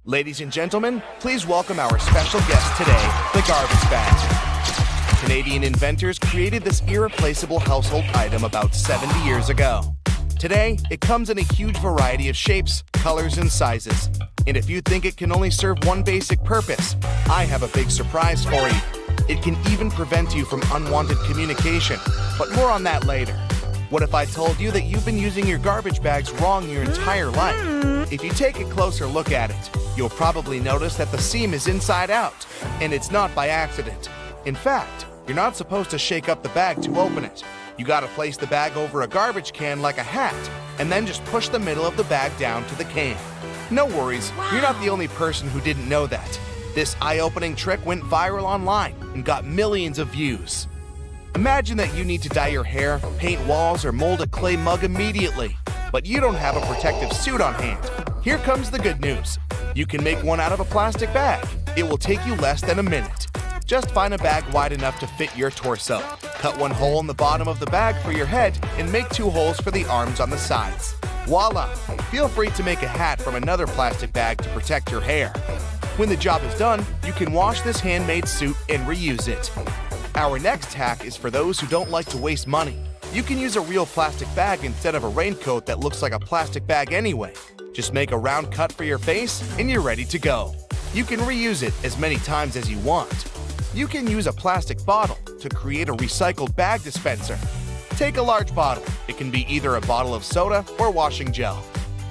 Ladies and gentlemen, please welcome our special guest today, the garbage bag. Canadian inventors created this irreplaceable household item about 70 years ago. Today, it comes in a huge variety of shapes, colors, and sizes. And if you think it can only serve one basic purpose, I have a big surprise for you. It can even prevent you from unwanted communication, but more on that later. What if I told you that you've been using your garbage bags wrong your entire life? If you take a closer look at it, you'll probably notice that the seam is inside out, and it's not by accident. In fact, you're not supposed to shake up the bag to open it. You gotta place the bag over a garbage can like a hat, and then just push the middle of the bag down to the can. No worries, you're not the only person who didn't know that. This eye-opening trick went viral online and got millions of views. Imagine that you need to dye your hair, paint walls, or mold a clay mug immediately, but you don't have a protective suit on hand. Here comes the good news. You can make one out of a plastic bag. It will take you less than a minute. Just find a bag wide enough to fit your torso. Cut one hole in the bottom of the bag for your head and make 2 holes for the arms on the sides. Voila! Feel free to make a hat from another plastic bag to protect your hair. When the job is done, you can wash this handmade suit and reuse it. Our next hack is for those who don't like to waste money. You can use a real plastic bag instead of a raincoat that looks like a plastic bag anyway. Just make a round cut for your face and you're ready to go. You can reuse it as many times as you want. You can use a plastic bottle to create a recycled bag dispenser. Take a large bottle. It can be either a bottle of soda or washing gel.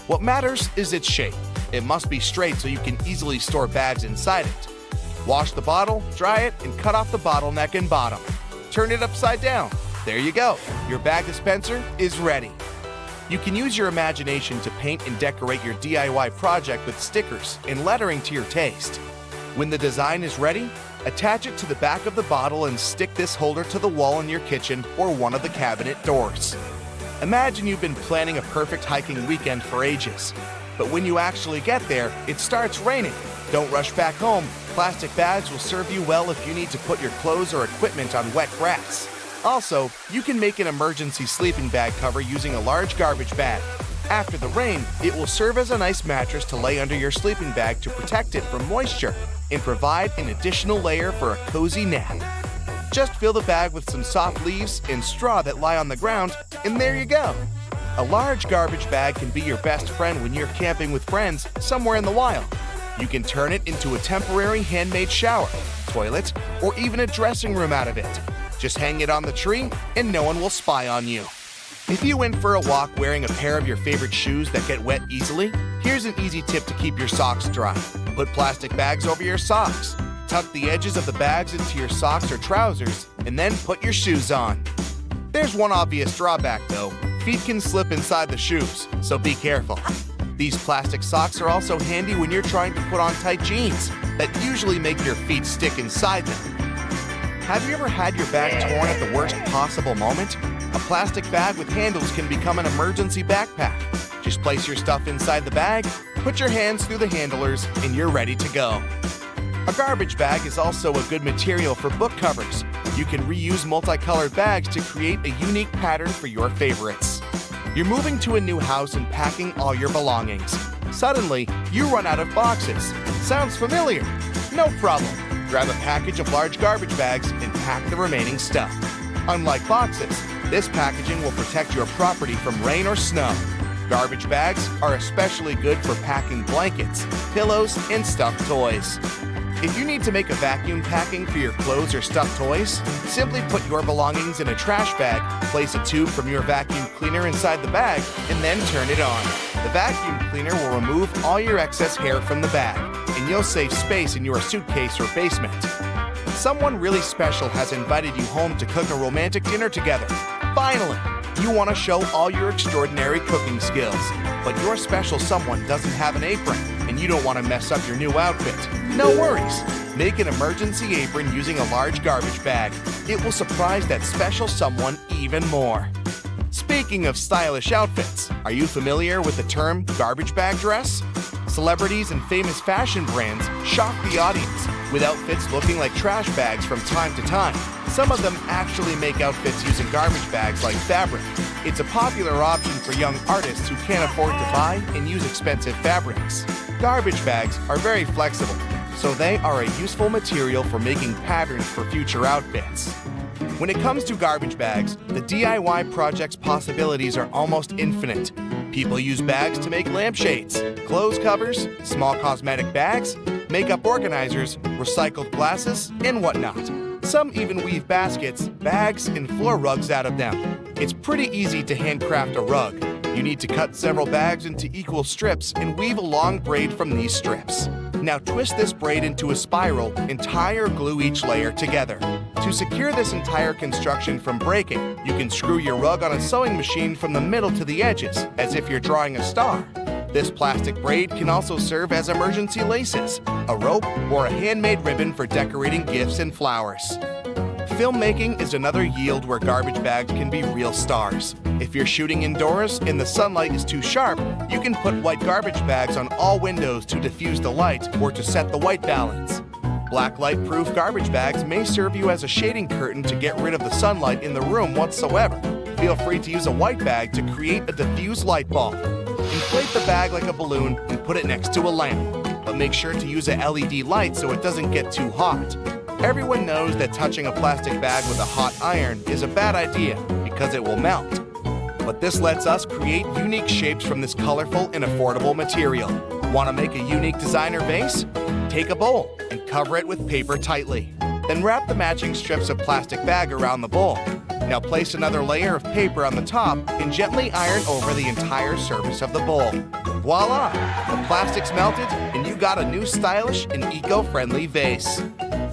What matters is its shape. It must be straight so you can easily store bags inside it. Wash the bottle, dry it, and cut off the bottleneck and bottom. Turn it upside down. There you go. Your bag dispenser is ready. You can use your imagination to paint and decorate your DIY project with stickers and lettering to your taste. When the design is ready, attach it to the back of the bottle and stick this holder to the wall in your kitchen or one of the cabinet doors. Imagine you've been planning a perfect hiking weekend for ages. But when you actually get there, it starts raining. Don't rush back home. Plastic bags will serve you well if you need to put your clothes or equipment on wet grass. Also, you can make an emergency sleeping bag cover using a large garbage bag. After the rain, it will serve as a nice mattress to lay under your sleeping bag to protect it from moisture and provide an additional layer for a cozy nap. Just fill the bag with some soft leaves and straw that lie on the ground, and there you go. A large garbage bag can be your best friend when you're camping with friends somewhere in the wild. You can turn it into a temporary handmade shower, toilet, or even a dressing room out of it. Just hang it on the tree and no one will spy on you. If you went for a walk wearing a pair of your favorite shoes that get wet easily, here's an easy tip to keep your socks dry. Put plastic bags over your socks. Tuck the edges of the bags into your socks or trousers, and then put your shoes on. There's one obvious drawback though. Feet can slip inside the shoes, so be careful. These plastic socks are also handy when you're trying to put on tight jeans that usually make your feet stick inside them. Have you ever had your bag torn at the worst possible moment? A plastic bag with handles can become an emergency backpack. Just place your stuff inside the bag, put your hands through the handlers, and you're ready to go. A garbage bag is also a good material for book covers. You can reuse multicolored bags to create a unique pattern for your favorites. You're moving to a new house and packing all your belongings. Suddenly, you run out of boxes. Sounds familiar? No problem. Grab a package of large garbage bags and pack the remaining stuff. Unlike boxes, this packaging will protect your property from rain or snow. Garbage bags are especially good for packing blankets, pillows, and stuffed toys. If you need to make a vacuum packing for your clothes or stuffed toys, simply put your belongings in a trash bag, place a tube from your vacuum cleaner inside the bag, and then turn it on. The vacuum cleaner will remove all your excess hair from the bag, and you'll save space in your suitcase or basement. Someone really special has invited you home to cook a romantic dinner together. Finally, you want to show all your extraordinary cooking skills, but your special someone doesn't have an apron, and you don't want to mess up your new outfit. No worries. Make an emergency apron using a large garbage bag. It will surprise that special someone even more. Speaking of stylish outfits, are you familiar with the term garbage bag dress? Celebrities and famous fashion brands shock the audience with outfits looking like trash bags from time to time. Some of them actually make outfits using garbage bags like fabric. It's a popular option for young artists who can't afford to buy and use expensive fabrics. Garbage bags are very flexible, so they are a useful material for making patterns for future outfits. When it comes to garbage bags, the DIY project's possibilities are almost infinite. People use bags to make lampshades, clothes covers, small cosmetic bags, makeup organizers, recycled glasses, and whatnot. Some even weave baskets, bags, and floor rugs out of them. It's pretty easy to handcraft a rug. You need to cut several bags into equal strips and weave a long braid from these strips. Now twist this braid into a spiral and tie or glue each layer together. To secure this entire construction from breaking, you can screw your rug on a sewing machine from the middle to the edges, as if you're drawing a star. This plastic braid can also serve as emergency laces, a rope, or a handmade ribbon for decorating gifts and flowers. Filmmaking is another yield where garbage bags can be real stars. If you're shooting indoors and the sunlight is too sharp, you can put white garbage bags on all windows to diffuse the light or to set the white balance. Black light-proof garbage bags may serve you as a shading curtain to get rid of the sunlight in the room whatsoever. Feel free to use a white bag to create a diffuse light bulb. Inflate the bag like a balloon and put it next to a lamp. But make sure to use a LED light so it doesn't get too hot. Everyone knows that touching a plastic bag with a hot iron is a bad idea because it will melt. But this lets us create unique shapes from this colorful and affordable material. Want to make a unique designer vase? Take a bowl and cover it with paper tightly. Then wrap the matching strips of plastic bag around the bowl. Now place another layer of paper on the top and gently iron over the entire surface of the bowl. Voila! The plastic's melted and you got a new stylish and eco-friendly vase.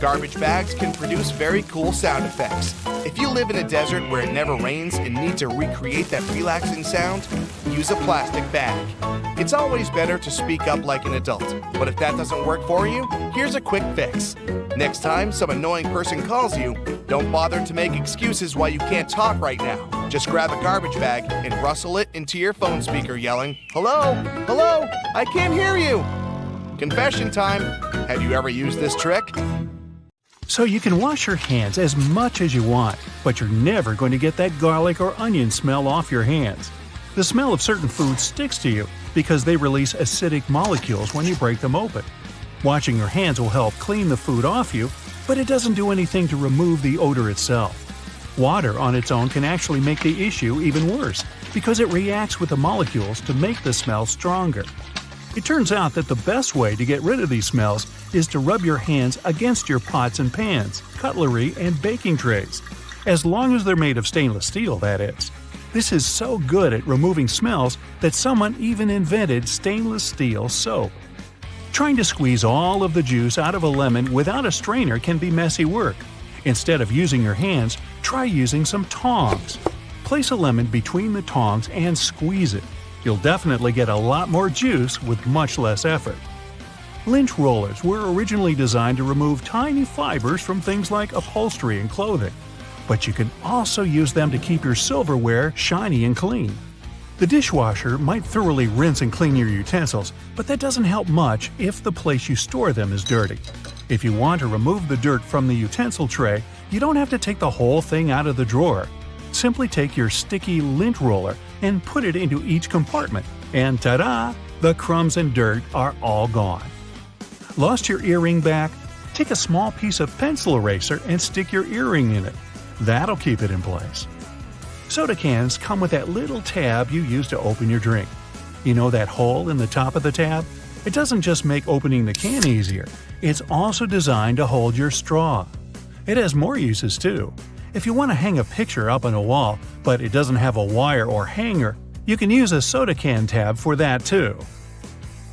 Garbage bags can produce very cool sound effects. If you live in a desert where it never rains and need to recreate that relaxing sound, use a plastic bag. It's always better to speak up like an adult, but if that doesn't work for you, here's a quick fix. Next time some annoying person calls you, don't bother to make excuses why you can't talk right now. Just grab a garbage bag and rustle it into your phone speaker yelling, "Hello? Hello? I can't hear you!" Confession time. Have you ever used this trick? So you can wash your hands as much as you want, but you're never going to get that garlic or onion smell off your hands. The smell of certain foods sticks to you because they release acidic molecules when you break them open. Washing your hands will help clean the food off you, but it doesn't do anything to remove the odor itself. Water on its own can actually make the issue even worse because it reacts with the molecules to make the smell stronger. It turns out that the best way to get rid of these smells is to rub your hands against your pots and pans, cutlery, and baking trays. As long as they're made of stainless steel, that is. This is so good at removing smells that someone even invented stainless steel soap. Trying to squeeze all of the juice out of a lemon without a strainer can be messy work. Instead of using your hands, try using some tongs. Place a lemon between the tongs and squeeze it. You'll definitely get a lot more juice with much less effort. Lint rollers were originally designed to remove tiny fibers from things like upholstery and clothing. But you can also use them to keep your silverware shiny and clean. The dishwasher might thoroughly rinse and clean your utensils, but that doesn't help much if the place you store them is dirty. If you want to remove the dirt from the utensil tray, you don't have to take the whole thing out of the drawer. Simply take your sticky lint roller and put it into each compartment, and ta-da! The crumbs and dirt are all gone. Lost your earring back? Take a small piece of pencil eraser and stick your earring in it. That'll keep it in place. Soda cans come with that little tab you use to open your drink. You know that hole in the top of the tab? It doesn't just make opening the can easier, it's also designed to hold your straw. It has more uses too. If you want to hang a picture up on a wall, but it doesn't have a wire or hanger, you can use a soda can tab for that too.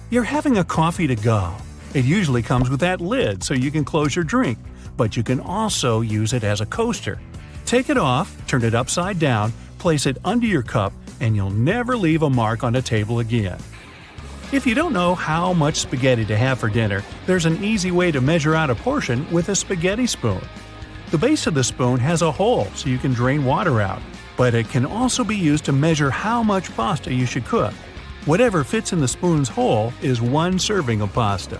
You're having a coffee to go. It usually comes with that lid so you can close your drink, but you can also use it as a coaster. Take it off, turn it upside down, place it under your cup, and you'll never leave a mark on a table again. If you don't know how much spaghetti to have for dinner, there's an easy way to measure out a portion with a spaghetti spoon. The base of the spoon has a hole so you can drain water out, but it can also be used to measure how much pasta you should cook. Whatever fits in the spoon's hole is 1 serving of pasta.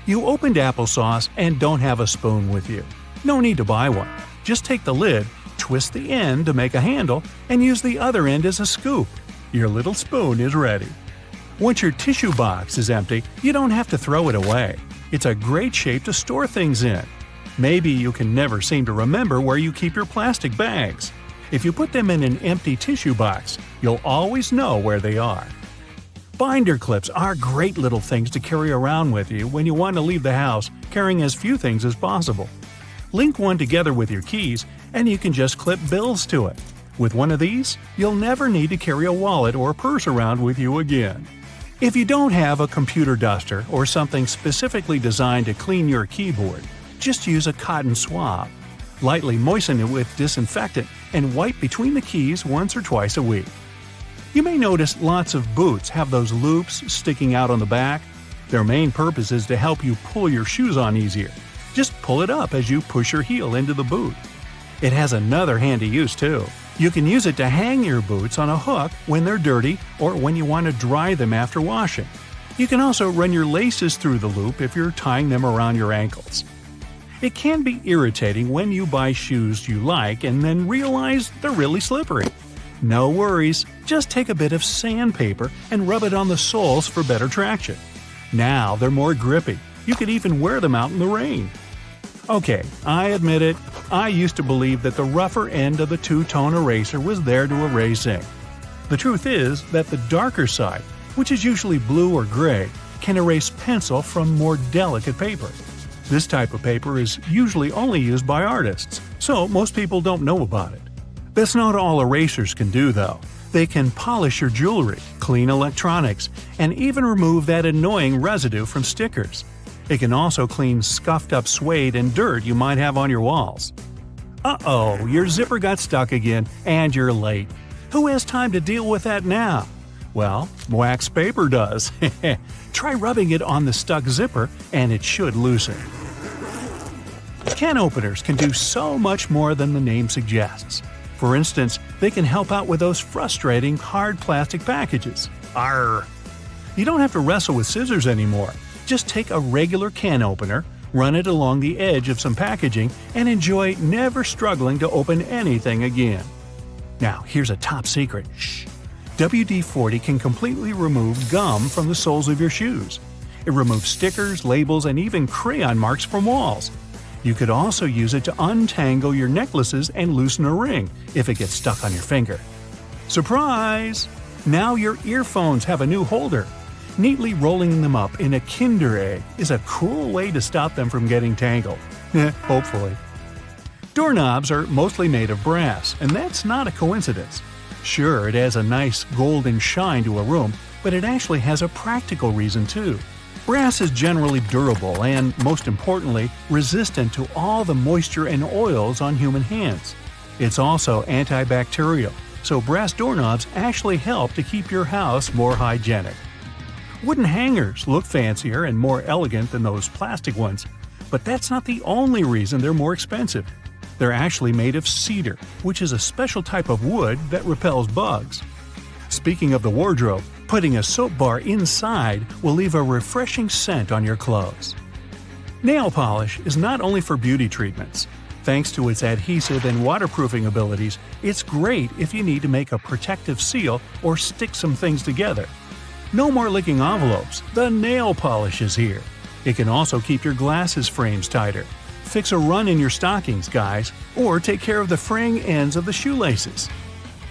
You opened applesauce and don't have a spoon with you. No need to buy one. Just take the lid, twist the end to make a handle, and use the other end as a scoop. Your little spoon is ready. Once your tissue box is empty, you don't have to throw it away. It's a great shape to store things in. Maybe you can never seem to remember where you keep your plastic bags. If you put them in an empty tissue box, you'll always know where they are. Binder clips are great little things to carry around with you when you want to leave the house carrying as few things as possible. Link one together with your keys, and you can just clip bills to it. With one of these, you'll never need to carry a wallet or purse around with you again. If you don't have a computer duster or something specifically designed to clean your keyboard, just use a cotton swab. Lightly moisten it with disinfectant and wipe between the keys once or twice a week. You may notice lots of boots have those loops sticking out on the back. Their main purpose is to help you pull your shoes on easier. Just pull it up as you push your heel into the boot. It has another handy use too. You can use it to hang your boots on a hook when they're dirty or when you want to dry them after washing. You can also run your laces through the loop if you're tying them around your ankles. It can be irritating when you buy shoes you like and then realize they're really slippery. No worries, just take a bit of sandpaper and rub it on the soles for better traction. Now they're more grippy. You could even wear them out in the rain. Okay, I admit it, I used to believe that the rougher end of the two-tone eraser was there to erase ink. The truth is that the darker side, which is usually blue or gray, can erase pencil from more delicate paper. This type of paper is usually only used by artists, so most people don't know about it. That's not all erasers can do though. They can polish your jewelry, clean electronics, and even remove that annoying residue from stickers. It can also clean scuffed up suede and dirt you might have on your walls. Uh-oh, your zipper got stuck again, and you're late. Who has time to deal with that now? Well, wax paper does. Try rubbing it on the stuck zipper, and it should loosen. Can openers can do so much more than the name suggests. For instance, they can help out with those frustrating hard plastic packages. Arrgh! You don't have to wrestle with scissors anymore. Just take a regular can opener, run it along the edge of some packaging, and enjoy never struggling to open anything again. Now, here's a top secret. Shh! WD-40 can completely remove gum from the soles of your shoes. It removes stickers, labels, and even crayon marks from walls. You could also use it to untangle your necklaces and loosen a ring if it gets stuck on your finger. Surprise! Now your earphones have a new holder. Neatly rolling them up in a Kinder Egg is a cool way to stop them from getting tangled. Hopefully. Doorknobs are mostly made of brass, and that's not a coincidence. Sure, it has a nice golden shine to a room, but it actually has a practical reason too. Brass is generally durable and, most importantly, resistant to all the moisture and oils on human hands. It's also antibacterial, so brass doorknobs actually help to keep your house more hygienic. Wooden hangers look fancier and more elegant than those plastic ones, but that's not the only reason they're more expensive. They're actually made of cedar, which is a special type of wood that repels bugs. Speaking of the wardrobe, putting a soap bar inside will leave a refreshing scent on your clothes. Nail polish is not only for beauty treatments. Thanks to its adhesive and waterproofing abilities, it's great if you need to make a protective seal or stick some things together. No more licking envelopes, the nail polish is here. It can also keep your glasses frames tighter. Fix a run in your stockings, guys, or take care of the fraying ends of the shoelaces.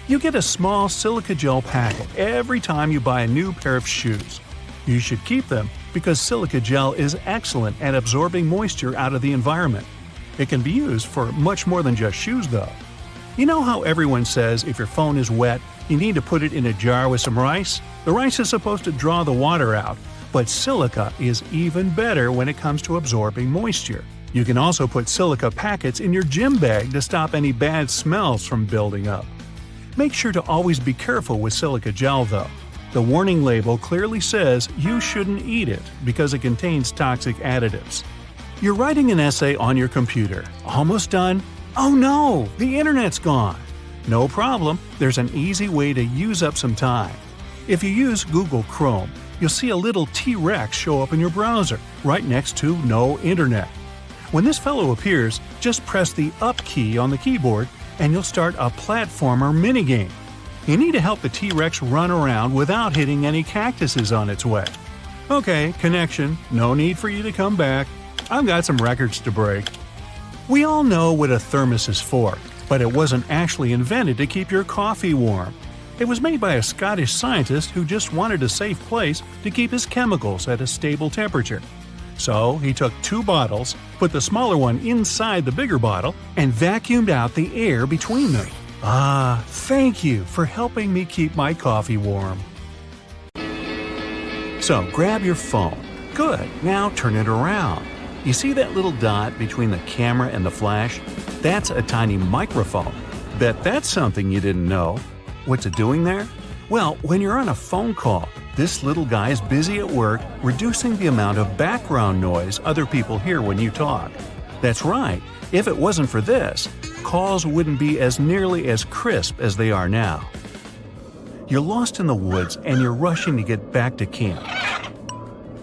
You get a small silica gel packet every time you buy a new pair of shoes. You should keep them because silica gel is excellent at absorbing moisture out of the environment. It can be used for much more than just shoes, though. You know how everyone says if your phone is wet, you need to put it in a jar with some rice? The rice is supposed to draw the water out, but silica is even better when it comes to absorbing moisture. You can also put silica packets in your gym bag to stop any bad smells from building up. Make sure to always be careful with silica gel, though. The warning label clearly says you shouldn't eat it because it contains toxic additives. You're writing an essay on your computer. Almost done? Oh no, the internet's gone. No problem, there's an easy way to use up some time. If you use Google Chrome, you'll see a little T-Rex show up in your browser, right next to No Internet. When this fellow appears, just press the up key on the keyboard and you'll start a platformer minigame. You need to help the T-Rex run around without hitting any cactuses on its way. Okay, connection, no need for you to come back. I've got some records to break. We all know what a thermos is for, but it wasn't actually invented to keep your coffee warm. It was made by a Scottish scientist who just wanted a safe place to keep his chemicals at a stable temperature. So he took 2 bottles, put the smaller one inside the bigger bottle, and vacuumed out the air between them. Ah, thank you for helping me keep my coffee warm. So grab your phone. Good, now turn it around. You see that little dot between the camera and the flash? That's a tiny microphone. Bet that's something you didn't know. What's it doing there? Well, when you're on a phone call, this little guy is busy at work reducing the amount of background noise other people hear when you talk. That's right, if it wasn't for this, calls wouldn't be as nearly as crisp as they are now. You're lost in the woods and you're rushing to get back to camp.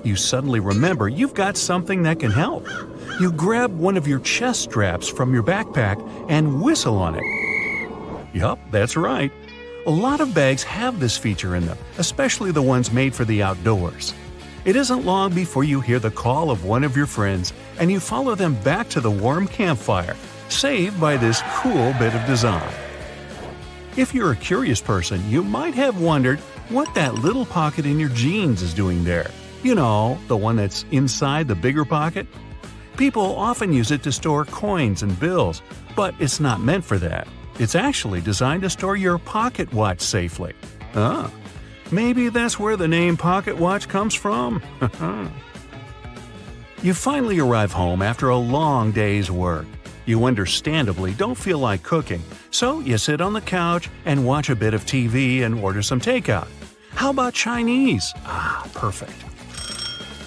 You suddenly remember you've got something that can help. You grab one of your chest straps from your backpack and whistle on it. Yup, that's right. A lot of bags have this feature in them, especially the ones made for the outdoors. It isn't long before you hear the call of one of your friends and you follow them back to the warm campfire, saved by this cool bit of design. If you're a curious person, you might have wondered what that little pocket in your jeans is doing there. You know, the one that's inside the bigger pocket? People often use it to store coins and bills, but it's not meant for that. It's actually designed to store your pocket watch safely. Ah, maybe that's where the name pocket watch comes from. You finally arrive home after a long day's work. You understandably don't feel like cooking, so you sit on the couch and watch a bit of TV and order some takeout. How about Chinese? Ah, perfect.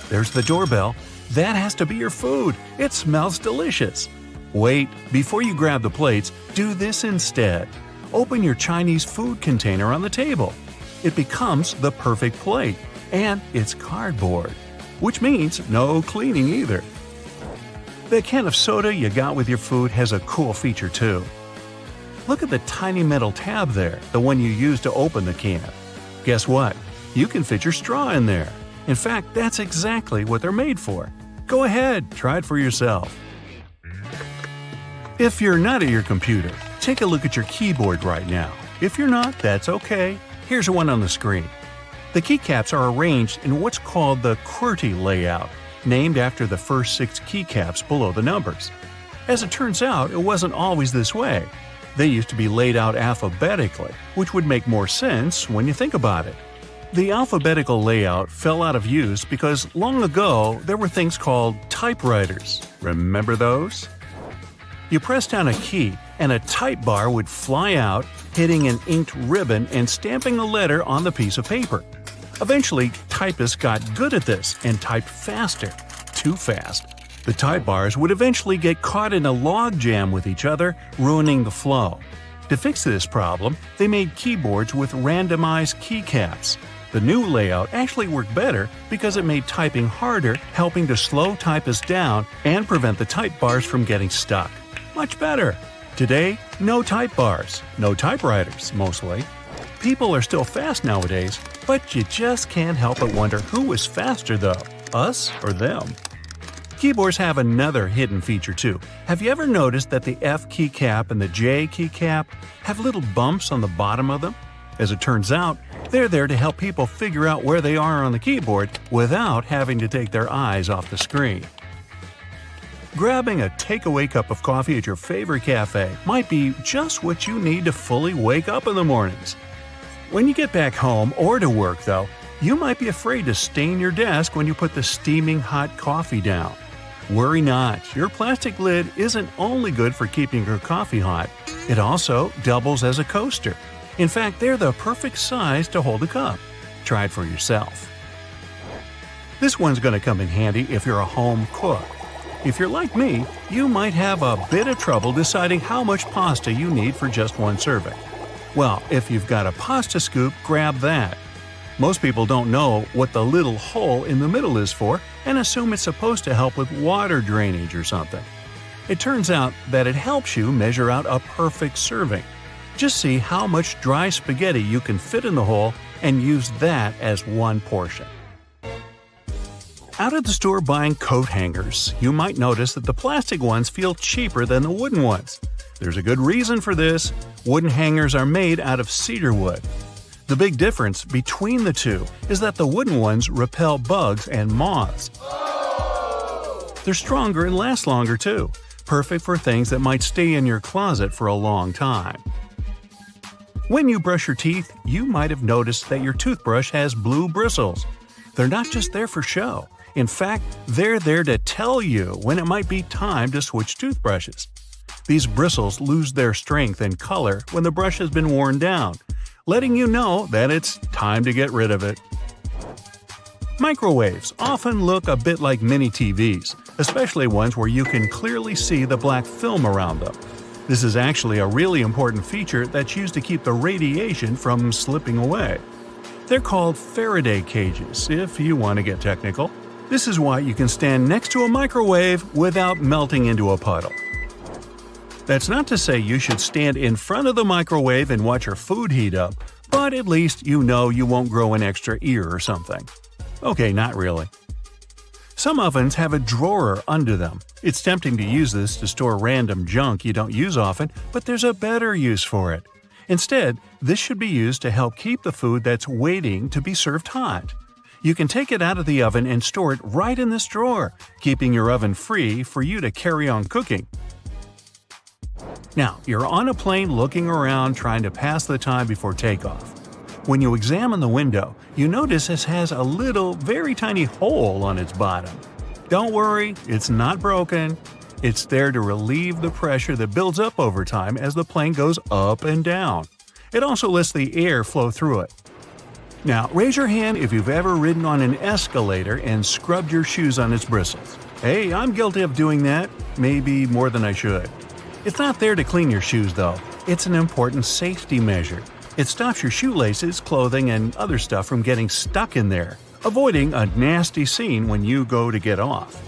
There's the doorbell. That has to be your food. It smells delicious. Wait, before you grab the plates, do this instead. Open your Chinese food container on the table. It becomes the perfect plate, and it's cardboard, which means no cleaning either. The can of soda you got with your food has a cool feature too. Look at the tiny metal tab there, the one you use to open the can. Guess what? You can fit your straw in there. In fact, that's exactly what they're made for. Go ahead, try it for yourself. If you're not at your computer, take a look at your keyboard right now. If you're not, that's okay. Here's one on the screen. The keycaps are arranged in what's called the QWERTY layout, named after the first 6 keycaps below the numbers. As it turns out, it wasn't always this way. They used to be laid out alphabetically, which would make more sense when you think about it. The alphabetical layout fell out of use because long ago there were things called typewriters. Remember those? You press down a key and a type bar would fly out, hitting an inked ribbon and stamping a letter on the piece of paper. Eventually, typists got good at this and typed faster. Too fast. The type bars would eventually get caught in a log jam with each other, ruining the flow. To fix this problem, they made keyboards with randomized keycaps. The new layout actually worked better because it made typing harder, helping to slow typists down and prevent the type bars from getting stuck. Much better. Today, no type bars, no typewriters, mostly. People are still fast nowadays, but you just can't help but wonder who is faster though, us or them. Keyboards have another hidden feature too. Have you ever noticed that the F keycap and the J keycap have little bumps on the bottom of them? As it turns out, they're there to help people figure out where they are on the keyboard without having to take their eyes off the screen. Grabbing a takeaway cup of coffee at your favorite cafe might be just what you need to fully wake up in the mornings. When you get back home or to work, though, you might be afraid to stain your desk when you put the steaming hot coffee down. Worry not, your plastic lid isn't only good for keeping your coffee hot, it also doubles as a coaster. In fact, they're the perfect size to hold a cup. Try it for yourself. This one's going to come in handy if you're a home cook. If you're like me, you might have a bit of trouble deciding how much pasta you need for just one serving. Well, if you've got a pasta scoop, grab that. Most people don't know what the little hole in the middle is for and assume it's supposed to help with water drainage or something. It turns out that it helps you measure out a perfect serving. Just see how much dry spaghetti you can fit in the hole and use that as one portion. Out at the store buying coat hangers, you might notice that the plastic ones feel cheaper than the wooden ones. There's a good reason for this. Wooden hangers are made out of cedar wood. The big difference between the two is that the wooden ones repel bugs and moths. They're stronger and last longer too, perfect for things that might stay in your closet for a long time. When you brush your teeth, you might have noticed that your toothbrush has blue bristles. They're not just there for show. In fact, they're there to tell you when it might be time to switch toothbrushes. These bristles lose their strength and color when the brush has been worn down, letting you know that it's time to get rid of it. Microwaves often look a bit like mini TVs, especially ones where you can clearly see the black film around them. This is actually a really important feature that's used to keep the radiation from slipping away. They're called Faraday cages, if you want to get technical. This is why you can stand next to a microwave without melting into a puddle. That's not to say you should stand in front of the microwave and watch your food heat up, but at least you know you won't grow an extra ear or something. Okay, not really. Some ovens have a drawer under them. It's tempting to use this to store random junk you don't use often, but there's a better use for it. Instead, this should be used to help keep the food that's waiting to be served hot. You can take it out of the oven and store it right in this drawer, keeping your oven free for you to carry on cooking. Now, you're on a plane looking around trying to pass the time before takeoff. When you examine the window, you notice it has a little, very tiny hole on its bottom. Don't worry, it's not broken. It's there to relieve the pressure that builds up over time as the plane goes up and down. It also lets the air flow through it. Now, raise your hand if you've ever ridden on an escalator and scrubbed your shoes on its bristles. Hey, I'm guilty of doing that, maybe more than I should. It's not there to clean your shoes, though. It's an important safety measure. It stops your shoelaces, clothing, and other stuff from getting stuck in there, avoiding a nasty scene when you go to get off.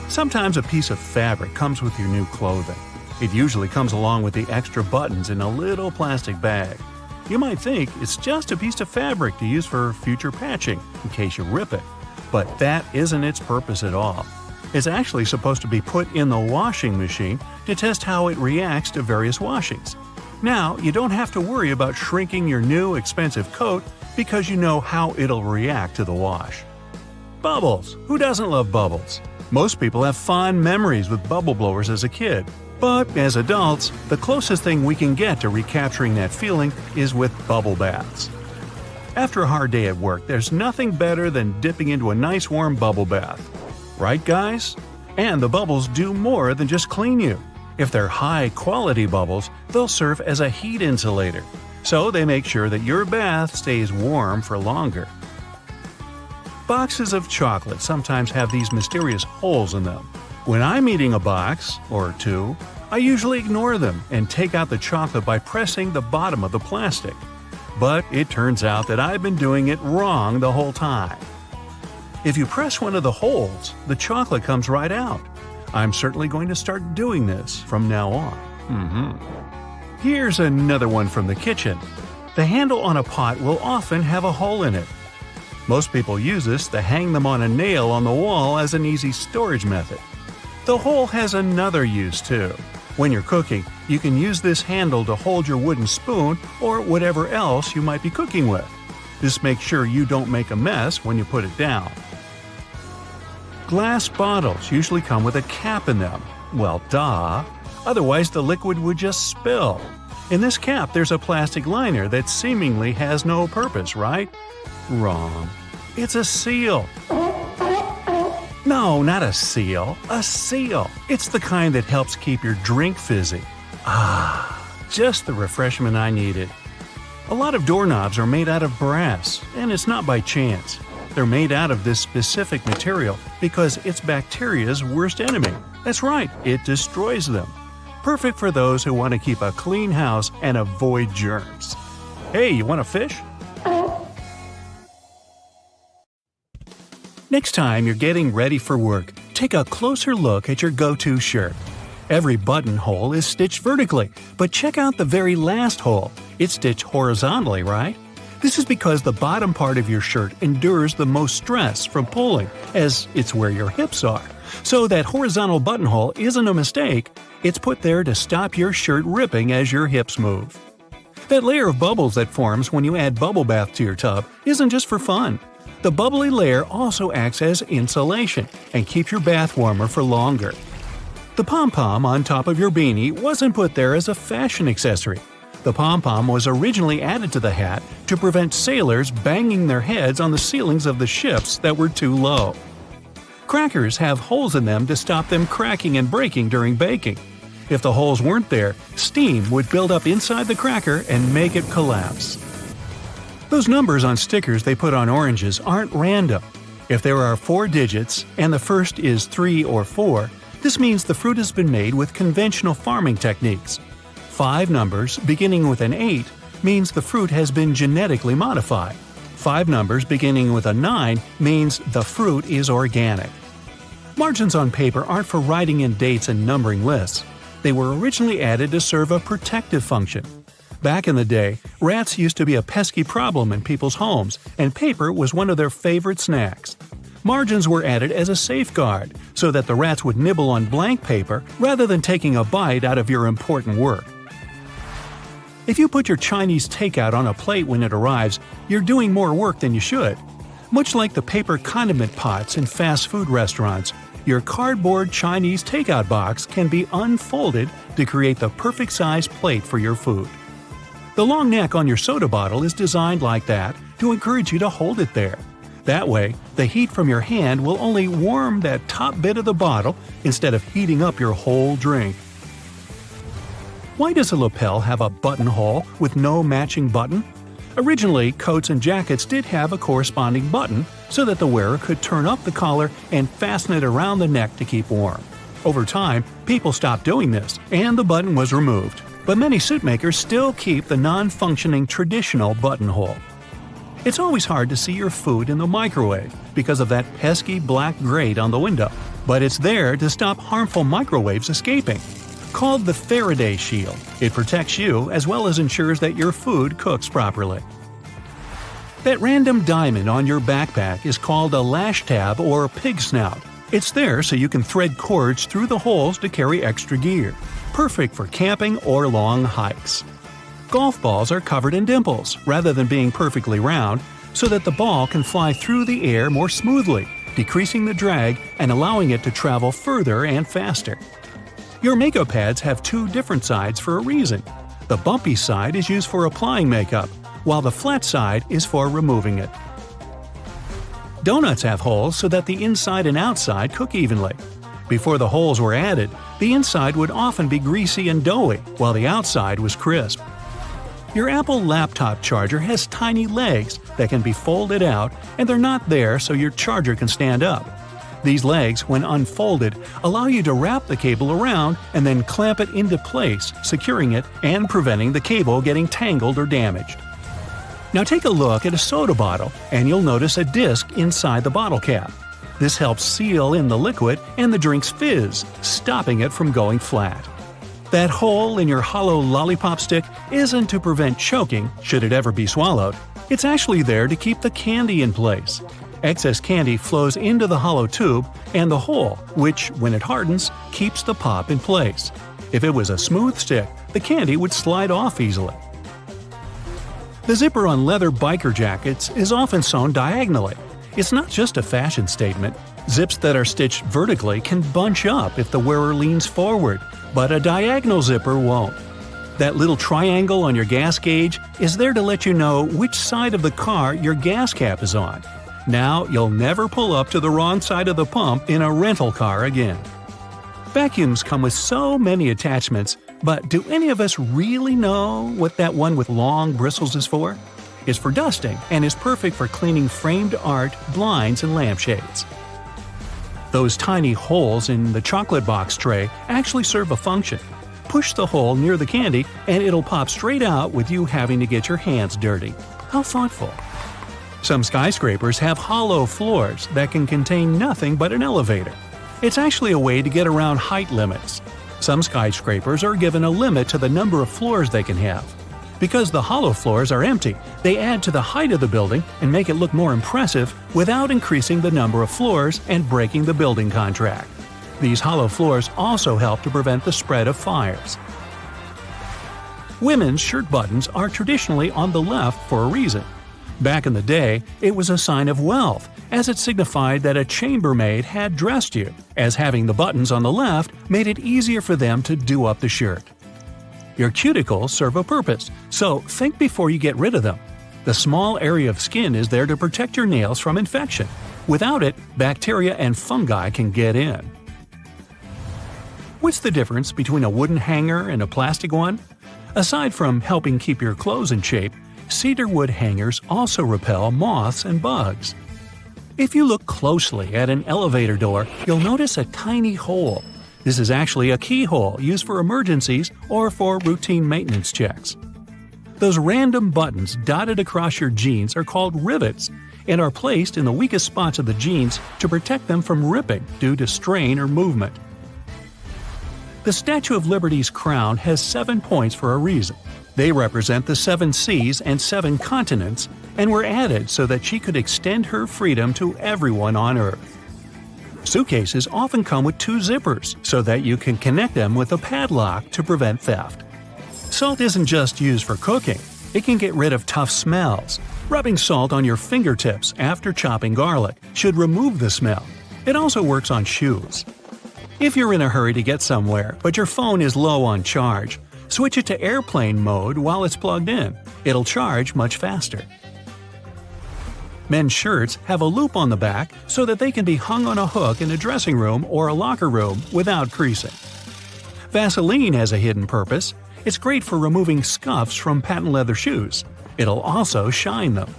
Sometimes a piece of fabric comes with your new clothing. It usually comes along with the extra buttons in a little plastic bag. You might think it's just a piece of fabric to use for future patching, in case you rip it. But that isn't its purpose at all. It's actually supposed to be put in the washing machine to test how it reacts to various washings. Now, you don't have to worry about shrinking your new expensive coat because you know how it'll react to the wash. Bubbles! Who doesn't love bubbles? Most people have fond memories with bubble blowers as a kid. But as adults, the closest thing we can get to recapturing that feeling is with bubble baths. After a hard day at work, there's nothing better than dipping into a nice warm bubble bath. Right, guys? And the bubbles do more than just clean you. If they're high-quality bubbles, they'll serve as a heat insulator. So they make sure that your bath stays warm for longer. Boxes of chocolate sometimes have these mysterious holes in them. When I'm eating a box, or two, I usually ignore them and take out the chocolate by pressing the bottom of the plastic. But it turns out that I've been doing it wrong the whole time. If you press one of the holes, the chocolate comes right out. I'm certainly going to start doing this from now on. Here's another one from the kitchen. The handle on a pot will often have a hole in it. Most people use this to hang them on a nail on the wall as an easy storage method. The hole has another use too. When you're cooking, you can use this handle to hold your wooden spoon or whatever else you might be cooking with. This makes sure you don't make a mess when you put it down. Glass bottles usually come with a cap in them. Well, duh. Otherwise, the liquid would just spill. In this cap, there's a plastic liner that seemingly has no purpose, right? Wrong. It's a seal. No, not a seal. A seal. It's the kind that helps keep your drink fizzy. Just the refreshment I needed. A lot of doorknobs are made out of brass, and it's not by chance. They're made out of this specific material because it's bacteria's worst enemy. That's right, it destroys them. Perfect for those who want to keep a clean house and avoid germs. Hey, you want a fish? Next time you're getting ready for work, Take a closer look at your go-to shirt. Every buttonhole is stitched vertically, but check out the very last hole. It's stitched horizontally, right? This is because the bottom part of your shirt endures the most stress from pulling, as it's where your hips are. So that horizontal buttonhole isn't a mistake, it's put there to stop your shirt ripping as your hips move. That layer of bubbles that forms when you add bubble bath to your tub isn't just for fun. The bubbly layer also acts as insulation and keeps your bath warmer for longer. The pom-pom on top of your beanie wasn't put there as a fashion accessory. The pom-pom was originally added to the hat to prevent sailors banging their heads on the ceilings of the ships that were too low. Crackers have holes in them to stop them cracking and breaking during baking. If the holes weren't there, steam would build up inside the cracker and make it collapse. Those numbers on stickers they put on oranges aren't random. If there are 4 digits and the first is 3 or 4, this means the fruit has been made with conventional farming techniques. 5 numbers beginning with an 8 means the fruit has been genetically modified. 5 numbers beginning with a 9 means the fruit is organic. Margins on paper aren't for writing in dates and numbering lists. They were originally added to serve a protective function. Back in the day, rats used to be a pesky problem in people's homes, and paper was one of their favorite snacks. Margins were added as a safeguard, so that the rats would nibble on blank paper rather than taking a bite out of your important work. If you put your Chinese takeout on a plate when it arrives, you're doing more work than you should. Much like the paper condiment pots in fast food restaurants, your cardboard Chinese takeout box can be unfolded to create the perfect size plate for your food. The long neck on your soda bottle is designed like that to encourage you to hold it there. That way, the heat from your hand will only warm that top bit of the bottle instead of heating up your whole drink. Why does a lapel have a buttonhole with no matching button? Originally, coats and jackets did have a corresponding button so that the wearer could turn up the collar and fasten it around the neck to keep warm. Over time, people stopped doing this, and the button was removed. But many suit makers still keep the non-functioning traditional buttonhole. It's always hard to see your food in the microwave because of that pesky black grate on the window, but it's there to stop harmful microwaves escaping. Called the Faraday Shield, it protects you as well as ensures that your food cooks properly. That random diamond on your backpack is called a lash tab or pig snout. It's there so you can thread cords through the holes to carry extra gear. Perfect for camping or long hikes. Golf balls are covered in dimples rather than being perfectly round, so that the ball can fly through the air more smoothly, decreasing the drag and allowing it to travel further and faster. Your makeup pads have 2 different sides for a reason. The bumpy side is used for applying makeup, while the flat side is for removing it. Donuts have holes so that the inside and outside cook evenly. Before the holes were added, the inside would often be greasy and doughy, while the outside was crisp. Your Apple laptop charger has tiny legs that can be folded out, and they're not there so your charger can stand up. These legs, when unfolded, allow you to wrap the cable around and then clamp it into place, securing it and preventing the cable getting tangled or damaged. Now take a look at a soda bottle, and you'll notice a disc inside the bottle cap. This helps seal in the liquid and the drink's fizz, stopping it from going flat. That hole in your hollow lollipop stick isn't to prevent choking, should it ever be swallowed. It's actually there to keep the candy in place. Excess candy flows into the hollow tube and the hole, which, when it hardens, keeps the pop in place. If it was a smooth stick, the candy would slide off easily. The zipper on leather biker jackets is often sewn diagonally. It's not just a fashion statement. Zips that are stitched vertically can bunch up if the wearer leans forward, but a diagonal zipper won't. That little triangle on your gas gauge is there to let you know which side of the car your gas cap is on. Now you'll never pull up to the wrong side of the pump in a rental car again. Vacuums come with so many attachments, but do any of us really know what that one with long bristles is for? It's for dusting and is perfect for cleaning framed art, blinds, and lampshades. Those tiny holes in the chocolate box tray actually serve a function. Push the hole near the candy and it'll pop straight out with you having to get your hands dirty. How thoughtful. Some skyscrapers have hollow floors that can contain nothing but an elevator. It's actually a way to get around height limits. Some skyscrapers are given a limit to the number of floors they can have. Because the hollow floors are empty, they add to the height of the building and make it look more impressive without increasing the number of floors and breaking the building contract. These hollow floors also help to prevent the spread of fires. Women's shirt buttons are traditionally on the left for a reason. Back in the day, it was a sign of wealth, as it signified that a chambermaid had dressed you, as having the buttons on the left made it easier for them to do up the shirt. Your cuticles serve a purpose, so think before you get rid of them. The small area of skin is there to protect your nails from infection. Without it, bacteria and fungi can get in. What's the difference between a wooden hanger and a plastic one? Aside from helping keep your clothes in shape, cedar wood hangers also repel moths and bugs. If you look closely at an elevator door, you'll notice a tiny hole. This is actually a keyhole used for emergencies or for routine maintenance checks. Those random buttons dotted across your jeans are called rivets and are placed in the weakest spots of the jeans to protect them from ripping due to strain or movement. The Statue of Liberty's crown has 7 points for a reason. They represent the 7 seas and 7 continents and were added so that she could extend her freedom to everyone on Earth. Suitcases often come with 2 zippers so that you can connect them with a padlock to prevent theft. Salt isn't just used for cooking. It can get rid of tough smells. Rubbing salt on your fingertips after chopping garlic should remove the smell. It also works on shoes. If you're in a hurry to get somewhere, but your phone is low on charge, switch it to airplane mode while it's plugged in. It'll charge much faster. Men's shirts have a loop on the back so that they can be hung on a hook in a dressing room or a locker room without creasing. Vaseline has a hidden purpose. It's great for removing scuffs from patent leather shoes. It'll also shine them.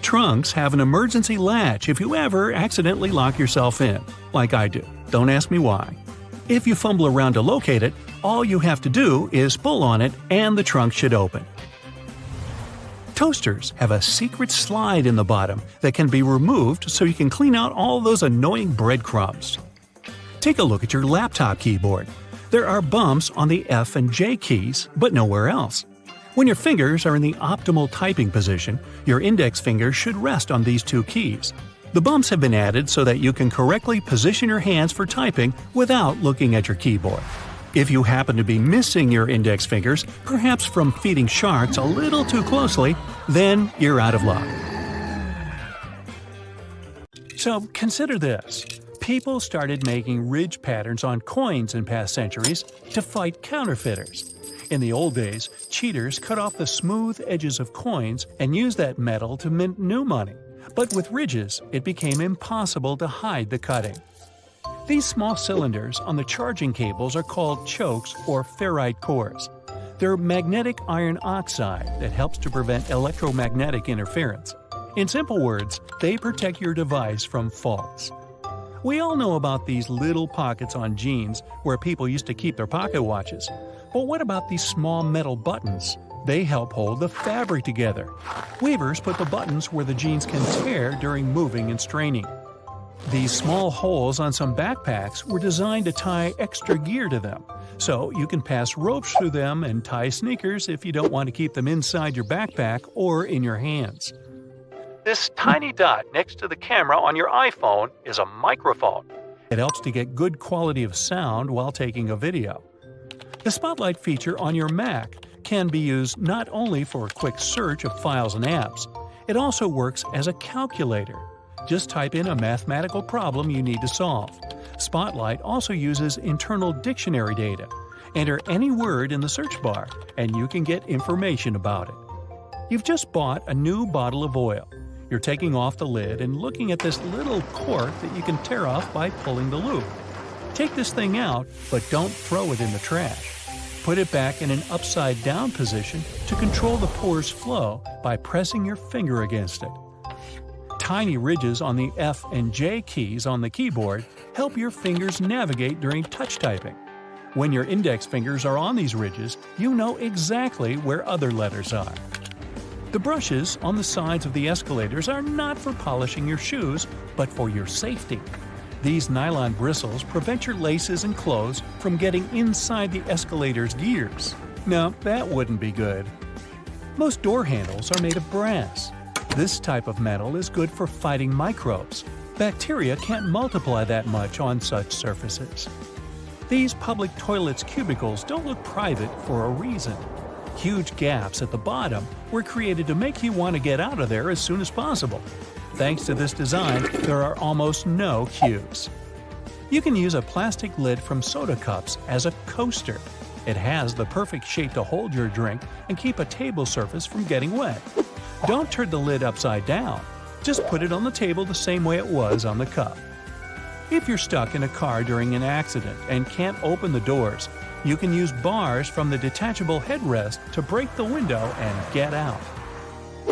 Trunks have an emergency latch if you ever accidentally lock yourself in, like I do. Don't ask me why. If you fumble around to locate it, all you have to do is pull on it and the trunk should open. Toasters have a secret slide in the bottom that can be removed so you can clean out all those annoying breadcrumbs. Take a look at your laptop keyboard. There are bumps on the F and J keys, but nowhere else. When your fingers are in the optimal typing position, your index finger should rest on these 2 keys. The bumps have been added so that you can correctly position your hands for typing without looking at your keyboard. If you happen to be missing your index fingers, perhaps from feeding sharks a little too closely, then you're out of luck. So consider this. People started making ridge patterns on coins in past centuries to fight counterfeiters. In the old days, cheaters cut off the smooth edges of coins and used that metal to mint new money. But with ridges, it became impossible to hide the cutting. These small cylinders on the charging cables are called chokes or ferrite cores. They're magnetic iron oxide that helps to prevent electromagnetic interference. In simple words, they protect your device from faults. We all know about these little pockets on jeans where people used to keep their pocket watches. But what about these small metal buttons? They help hold the fabric together. Weavers put the buttons where the jeans can tear during moving and straining. These small holes on some backpacks were designed to tie extra gear to them, so you can pass ropes through them and tie sneakers if you don't want to keep them inside your backpack or in your hands. This tiny dot next to the camera on your iPhone is a microphone. It helps to get good quality of sound while taking a video. The Spotlight feature on your Mac can be used not only for a quick search of files and apps, it also works as a calculator. Just type in a mathematical problem you need to solve. Spotlight also uses internal dictionary data. Enter any word in the search bar, and you can get information about it. You've just bought a new bottle of oil. You're taking off the lid and looking at this little cork that you can tear off by pulling the loop. Take this thing out, but don't throw it in the trash. Put it back in an upside-down position to control the pore's flow by pressing your finger against it. Tiny ridges on the F and J keys on the keyboard help your fingers navigate during touch typing. When your index fingers are on these ridges, you know exactly where other letters are. The brushes on the sides of the escalators are not for polishing your shoes, but for your safety. These nylon bristles prevent your laces and clothes from getting inside the escalator's gears. No, that wouldn't be good. Most door handles are made of brass. This type of metal is good for fighting microbes. Bacteria can't multiply that much on such surfaces. These public toilets' cubicles don't look private for a reason. Huge gaps at the bottom were created to make you want to get out of there as soon as possible. Thanks to this design, there are almost no queues. You can use a plastic lid from soda cups as a coaster. It has the perfect shape to hold your drink and keep a table surface from getting wet. Don't turn the lid upside down. Just put it on the table the same way it was on the cup. If you're stuck in a car during an accident and can't open the doors, you can use bars from the detachable headrest to break the window and get out.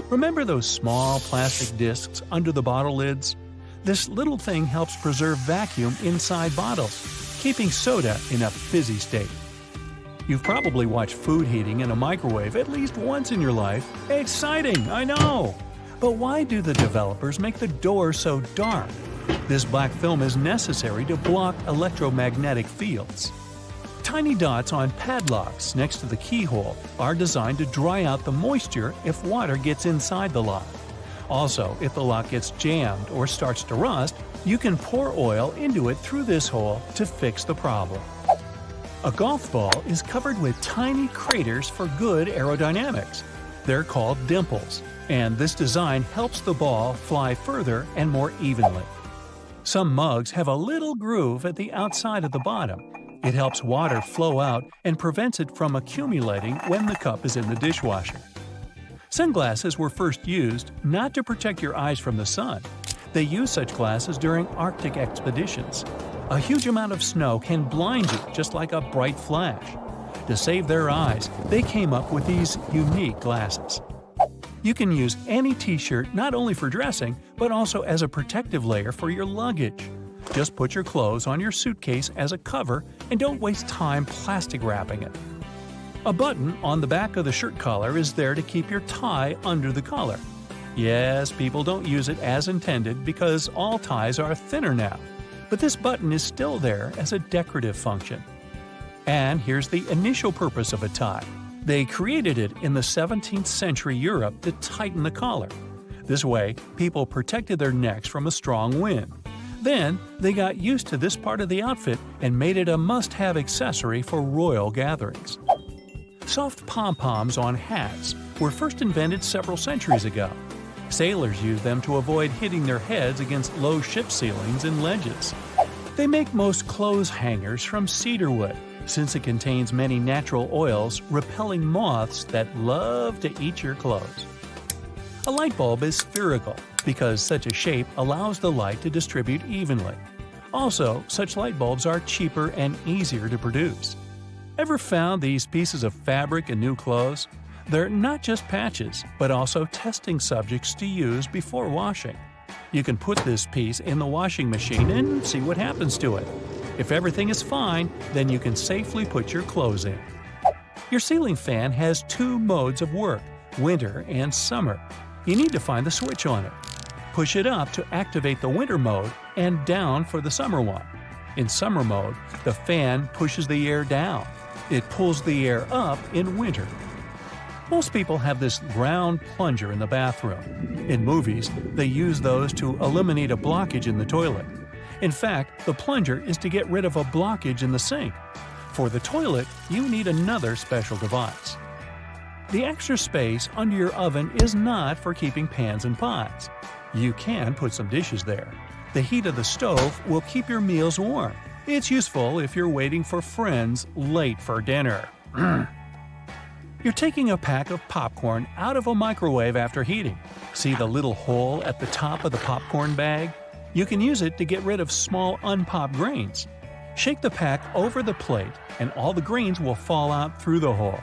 Remember those small plastic discs under the bottle lids? This little thing helps preserve vacuum inside bottles, keeping soda in a fizzy state. You've probably watched food heating in a microwave at least once in your life. Exciting, I know! But why do the developers make the door so dark? This black film is necessary to block electromagnetic fields. Tiny dots on padlocks next to the keyhole are designed to dry out the moisture if water gets inside the lock. Also, if the lock gets jammed or starts to rust, you can pour oil into it through this hole to fix the problem. A golf ball is covered with tiny craters for good aerodynamics. They're called dimples, and this design helps the ball fly further and more evenly. Some mugs have a little groove at the outside of the bottom. It helps water flow out and prevents it from accumulating when the cup is in the dishwasher. Sunglasses were first used not to protect your eyes from the sun. They used such glasses during Arctic expeditions. A huge amount of snow can blind you just like a bright flash. To save their eyes, they came up with these unique glasses. You can use any t-shirt not only for dressing, but also as a protective layer for your luggage. Just put your clothes on your suitcase as a cover and don't waste time plastic wrapping it. A button on the back of the shirt collar is there to keep your tie under the collar. Yes, people don't use it as intended because all ties are thinner now, but this button is still there as a decorative function. And here's the initial purpose of a tie. They created it in the 17th century Europe to tighten the collar. This way, people protected their necks from a strong wind. Then, they got used to this part of the outfit and made it a must-have accessory for royal gatherings. Soft pom-poms on hats were first invented several centuries ago. Sailors used them to avoid hitting their heads against low ship ceilings and ledges. They make most clothes hangers from cedar wood, since it contains many natural oils repelling moths that love to eat your clothes. A light bulb is spherical because such a shape allows the light to distribute evenly. Also, such light bulbs are cheaper and easier to produce. Ever found these pieces of fabric in new clothes? They're not just patches, but also testing subjects to use before washing. You can put this piece in the washing machine and see what happens to it. If everything is fine, then you can safely put your clothes in. Your ceiling fan has two modes of work, winter and summer. You need to find the switch on it. Push it up to activate the winter mode and down for the summer one. In summer mode, the fan pushes the air down. It pulls the air up in winter. Most people have this round plunger in the bathroom. In movies, they use those to eliminate a blockage in the toilet. In fact, the plunger is to get rid of a blockage in the sink. For the toilet, you need another special device. The extra space under your oven is not for keeping pans and pots. You can put some dishes there. The heat of the stove will keep your meals warm. It's useful if you're waiting for friends late for dinner. You're taking a pack of popcorn out of a microwave after heating. See the little hole at the top of the popcorn bag? You can use it to get rid of small unpopped grains. Shake the pack over the plate and all the grains will fall out through the hole.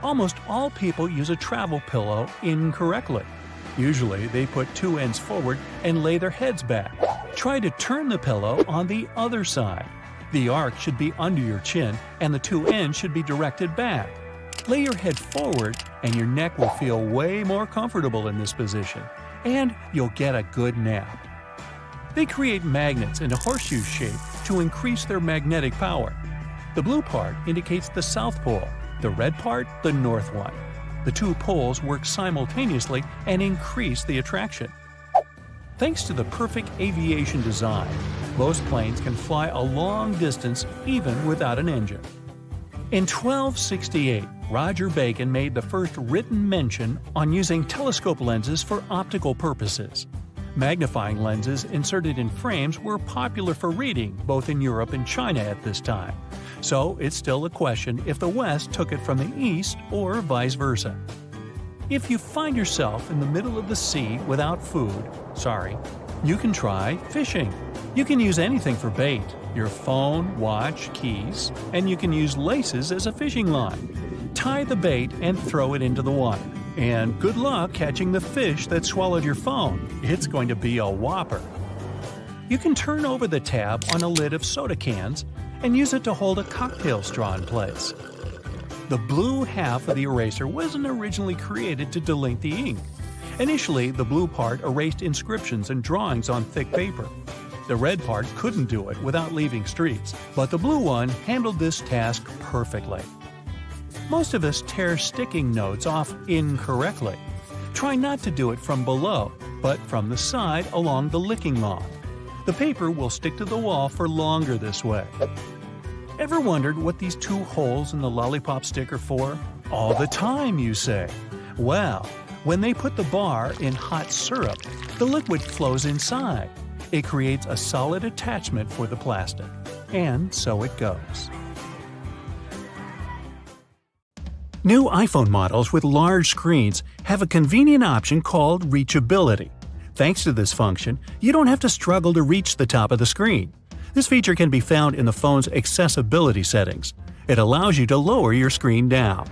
Almost all people use a travel pillow incorrectly. Usually, they put two ends forward and lay their heads back. Try to turn the pillow on the other side. The arc should be under your chin and the two ends should be directed back. Lay your head forward and your neck will feel way more comfortable in this position. And you'll get a good nap. They create magnets in a horseshoe shape to increase their magnetic power. The blue part indicates the south pole, the red part the north one. The two poles work simultaneously and increase the attraction. Thanks to the perfect aviation design, most planes can fly a long distance even without an engine. In 1268, Roger Bacon made the first written mention on using telescope lenses for optical purposes. Magnifying lenses inserted in frames were popular for reading both in Europe and China at this time, so it's still a question if the West took it from the East or vice versa. If you find yourself in the middle of the sea without food, you can try fishing. You can use anything for bait, your phone, watch, keys, and you can use laces as a fishing line. Tie the bait and throw it into the water. And good luck catching the fish that swallowed your phone. It's going to be a whopper. You can turn over the tab on a lid of soda cans and use it to hold a cocktail straw in place. The blue half of the eraser wasn't originally created to delink the ink. Initially, the blue part erased inscriptions and drawings on thick paper. The red part couldn't do it without leaving streaks, but the blue one handled this task perfectly. Most of us tear sticking notes off incorrectly. Try not to do it from below, but from the side along the licking log. The paper will stick to the wall for longer this way. Ever wondered what these two holes in the lollipop stick are for? All the time, you say. Well, when they put the bar in hot syrup, the liquid flows inside. It creates a solid attachment for the plastic. And so it goes. New iPhone models with large screens have a convenient option called reachability. Thanks to this function, you don't have to struggle to reach the top of the screen. This feature can be found in the phone's accessibility settings. It allows you to lower your screen down.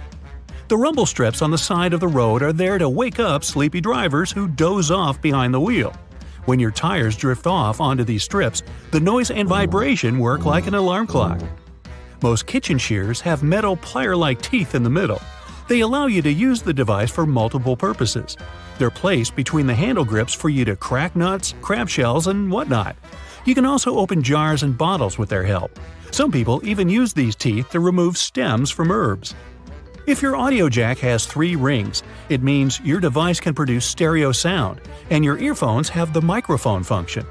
The rumble strips on the side of the road are there to wake up sleepy drivers who doze off behind the wheel. When your tires drift off onto these strips, the noise and vibration work like an alarm clock. Most kitchen shears have metal plier-like teeth in the middle. They allow you to use the device for multiple purposes. They're placed between the handle grips for you to crack nuts, crab shells, and whatnot. You can also open jars and bottles with their help. Some people even use these teeth to remove stems from herbs. If your audio jack has 3 rings, it means your device can produce stereo sound, and your earphones have the microphone function.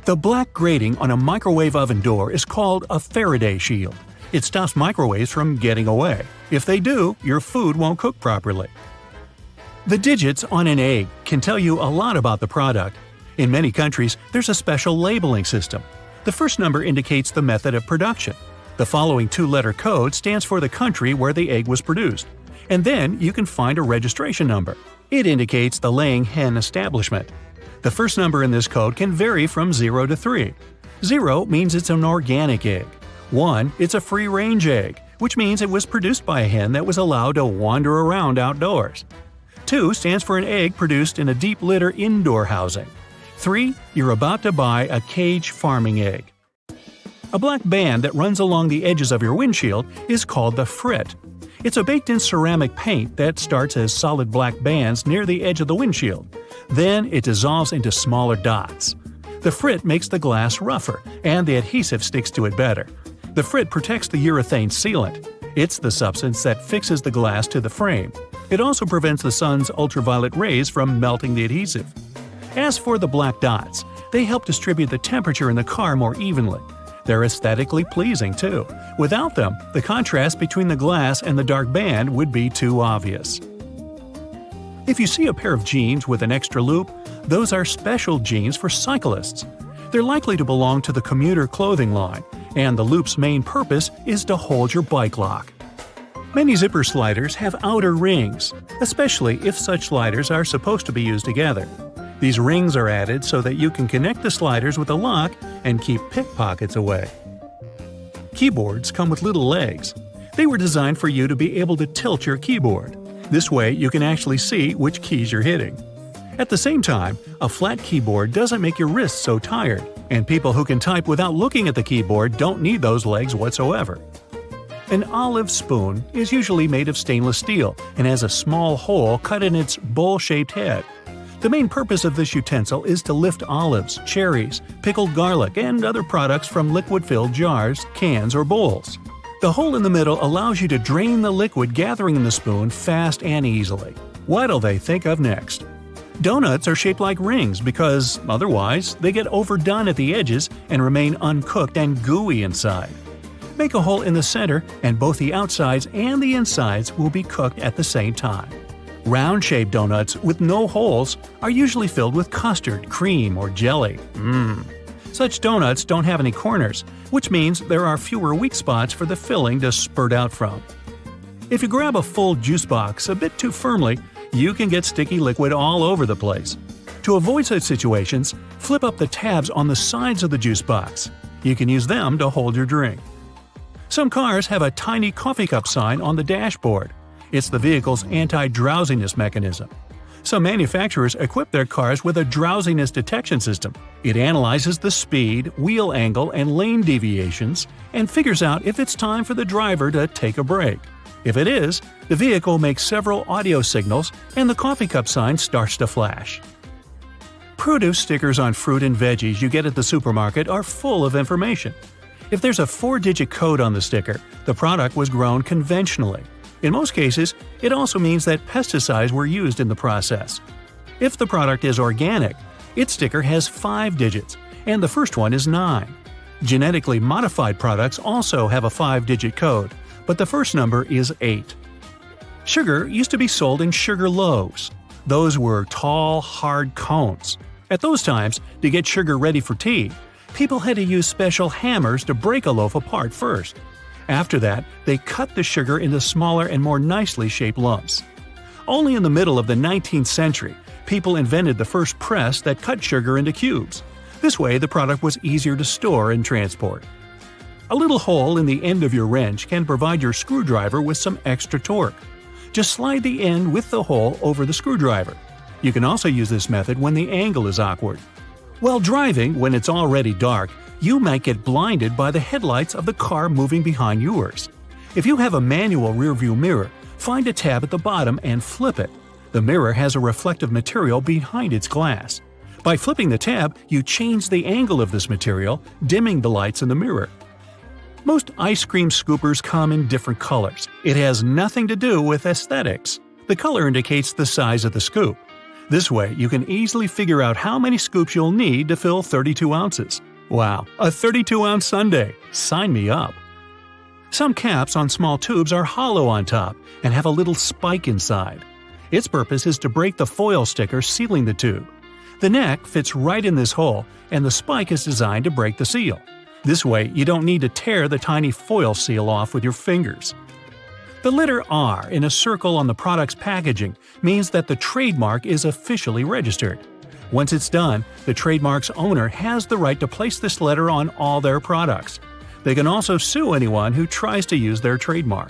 The black grating on a microwave oven door is called a Faraday shield. It stops microwaves from getting away. If they do, your food won't cook properly. The digits on an egg can tell you a lot about the product. In many countries, there's a special labeling system. The first number indicates the method of production. The following 2-letter code stands for the country where the egg was produced. And then you can find a registration number. It indicates the laying hen establishment. The first number in this code can vary from 0 to 3. 0 means it's an organic egg. 1, it's a free-range egg, which means it was produced by a hen that was allowed to wander around outdoors. 2 stands for an egg produced in a deep litter indoor housing. 3, you're about to buy a cage farming egg. A black band that runs along the edges of your windshield is called the frit. It's a baked-in ceramic paint that starts as solid black bands near the edge of the windshield. Then it dissolves into smaller dots. The frit makes the glass rougher, and the adhesive sticks to it better. The frit protects the urethane sealant. It's the substance that fixes the glass to the frame. It also prevents the sun's ultraviolet rays from melting the adhesive. As for the black dots, they help distribute the temperature in the car more evenly. They're aesthetically pleasing, too. Without them, the contrast between the glass and the dark band would be too obvious. If you see a pair of jeans with an extra loop, those are special jeans for cyclists. They're likely to belong to the commuter clothing line, and the loop's main purpose is to hold your bike lock. Many zipper sliders have outer rings, especially if such sliders are supposed to be used together. These rings are added so that you can connect the sliders with a lock and keep pickpockets away. Keyboards come with little legs. They were designed for you to be able to tilt your keyboard. This way you can actually see which keys you're hitting. At the same time, a flat keyboard doesn't make your wrists so tired, and people who can type without looking at the keyboard don't need those legs whatsoever. An olive spoon is usually made of stainless steel and has a small hole cut in its bowl-shaped head. The main purpose of this utensil is to lift olives, cherries, pickled garlic, and other products from liquid-filled jars, cans, or bowls. The hole in the middle allows you to drain the liquid gathering in the spoon fast and easily. What'll they think of next? Donuts are shaped like rings because, otherwise, they get overdone at the edges and remain uncooked and gooey inside. Make a hole in the center and both the outsides and the insides will be cooked at the same time. Round-shaped donuts with no holes are usually filled with custard, cream, or jelly. Such donuts don't have any corners, which means there are fewer weak spots for the filling to spurt out from. If you grab a full juice box a bit too firmly, you can get sticky liquid all over the place. To avoid such situations, flip up the tabs on the sides of the juice box. You can use them to hold your drink. Some cars have a tiny coffee cup sign on the dashboard. It's the vehicle's anti-drowsiness mechanism. Some manufacturers equip their cars with a drowsiness detection system. It analyzes the speed, wheel angle, and lane deviations and figures out if it's time for the driver to take a break. If it is, the vehicle makes several audio signals and the coffee cup sign starts to flash. Produce stickers on fruit and veggies you get at the supermarket are full of information. If there's a 4-digit code on the sticker, the product was grown conventionally. In most cases, it also means that pesticides were used in the process. If the product is organic, its sticker has 5 digits, and the first one is 9. Genetically modified products also have a 5-digit code, but the first number is 8. Sugar used to be sold in sugar loaves. Those were tall, hard cones. At those times, to get sugar ready for tea, people had to use special hammers to break a loaf apart first. After that, they cut the sugar into smaller and more nicely shaped lumps. Only in the middle of the 19th century, people invented the first press that cut sugar into cubes. This way, the product was easier to store and transport. A little hole in the end of your wrench can provide your screwdriver with some extra torque. Just slide the end with the hole over the screwdriver. You can also use this method when the angle is awkward. While driving, when it's already dark, you might get blinded by the headlights of the car moving behind yours. If you have a manual rearview mirror, find a tab at the bottom and flip it. The mirror has a reflective material behind its glass. By flipping the tab, you change the angle of this material, dimming the lights in the mirror. Most ice cream scoopers come in different colors. It has nothing to do with aesthetics. The color indicates the size of the scoop. This way, you can easily figure out how many scoops you'll need to fill 32 ounces. Wow, a 32-ounce sundae! Sign me up! Some caps on small tubes are hollow on top and have a little spike inside. Its purpose is to break the foil sticker sealing the tube. The neck fits right in this hole, and the spike is designed to break the seal. This way, you don't need to tear the tiny foil seal off with your fingers. The letter R in a circle on the product's packaging means that the trademark is officially registered. Once it's done, the trademark's owner has the right to place this letter on all their products. They can also sue anyone who tries to use their trademark.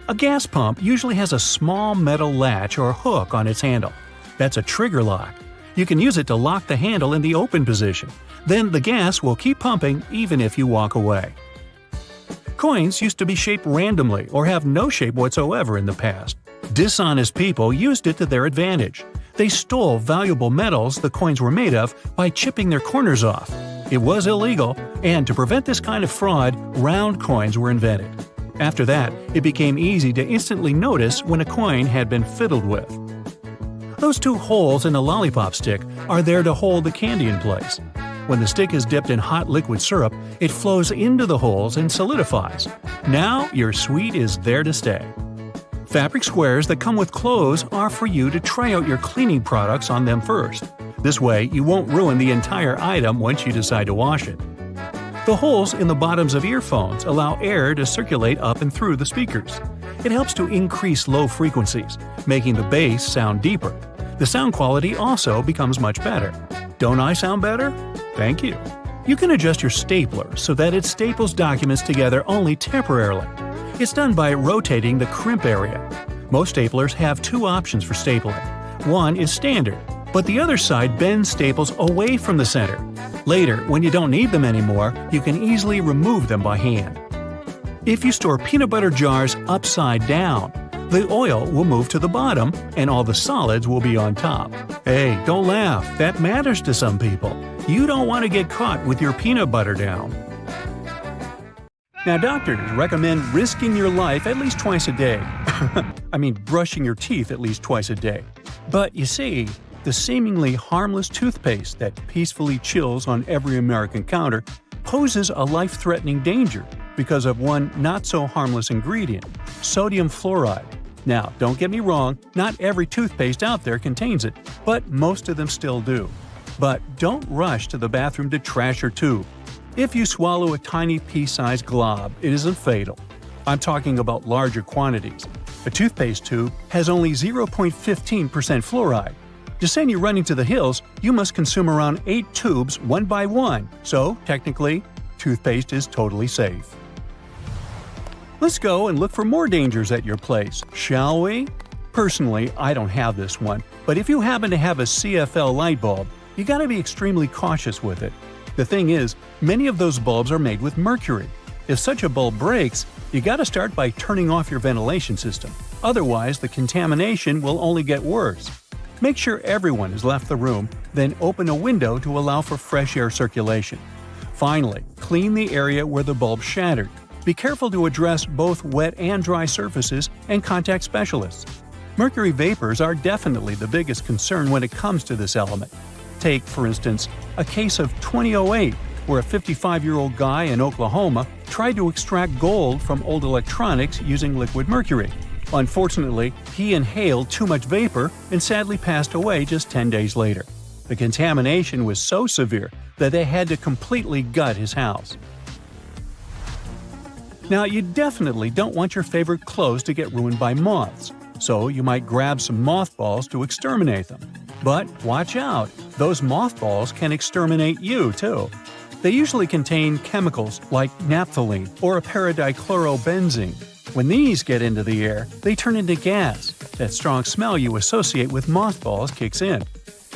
A gas pump usually has a small metal latch or hook on its handle. That's a trigger lock. You can use it to lock the handle in the open position. Then the gas will keep pumping even if you walk away. Coins used to be shaped randomly or have no shape whatsoever in the past. Dishonest people used it to their advantage. They stole valuable metals the coins were made of by chipping their corners off. It was illegal, and to prevent this kind of fraud, round coins were invented. After that, it became easy to instantly notice when a coin had been fiddled with. Those 2 holes in a lollipop stick are there to hold the candy in place. When the stick is dipped in hot liquid syrup, it flows into the holes and solidifies. Now your sweet is there to stay. Fabric squares that come with clothes are for you to try out your cleaning products on them first. This way, you won't ruin the entire item once you decide to wash it. The holes in the bottoms of earphones allow air to circulate up and through the speakers. It helps to increase low frequencies, making the bass sound deeper. The sound quality also becomes much better. Don't I sound better? Thank you. You can adjust your stapler so that it staples documents together only temporarily. It's done by rotating the crimp area. Most staplers have 2 options for stapling. One is standard, but the other side bends staples away from the center. Later, when you don't need them anymore, you can easily remove them by hand. If you store peanut butter jars upside down, The oil will move to the bottom, and all the solids will be on top. Hey, don't laugh. That matters to some people. You don't want to get caught with your peanut butter down. Now, doctors recommend risking your life at least twice a day. I mean, brushing your teeth at least twice a day. But you see, the seemingly harmless toothpaste that peacefully chills on every American counter poses a life-threatening danger because of one not-so-harmless ingredient, sodium fluoride. Now, don't get me wrong, not every toothpaste out there contains it, but most of them still do. But don't rush to the bathroom to trash your tube. If you swallow a tiny pea-sized glob, it isn't fatal. I'm talking about larger quantities. A toothpaste tube has only 0.15% fluoride. To send you running to the hills, you must consume around 8 tubes one by one, so technically, toothpaste is totally safe. Let's go and look for more dangers at your place, shall we? Personally, I don't have this one, but if you happen to have a CFL light bulb, you gotta be extremely cautious with it. The thing is, many of those bulbs are made with mercury. If such a bulb breaks, you gotta start by turning off your ventilation system. Otherwise, the contamination will only get worse. Make sure everyone has left the room, then open a window to allow for fresh air circulation. Finally, clean the area where the bulb shattered. Be careful to address both wet and dry surfaces and contact specialists. Mercury vapors are definitely the biggest concern when it comes to this element. Take, for instance, a case of 2008, where a 55-year-old guy in Oklahoma tried to extract gold from old electronics using liquid mercury. Unfortunately, he inhaled too much vapor and sadly passed away just 10 days later. The contamination was so severe that they had to completely gut his house. Now, you definitely don't want your favorite clothes to get ruined by moths, so you might grab some mothballs to exterminate them. But watch out, those mothballs can exterminate you too. They usually contain chemicals like naphthalene or paradichlorobenzene. When these get into the air, they turn into gas. That strong smell you associate with mothballs kicks in.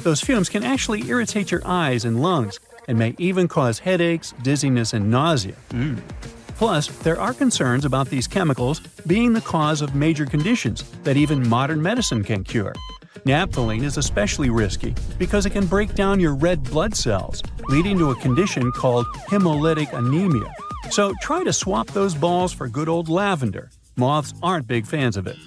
Those fumes can actually irritate your eyes and lungs and may even cause headaches, dizziness, and nausea. Plus, there are concerns about these chemicals being the cause of major conditions that even modern medicine can cure. Naphthalene is especially risky because it can break down your red blood cells, leading to a condition called hemolytic anemia. So try to swap those balls for good old lavender. Moths aren't big fans of it.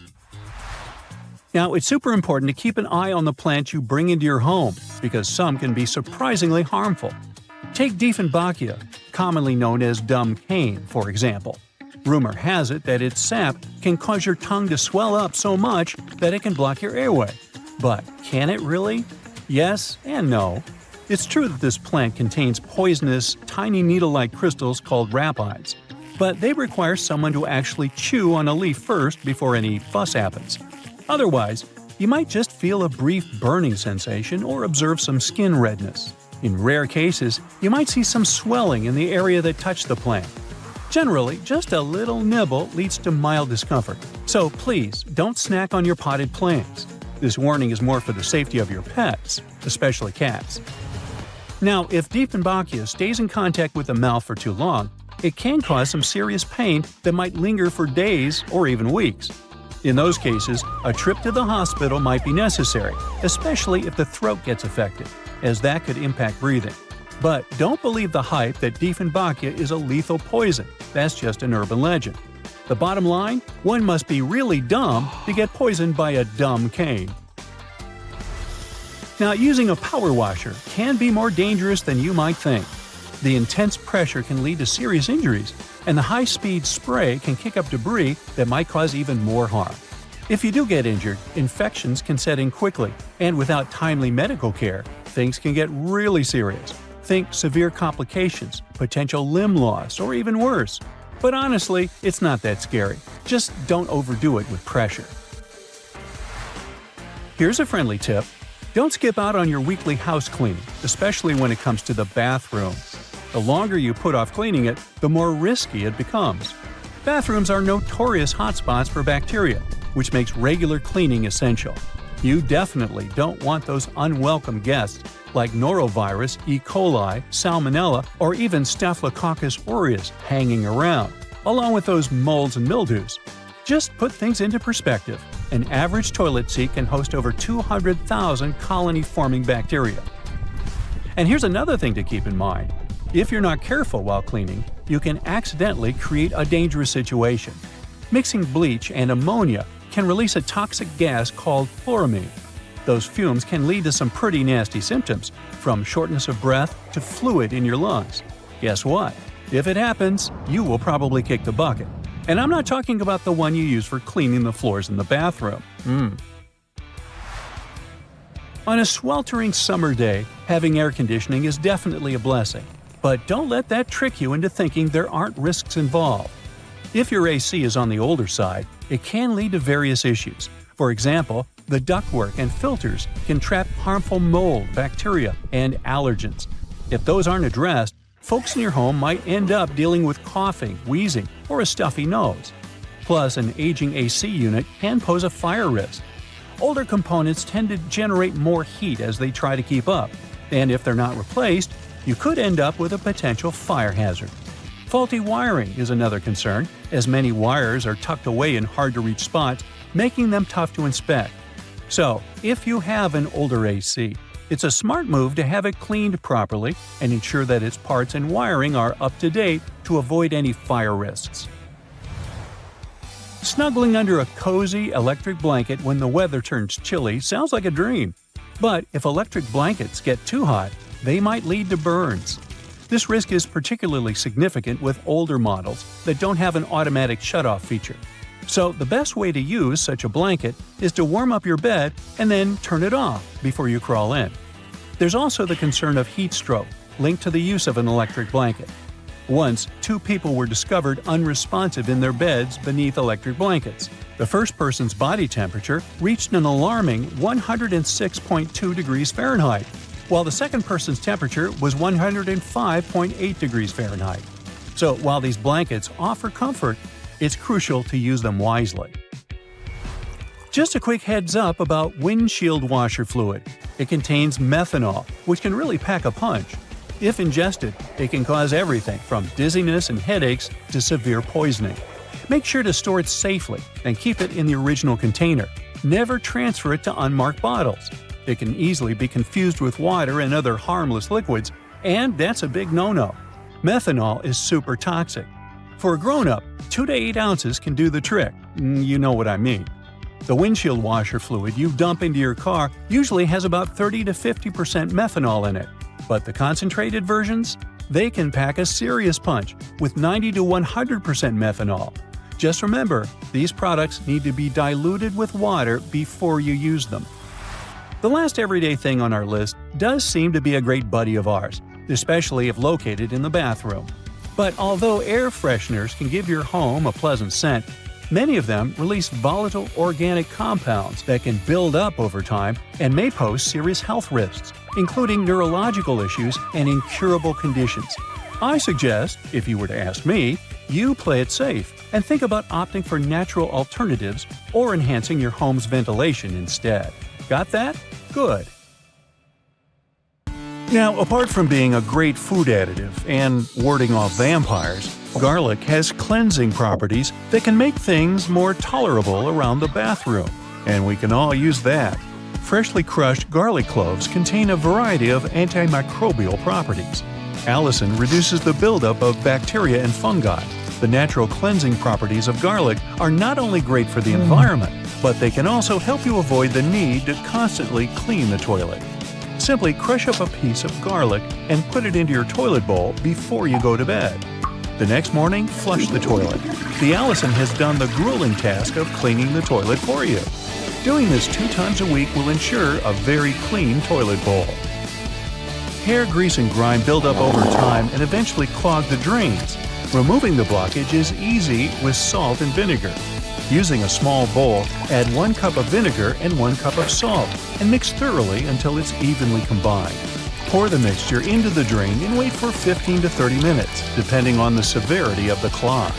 Now, it's super important to keep an eye on the plants you bring into your home because some can be surprisingly harmful. Take Dieffenbachia, commonly known as dumb cane, for example. Rumor has it that its sap can cause your tongue to swell up so much that it can block your airway. But can it really? Yes and no. It's true that this plant contains poisonous, tiny needle-like crystals called rapides, but they require someone to actually chew on a leaf first before any fuss happens. Otherwise, you might just feel a brief burning sensation or observe some skin redness. In rare cases, you might see some swelling in the area that touched the plant. Generally, just a little nibble leads to mild discomfort, so please don't snack on your potted plants. This warning is more for the safety of your pets, especially cats. Now, if Dieffenbachia stays in contact with the mouth for too long, it can cause some serious pain that might linger for days or even weeks. In those cases, a trip to the hospital might be necessary, especially if the throat gets affected, as that could impact breathing. But don't believe the hype that Dieffenbachia is a lethal poison. That's just an urban legend. The bottom line? One must be really dumb to get poisoned by a dumb cane. Now, using a power washer can be more dangerous than you might think. The intense pressure can lead to serious injuries, and the high-speed spray can kick up debris that might cause even more harm. If you do get injured, infections can set in quickly, and without timely medical care, things can get really serious. Think severe complications, potential limb loss, or even worse. But honestly, it's not that scary. Just don't overdo it with pressure. Here's a friendly tip. Don't skip out on your weekly house cleaning, especially when it comes to the bathroom. The longer you put off cleaning it, the more risky it becomes. Bathrooms are notorious hotspots for bacteria, which makes regular cleaning essential. You definitely don't want those unwelcome guests like norovirus, E. coli, salmonella, or even Staphylococcus aureus hanging around, along with those molds and mildews. Just put things into perspective. An average toilet seat can host over 200,000 colony-forming bacteria. And here's another thing to keep in mind. If you're not careful while cleaning, you can accidentally create a dangerous situation. Mixing bleach and ammonia can release a toxic gas called chloramine. Those fumes can lead to some pretty nasty symptoms, from shortness of breath to fluid in your lungs. Guess what? If it happens, you will probably kick the bucket. And I'm not talking about the one you use for cleaning the floors in the bathroom. On a sweltering summer day, having air conditioning is definitely a blessing. But don't let that trick you into thinking there aren't risks involved. If your AC is on the older side, it can lead to various issues. For example, the ductwork and filters can trap harmful mold, bacteria, and allergens. If those aren't addressed, folks in your home might end up dealing with coughing, wheezing, or a stuffy nose. Plus, an aging AC unit can pose a fire risk. Older components tend to generate more heat as they try to keep up, and if they're not replaced, you could end up with a potential fire hazard. Faulty wiring is another concern, as many wires are tucked away in hard-to-reach spots, making them tough to inspect. So, if you have an older AC, it's a smart move to have it cleaned properly and ensure that its parts and wiring are up to date to avoid any fire risks. Snuggling under a cozy electric blanket when the weather turns chilly sounds like a dream. But if electric blankets get too hot, they might lead to burns. This risk is particularly significant with older models that don't have an automatic shutoff feature. So the best way to use such a blanket is to warm up your bed and then turn it off before you crawl in. There's also the concern of heat stroke, linked to the use of an electric blanket. Once, 2 people were discovered unresponsive in their beds beneath electric blankets. The first person's body temperature reached an alarming 106.2 degrees Fahrenheit, while the second person's temperature was 105.8 degrees Fahrenheit. So while these blankets offer comfort, it's crucial to use them wisely. Just a quick heads up about windshield washer fluid. It contains methanol, which can really pack a punch. If ingested, it can cause everything from dizziness and headaches to severe poisoning. Make sure to store it safely and keep it in the original container. Never transfer it to unmarked bottles. It can easily be confused with water and other harmless liquids, and that's a big no-no. Methanol is super toxic. For a grown-up, 2 to 8 ounces can do the trick. You know what I mean. The windshield washer fluid you dump into your car usually has about 30 to 50% methanol in it. But the concentrated versions? They can pack a serious punch with 90 to 100% methanol. Just remember, these products need to be diluted with water before you use them. The last everyday thing on our list does seem to be a great buddy of ours, especially if located in the bathroom. But although air fresheners can give your home a pleasant scent, many of them release volatile organic compounds that can build up over time and may pose serious health risks, including neurological issues and incurable conditions. I suggest, if you were to ask me, you play it safe and think about opting for natural alternatives or enhancing your home's ventilation instead. Got that? Good. Now, apart from being a great food additive and warding off vampires, garlic has cleansing properties that can make things more tolerable around the bathroom. And we can all use that. Freshly crushed garlic cloves contain a variety of antimicrobial properties. Allicin reduces the buildup of bacteria and fungi. The natural cleansing properties of garlic are not only great for the environment, but they can also help you avoid the need to constantly clean the toilet. Simply crush up a piece of garlic and put it into your toilet bowl before you go to bed. The next morning, flush the toilet. The allicin has done the grueling task of cleaning the toilet for you. Doing this 2 times a week will ensure a very clean toilet bowl. Hair grease and grime build up over time and eventually clog the drains. Removing the blockage is easy with salt and vinegar. Using a small bowl, add 1 cup of vinegar and 1 cup of salt and mix thoroughly until it's evenly combined. Pour the mixture into the drain and wait for 15 to 30 minutes, depending on the severity of the clog.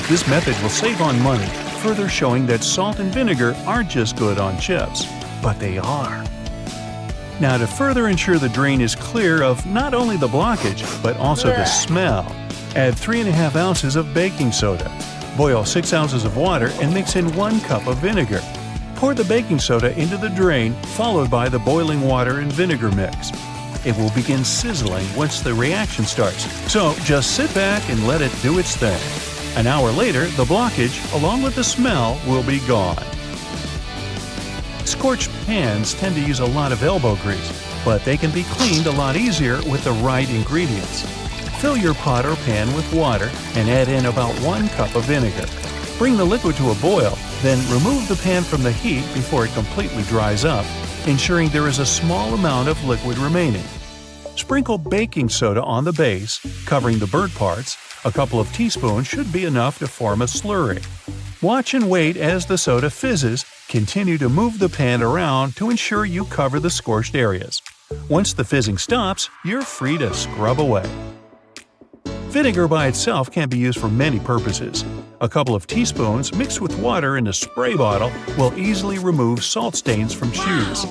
This method will save on money, further showing that salt and vinegar aren't just good on chips, but they are. Now, to further ensure the drain is clear of not only the blockage, but also the smell, add 3.5 ounces of baking soda. Boil 6 ounces of water and mix in 1 cup of vinegar. Pour the baking soda into the drain, followed by the boiling water and vinegar mix. It will begin sizzling once the reaction starts, so just sit back and let it do its thing. An hour later, the blockage, along with the smell, will be gone. Scorched pans tend to use a lot of elbow grease, but they can be cleaned a lot easier with the right ingredients. Fill your pot or pan with water and add in about 1 cup of vinegar. Bring the liquid to a boil, then remove the pan from the heat before it completely dries up, ensuring there is a small amount of liquid remaining. Sprinkle baking soda on the base, covering the burnt parts. A couple of teaspoons should be enough to form a slurry. Watch and wait as the soda fizzes. Continue to move the pan around to ensure you cover the scorched areas. Once the fizzing stops, you're free to scrub away. Vinegar by itself can be used for many purposes. A couple of teaspoons mixed with water in a spray bottle will easily remove salt stains from shoes.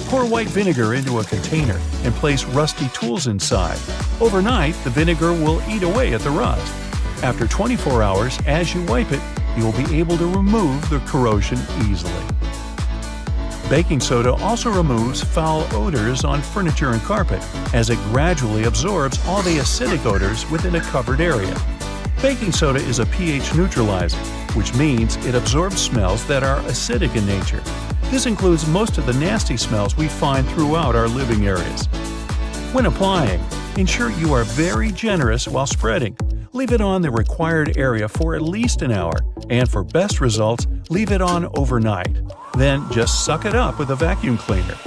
Pour white vinegar into a container and place rusty tools inside. Overnight, the vinegar will eat away at the rust. After 24 hours, as you wipe it, you will be able to remove the corrosion easily. Baking soda also removes foul odors on furniture and carpet, as it gradually absorbs all the acidic odors within a covered area. Baking soda is a pH neutralizer, which means it absorbs smells that are acidic in nature. This includes most of the nasty smells we find throughout our living areas. When applying, ensure you are very generous while spreading. Leave it on the required area for at least an hour, and for best results, leave it on overnight. Then just suck it up with a vacuum cleaner.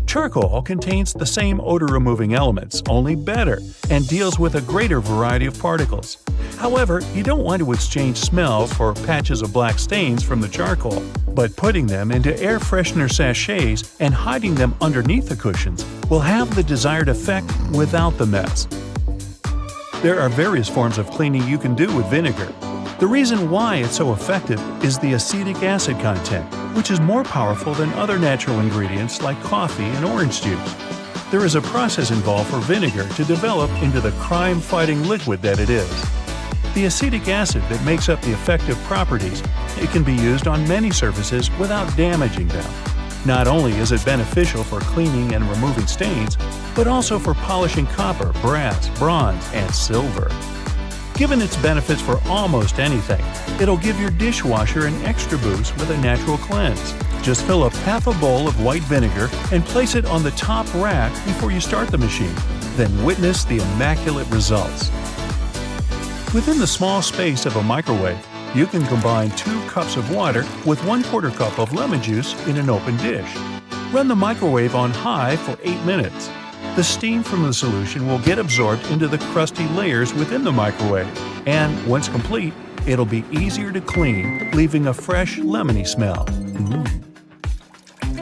Charcoal contains the same odor-removing elements, only better, and deals with a greater variety of particles. However, you don't want to exchange smells for patches of black stains from the charcoal, but putting them into air freshener sachets and hiding them underneath the cushions will have the desired effect without the mess. There are various forms of cleaning you can do with vinegar. The reason why it's so effective is the acetic acid content, which is more powerful than other natural ingredients like coffee and orange juice. There is a process involved for vinegar to develop into the crime-fighting liquid that it is. The acetic acid that makes up the effective properties, it can be used on many surfaces without damaging them. Not only is it beneficial for cleaning and removing stains, but also for polishing copper, brass, bronze, and silver. Given its benefits for almost anything, it'll give your dishwasher an extra boost with a natural cleanse. Just fill up half a bowl of white vinegar and place it on the top rack before you start the machine. Then witness the immaculate results. Within the small space of a microwave, you can combine 2 cups of water with 1/4 cup of lemon juice in an open dish. Run the microwave on high for 8 minutes. The steam from the solution will get absorbed into the crusty layers within the microwave, and once complete, it'll be easier to clean, leaving a fresh, lemony smell.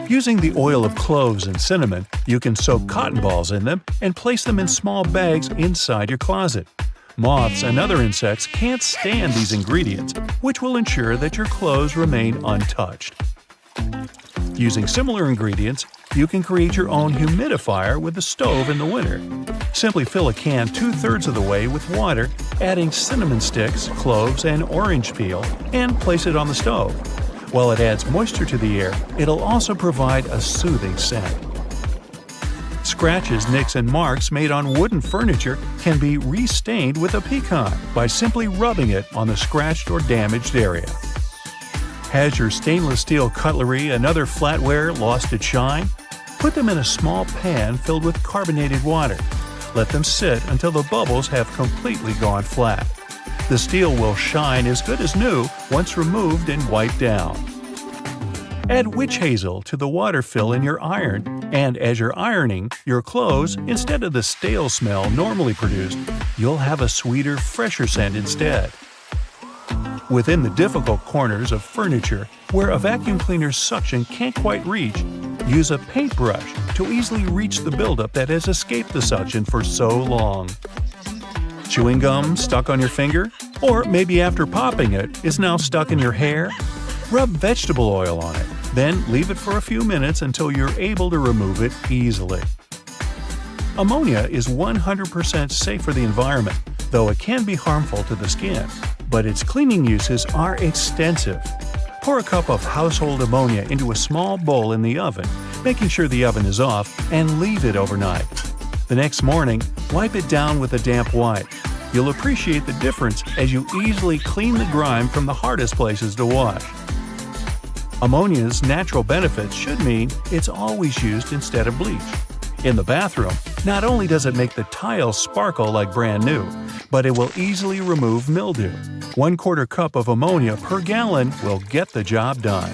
Using the oil of cloves and cinnamon, you can soak cotton balls in them and place them in small bags inside your closet. Moths and other insects can't stand these ingredients, which will ensure that your clothes remain untouched. Using similar ingredients, you can create your own humidifier with the stove in the winter. Simply fill a can 2/3 of the way with water, adding cinnamon sticks, cloves, and orange peel, and place it on the stove. While it adds moisture to the air, it'll also provide a soothing scent. Scratches, nicks, and marks made on wooden furniture can be restained with a pecan by simply rubbing it on the scratched or damaged area. Has your stainless steel cutlery and other flatware lost its shine? Put them in a small pan filled with carbonated water. Let them sit until the bubbles have completely gone flat. The steel will shine as good as new once removed and wiped down. Add witch hazel to the water fill in your iron, and as you're ironing your clothes, instead of the stale smell normally produced, you'll have a sweeter, fresher scent instead. Within the difficult corners of furniture where a vacuum cleaner's suction can't quite reach, use a paintbrush to easily reach the buildup that has escaped the suction for so long. Chewing gum stuck on your finger? Or maybe after popping it, is now stuck in your hair? Rub vegetable oil on it, then leave it for a few minutes until you're able to remove it easily. Ammonia is 100% safe for the environment, though it can be harmful to the skin. But its cleaning uses are extensive. Pour a cup of household ammonia into a small bowl in the oven, making sure the oven is off, and leave it overnight. The next morning, wipe it down with a damp wipe. You'll appreciate the difference as you easily clean the grime from the hardest places to wash. Ammonia's natural benefits should mean it's always used instead of bleach. In the bathroom, not only does it make the tiles sparkle like brand new, but it will easily remove mildew. 1/4 cup of ammonia per gallon will get the job done.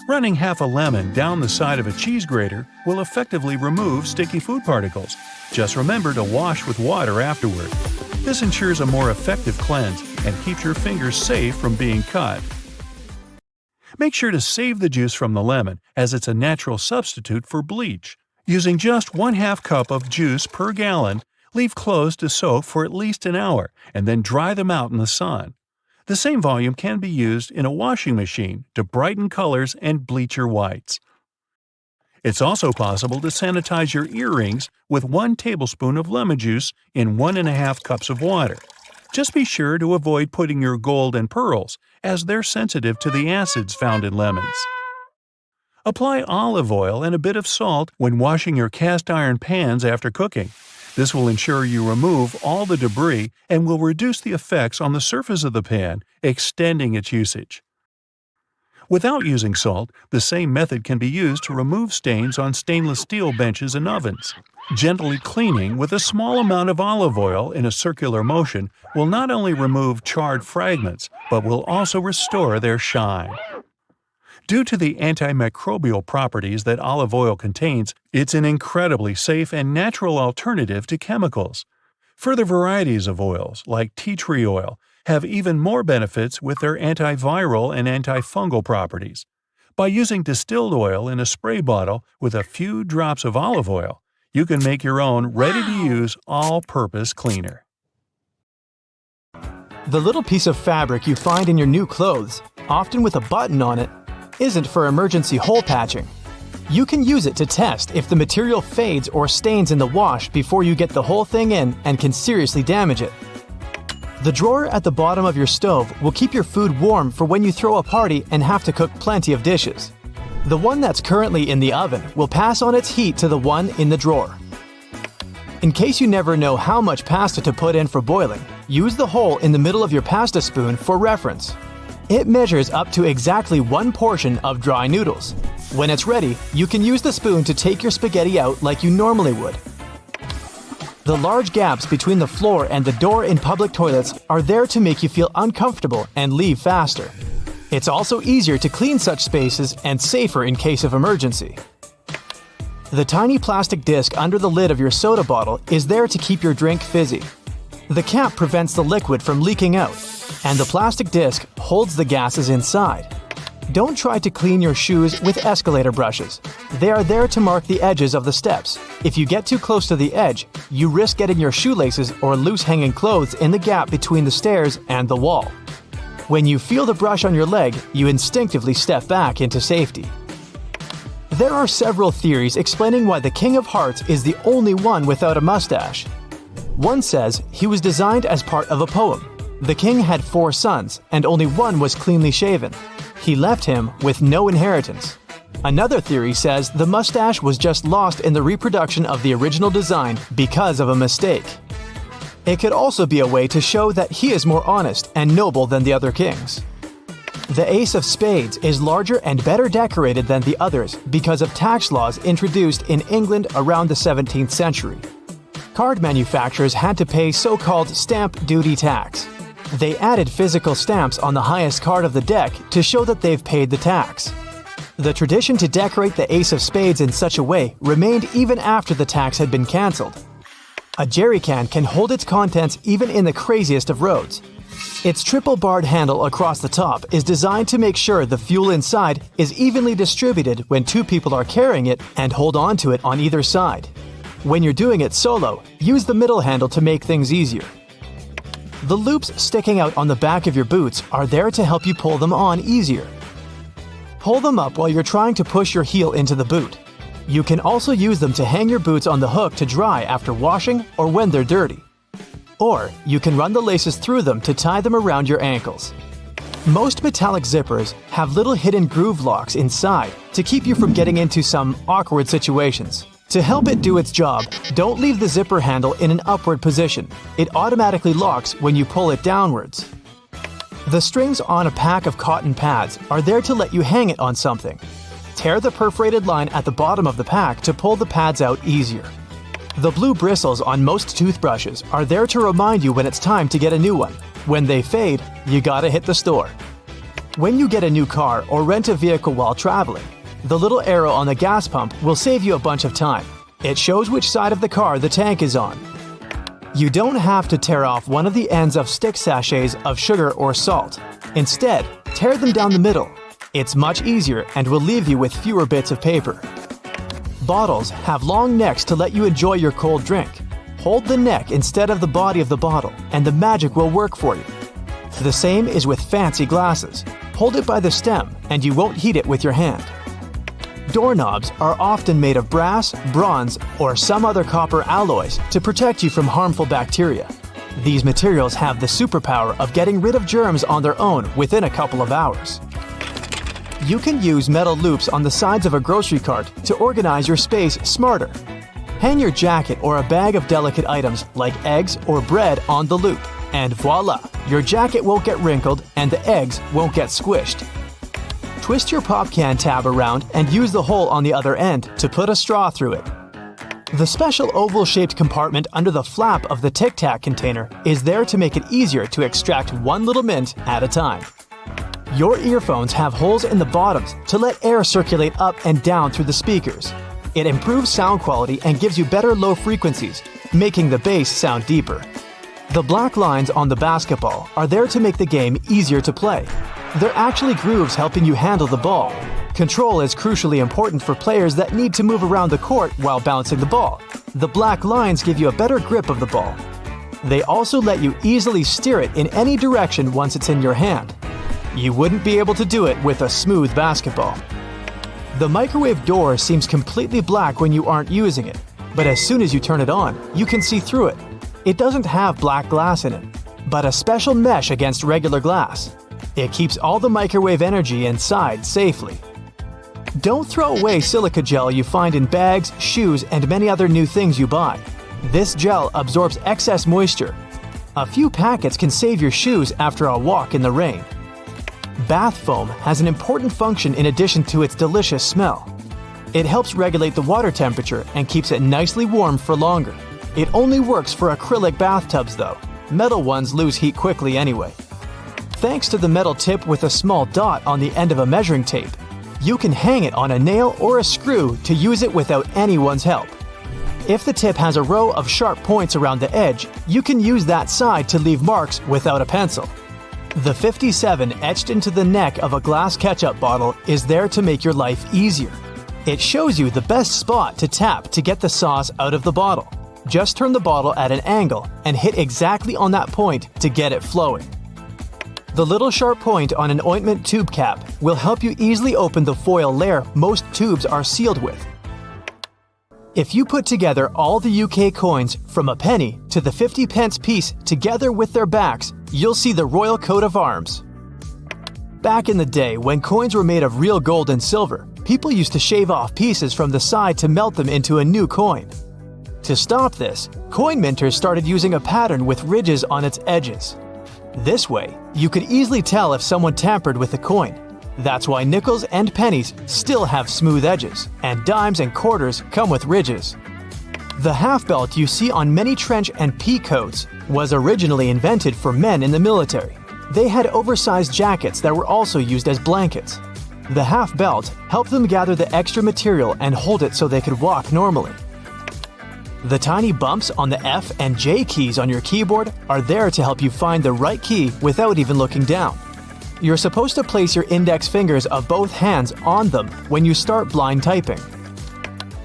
Running half a lemon down the side of a cheese grater will effectively remove sticky food particles. Just remember to wash with water afterward. This ensures a more effective cleanse and keeps your fingers safe from being cut. Make sure to save the juice from the lemon, as it's a natural substitute for bleach. Using just 1/2 cup of juice per gallon, leave clothes to soak for at least an hour and then dry them out in the sun. The same volume can be used in a washing machine to brighten colors and bleach your whites. It's also possible to sanitize your earrings with 1 tablespoon of lemon juice in 1½ cups of water. Just be sure to avoid putting your gold and pearls, as they're sensitive to the acids found in lemons. Apply olive oil and a bit of salt when washing your cast iron pans after cooking. This will ensure you remove all the debris and will reduce the effects on the surface of the pan, extending its usage. Without using salt, the same method can be used to remove stains on stainless steel benches and ovens. Gently cleaning with a small amount of olive oil in a circular motion will not only remove charred fragments, but will also restore their shine. Due to the antimicrobial properties that olive oil contains, it's an incredibly safe and natural alternative to chemicals. Further varieties of oils, like tea tree oil, have even more benefits with their antiviral and antifungal properties. By using distilled oil in a spray bottle with a few drops of olive oil, you can make your own ready-to-use all-purpose cleaner. The little piece of fabric you find in your new clothes, often with a button on it, isn't for emergency hole patching. You can use it to test if the material fades or stains in the wash before you get the whole thing in and can seriously damage it. The drawer at the bottom of your stove will keep your food warm for when you throw a party and have to cook plenty of dishes. The one that's currently in the oven will pass on its heat to the one in the drawer. In case you never know how much pasta to put in for boiling, use the hole in the middle of your pasta spoon for reference. It measures up to exactly 1 portion of dry noodles. When it's ready, you can use the spoon to take your spaghetti out like you normally would. The large gaps between the floor and the door in public toilets are there to make you feel uncomfortable and leave faster. It's also easier to clean such spaces and safer in case of emergency. The tiny plastic disc under the lid of your soda bottle is there to keep your drink fizzy. The cap prevents the liquid from leaking out, and the plastic disc holds the gases inside. Don't try to clean your shoes with escalator brushes. They are there to mark the edges of the steps. If you get too close to the edge, you risk getting your shoelaces or loose hanging clothes in the gap between the stairs and the wall. When you feel the brush on your leg, you instinctively step back into safety. There are several theories explaining why the King of Hearts is the only one without a mustache. One says he was designed as part of a poem. The king had 4 sons, and only one was cleanly shaven. He left him with no inheritance. Another theory says the mustache was just lost in the reproduction of the original design because of a mistake. It could also be a way to show that he is more honest and noble than the other kings. The Ace of Spades is larger and better decorated than the others because of tax laws introduced in England around the 17th century. Card manufacturers had to pay so-called stamp duty tax. They added physical stamps on the highest card of the deck to show that they've paid the tax. The tradition to decorate the Ace of Spades in such a way remained even after the tax had been cancelled. A jerry can hold its contents even in the craziest of roads. Its triple-barred handle across the top is designed to make sure the fuel inside is evenly distributed when 2 people are carrying it and hold on to it on either side. When you're doing it solo, use the middle handle to make things easier. The loops sticking out on the back of your boots are there to help you pull them on easier. Pull them up while you're trying to push your heel into the boot. You can also use them to hang your boots on the hook to dry after washing or when they're dirty. Or you can run the laces through them to tie them around your ankles. Most metallic zippers have little hidden groove locks inside to keep you from getting into some awkward situations. To help it do its job, don't leave the zipper handle in an upward position. It automatically locks when you pull it downwards. The strings on a pack of cotton pads are there to let you hang it on something. Tear the perforated line at the bottom of the pack to pull the pads out easier. The blue bristles on most toothbrushes are there to remind you when it's time to get a new one. When they fade, you gotta hit the store. When you get a new car or rent a vehicle while traveling, the little arrow on the gas pump will save you a bunch of time. It shows which side of the car the tank is on. You don't have to tear off one of the ends of stick sachets of sugar or salt. Instead, tear them down the middle. It's much easier and will leave you with fewer bits of paper. Bottles have long necks to let you enjoy your cold drink. Hold the neck instead of the body of the bottle, and the magic will work for you. The same is with fancy glasses. Hold it by the stem, and you won't heat it with your hand. Doorknobs are often made of brass, bronze, or some other copper alloys to protect you from harmful bacteria. These materials have the superpower of getting rid of germs on their own within a couple of hours. You can use metal loops on the sides of a grocery cart to organize your space smarter. Hang your jacket or a bag of delicate items like eggs or bread on the loop, and voila! Your jacket won't get wrinkled and the eggs won't get squished. Twist your pop can tab around and use the hole on the other end to put a straw through it. The special oval-shaped compartment under the flap of the Tic Tac container is there to make it easier to extract one little mint at a time. Your earphones have holes in the bottoms to let air circulate up and down through the speakers. It improves sound quality and gives you better low frequencies, making the bass sound deeper. The black lines on the basketball are there to make the game easier to play. They're actually grooves helping you handle the ball. Control is crucially important for players that need to move around the court while bouncing the ball. The black lines give you a better grip of the ball. They also let you easily steer it in any direction once it's in your hand. You wouldn't be able to do it with a smooth basketball. The microwave door seems completely black when you aren't using it, but as soon as you turn it on, you can see through it. It doesn't have black glass in it, but a special mesh against regular glass. It keeps all the microwave energy inside safely. Don't throw away silica gel you find in bags, shoes, and many other new things you buy. This gel absorbs excess moisture. A few packets can save your shoes after a walk in the rain. Bath foam has an important function in addition to its delicious smell. It helps regulate the water temperature and keeps it nicely warm for longer. It only works for acrylic bathtubs though. Metal ones lose heat quickly anyway. Thanks to the metal tip with a small dot on the end of a measuring tape, you can hang it on a nail or a screw to use it without anyone's help. If the tip has a row of sharp points around the edge, you can use that side to leave marks without a pencil. The 57 etched into the neck of a glass ketchup bottle is there to make your life easier. It shows you the best spot to tap to get the sauce out of the bottle. Just turn the bottle at an angle and hit exactly on that point to get it flowing. The little sharp point on an ointment tube cap will help you easily open the foil layer most tubes are sealed with. If you put together all the UK coins from a penny to the 50-pence piece together with their backs, you'll see the royal coat of arms. Back in the day, when coins were made of real gold and silver, people used to shave off pieces from the side to melt them into a new coin. To stop this, coin minters started using a pattern with ridges on its edges. This way, you could easily tell if someone tampered with the coin. That's why nickels and pennies still have smooth edges, and dimes and quarters come with ridges. The half belt you see on many trench and pea coats was originally invented for men in the military. They had oversized jackets that were also used as blankets. The half belt helped them gather the extra material and hold it so they could walk normally. The tiny bumps on the F and J keys on your keyboard are there to help you find the right key without even looking down. You're supposed to place your index fingers of both hands on them when you start blind typing.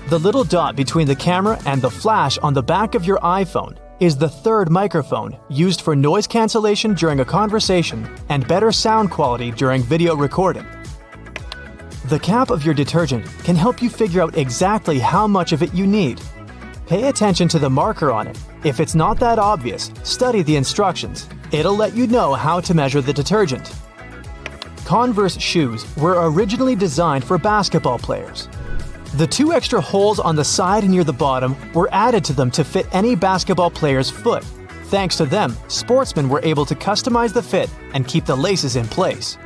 The little dot between the camera and the flash on the back of your iPhone is the third microphone used for noise cancellation during a conversation and better sound quality during video recording. The cap of your detergent can help you figure out exactly how much of it you need. Pay attention to the marker on it If it's not that obvious, study the instructions. It'll let you know how to measure the detergent. Converse shoes were originally designed for basketball players. The 2 extra holes on the side near the bottom were added to them to fit any basketball player's foot. Thanks to them, sportsmen were able to customize the fit and keep the laces in place.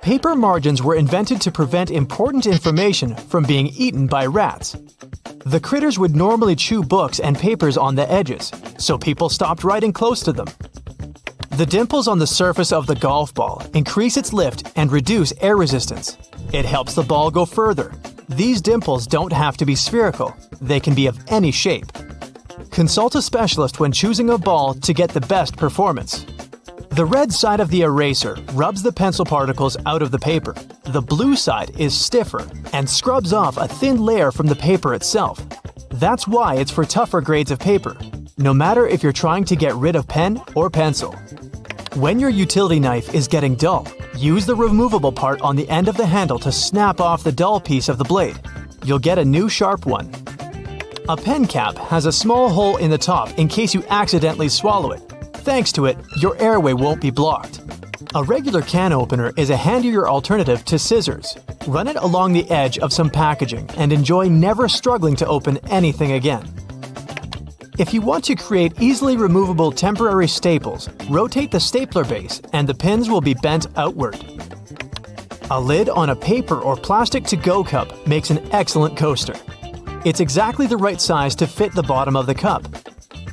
Paper margins were invented to prevent important information from being eaten by rats. The critters would normally chew books and papers on the edges, so people stopped writing close to them. The dimples on the surface of the golf ball increase its lift and reduce air resistance. It helps the ball go further. These dimples don't have to be spherical. They can be of any shape. Consult a specialist when choosing a ball to get the best performance. The red side of the eraser rubs the pencil particles out of the paper. The blue side is stiffer and scrubs off a thin layer from the paper itself. That's why it's for tougher grades of paper, no matter if you're trying to get rid of pen or pencil. When your utility knife is getting dull, use the removable part on the end of the handle to snap off the dull piece of the blade. You'll get a new sharp one. A pen cap has a small hole in the top in case you accidentally swallow it. Thanks to it, your airway won't be blocked. A regular can opener is a handier alternative to scissors. Run it along the edge of some packaging and enjoy never struggling to open anything again. If you want to create easily removable temporary staples, rotate the stapler base and the pins will be bent outward. A lid on a paper or plastic to-go cup makes an excellent coaster. It's exactly the right size to fit the bottom of the cup.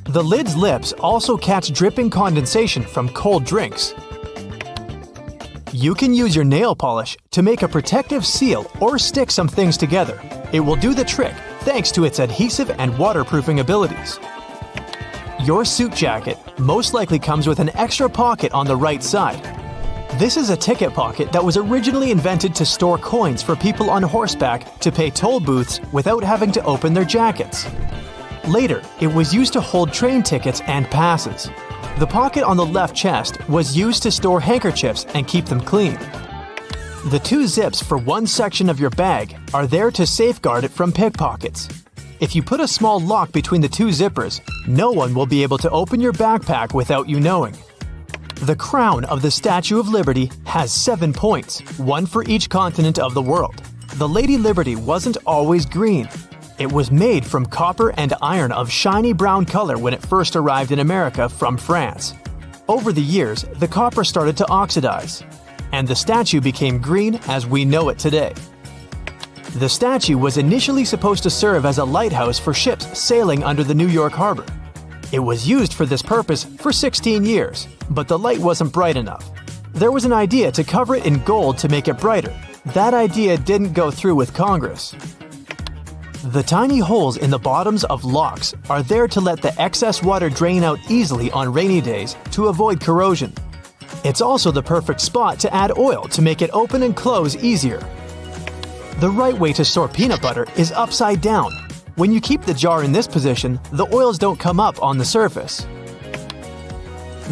The lid's lips also catch dripping condensation from cold drinks. You can use your nail polish to make a protective seal or stick some things together. It will do the trick thanks to its adhesive and waterproofing abilities. Your suit jacket most likely comes with an extra pocket on the right side. This is a ticket pocket that was originally invented to store coins for people on horseback to pay toll booths without having to open their jackets. Later, it was used to hold train tickets and passes. The pocket on the left chest was used to store handkerchiefs and keep them clean. The 2 zips for one section of your bag are there to safeguard it from pickpockets. If you put a small lock between the 2 zippers, no one will be able to open your backpack without you knowing. The crown of the Statue of Liberty has 7 points, one for each continent of the world. The Lady Liberty wasn't always green. It was made from copper and iron of shiny brown color when it first arrived in America from France. Over the years, the copper started to oxidize, and the statue became green as we know it today. The statue was initially supposed to serve as a lighthouse for ships sailing under the New York harbor. It was used for this purpose for 16 years, but the light wasn't bright enough. There was an idea to cover it in gold to make it brighter. That idea didn't go through with Congress. The tiny holes in the bottoms of locks are there to let the excess water drain out easily on rainy days to avoid corrosion. It's also the perfect spot to add oil to make it open and close easier. The right way to store peanut butter is upside down. When you keep the jar in this position, the oils don't come up on the surface.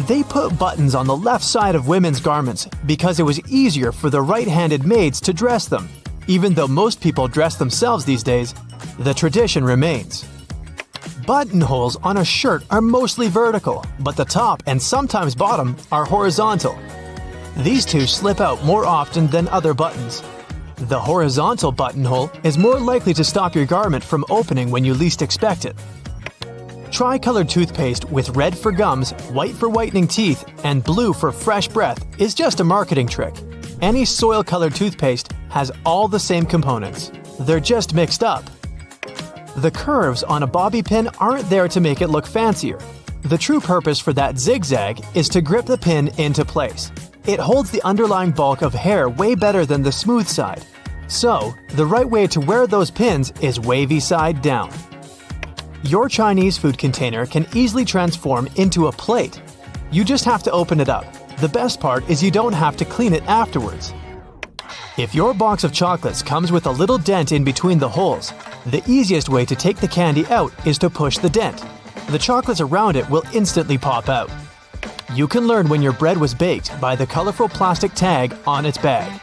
They put buttons on the left side of women's garments because it was easier for the right-handed maids to dress them. Even though most people dress themselves these days, the tradition remains. Buttonholes on a shirt are mostly vertical, but the top and sometimes bottom are horizontal. These 2 slip out more often than other buttons. The horizontal buttonhole is more likely to stop your garment from opening when you least expect it. Tri-colored toothpaste with red for gums, white for whitening teeth, and blue for fresh breath is just a marketing trick. Any soil-colored toothpaste has all the same components. They're just mixed up. The curves on a bobby pin aren't there to make it look fancier. The true purpose for that zigzag is to grip the pin into place. It holds the underlying bulk of hair way better than the smooth side. So, the right way to wear those pins is wavy side down. Your Chinese food container can easily transform into a plate. You just have to open it up. The best part is you don't have to clean it afterwards. If your box of chocolates comes with a little dent in between the holes, the easiest way to take the candy out is to push the dent. The chocolates around it will instantly pop out. You can learn when your bread was baked by the colorful plastic tag on its bag.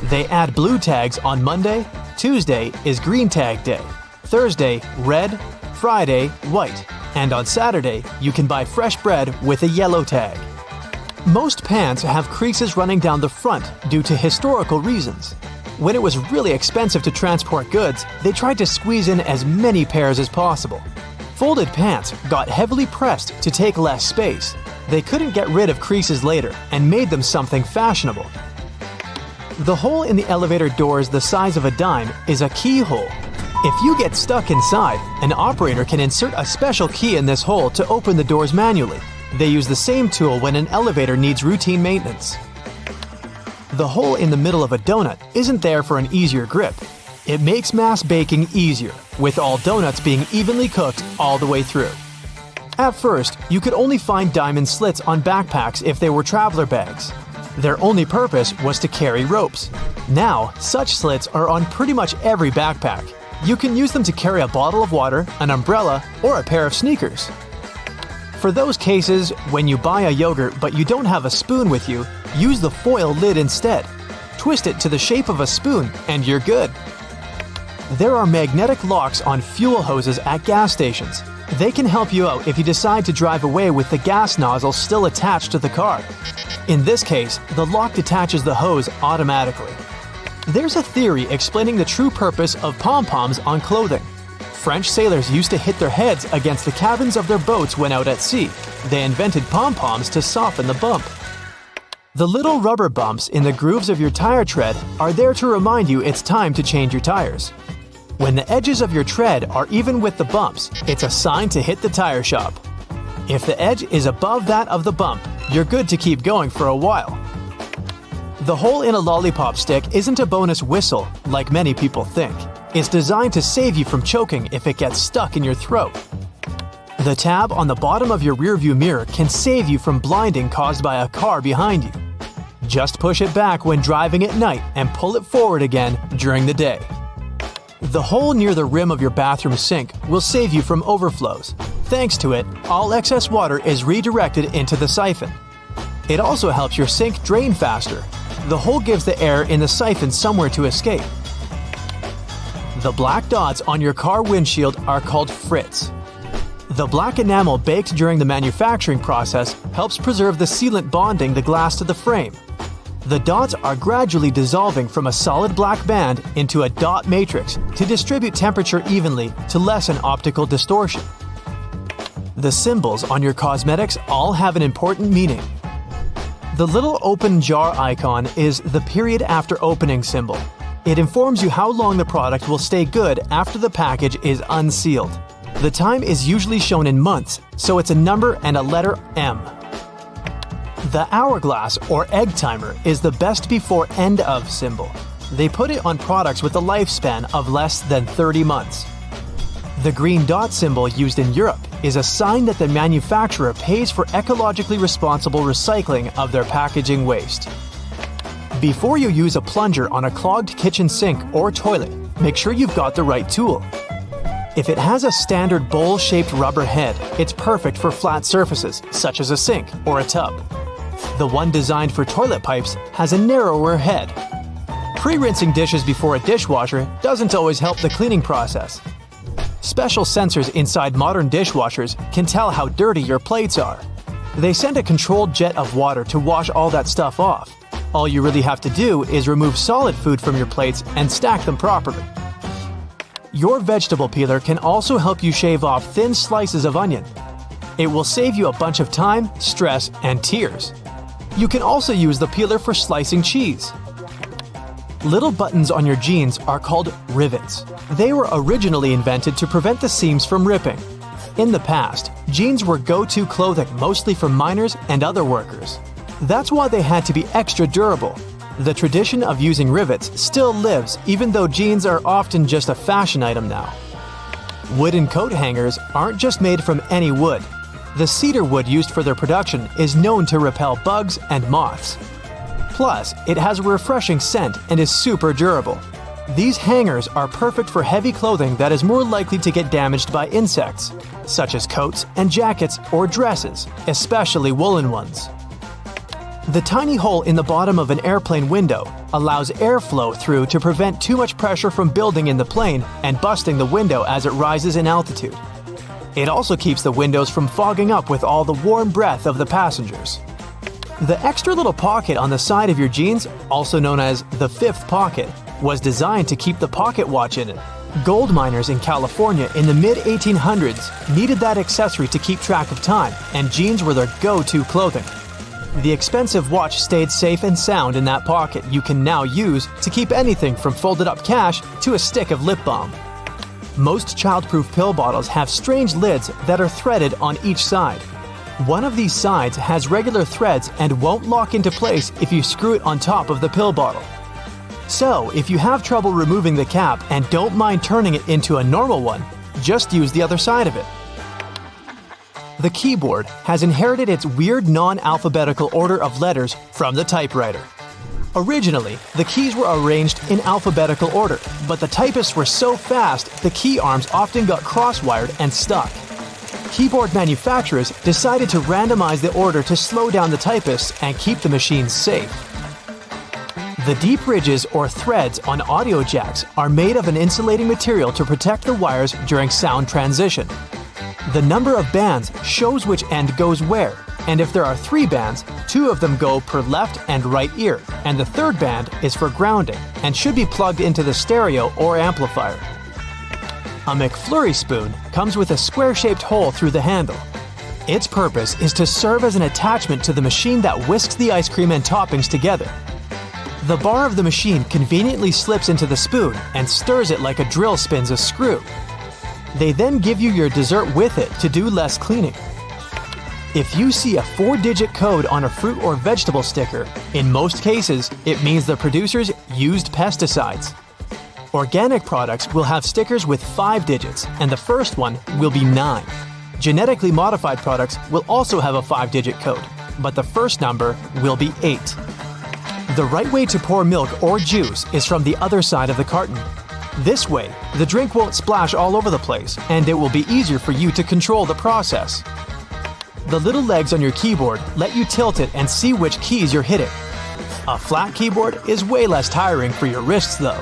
They add blue tags on Monday, Tuesday is green tag day, Thursday, red, Friday, white. And on Saturday, you can buy fresh bread with a yellow tag. Most pants have creases running down the front due to historical reasons. When it was really expensive to transport goods, they tried to squeeze in as many pairs as possible. Folded pants got heavily pressed to take less space. They couldn't get rid of creases later and made them something fashionable. The hole in the elevator doors the size of a dime is a keyhole. If you get stuck inside, an operator can insert a special key in this hole to open the doors manually. They use the same tool when an elevator needs routine maintenance. The hole in the middle of a donut isn't there for an easier grip. It makes mass baking easier, with all donuts being evenly cooked all the way through. At first, you could only find diamond slits on backpacks if they were traveler bags. Their only purpose was to carry ropes. Now, such slits are on pretty much every backpack. You can use them to carry a bottle of water, an umbrella, or a pair of sneakers. For those cases when you buy a yogurt but you don't have a spoon with you, use the foil lid instead. Twist it to the shape of a spoon and you're good. There are magnetic locks on fuel hoses at gas stations. They can help you out if you decide to drive away with the gas nozzle still attached to the car. In this case, the lock detaches the hose automatically. There's a theory explaining the true purpose of pom-poms on clothing. French sailors used to hit their heads against the cabins of their boats when out at sea. They invented pom-poms to soften the bump. The little rubber bumps in the grooves of your tire tread are there to remind you it's time to change your tires. When the edges of your tread are even with the bumps, it's a sign to hit the tire shop. If the edge is above that of the bump, you're good to keep going for a while. The hole in a lollipop stick isn't a bonus whistle, like many people think. It's designed to save you from choking if it gets stuck in your throat. The tab on the bottom of your rearview mirror can save you from blinding caused by a car behind you. Just push it back when driving at night and pull it forward again during the day. The hole near the rim of your bathroom sink will save you from overflows. Thanks to it, all excess water is redirected into the siphon. It also helps your sink drain faster. The hole gives the air in the siphon somewhere to escape. The black dots on your car windshield are called frits. The black enamel baked during the manufacturing process helps preserve the sealant bonding the glass to the frame. The dots are gradually dissolving from a solid black band into a dot matrix to distribute temperature evenly to lessen optical distortion. The symbols on your cosmetics all have an important meaning. The little open jar icon is the period after opening symbol. It informs you how long the product will stay good after the package is unsealed. The time is usually shown in months, so it's a number and a letter M. The hourglass or egg timer is the best before end of symbol. They put it on products with a lifespan of less than 30 months. The green dot symbol used in Europe is a sign that the manufacturer pays for ecologically responsible recycling of their packaging waste. Before you use a plunger on a clogged kitchen sink or toilet, make sure you've got the right tool. If it has a standard bowl-shaped rubber head, it's perfect for flat surfaces, such as a sink or a tub. The one designed for toilet pipes has a narrower head. Pre-rinsing dishes before a dishwasher doesn't always help the cleaning process. Special sensors inside modern dishwashers can tell how dirty your plates are. They send a controlled jet of water to wash all that stuff off. All you really have to do is remove solid food from your plates and stack them properly. Your vegetable peeler can also help you shave off thin slices of onion. It will save you a bunch of time, stress, and tears. You can also use the peeler for slicing cheese. Little buttons on your jeans are called rivets. They were originally invented to prevent the seams from ripping. In the past, jeans were go-to clothing mostly for miners and other workers. That's why they had to be extra durable. The tradition of using rivets still lives even though jeans are often just a fashion item now. Wooden coat hangers aren't just made from any wood. The cedar wood used for their production is known to repel bugs and moths. Plus, it has a refreshing scent and is super durable. These hangers are perfect for heavy clothing that is more likely to get damaged by insects, such as coats and jackets or dresses, especially woolen ones. The tiny hole in the bottom of an airplane window allows airflow through to prevent too much pressure from building in the plane and busting the window as it rises in altitude. It also keeps the windows from fogging up with all the warm breath of the passengers. The extra little pocket on the side of your jeans, also known as the fifth pocket, was designed to keep the pocket watch in it. Gold miners in California in the mid-1800s needed that accessory to keep track of time, and jeans were their go-to clothing. The expensive watch stayed safe and sound in that pocket you can now use to keep anything from folded-up cash to a stick of lip balm. Most child-proof pill bottles have strange lids that are threaded on each side. One of these sides has regular threads and won't lock into place if you screw it on top of the pill bottle. So, if you have trouble removing the cap and don't mind turning it into a normal one, just use the other side of it. The keyboard has inherited its weird non-alphabetical order of letters from the typewriter. Originally, the keys were arranged in alphabetical order, but the typists were so fast the key arms often got cross-wired and stuck. Keyboard manufacturers decided to randomize the order to slow down the typists and keep the machines safe. The deep ridges or threads on audio jacks are made of an insulating material to protect the wires during sound transition. The number of bands shows which end goes where, and if there are 3 bands, 2 of them go per left and right ear, and the third band is for grounding and should be plugged into the stereo or amplifier. A McFlurry spoon comes with a square-shaped hole through the handle. Its purpose is to serve as an attachment to the machine that whisks the ice cream and toppings together. The bar of the machine conveniently slips into the spoon and stirs it like a drill spins a screw. They then give you your dessert with it to do less cleaning. If you see a 4-digit code on a fruit or vegetable sticker, in most cases, it means the producers used pesticides. Organic products will have stickers with 5 digits, and the first one will be 9. Genetically modified products will also have a 5-digit code, but the first number will be 8. The right way to pour milk or juice is from the other side of the carton. This way, the drink won't splash all over the place, and it will be easier for you to control the process. The little legs on your keyboard let you tilt it and see which keys you're hitting. A flat keyboard is way less tiring for your wrists though.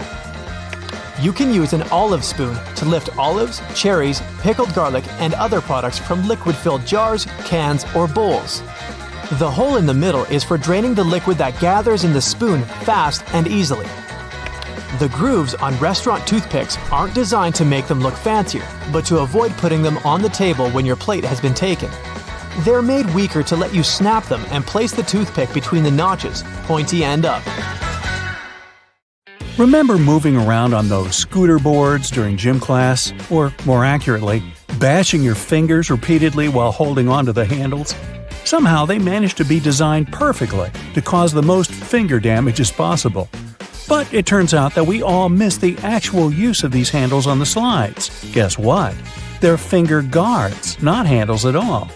You can use an olive spoon to lift olives, cherries, pickled garlic, and other products from liquid-filled jars, cans, or bowls. The hole in the middle is for draining the liquid that gathers in the spoon fast and easily. The grooves on restaurant toothpicks aren't designed to make them look fancier, but to avoid putting them on the table when your plate has been taken. They're made weaker to let you snap them and place the toothpick between the notches, pointy end up. Remember moving around on those scooter boards during gym class? Or, more accurately, bashing your fingers repeatedly while holding onto the handles? Somehow they managed to be designed perfectly to cause the most finger damage as possible. But it turns out that we all miss the actual use of these handles on the slides. Guess what? They're finger guards, not handles at all.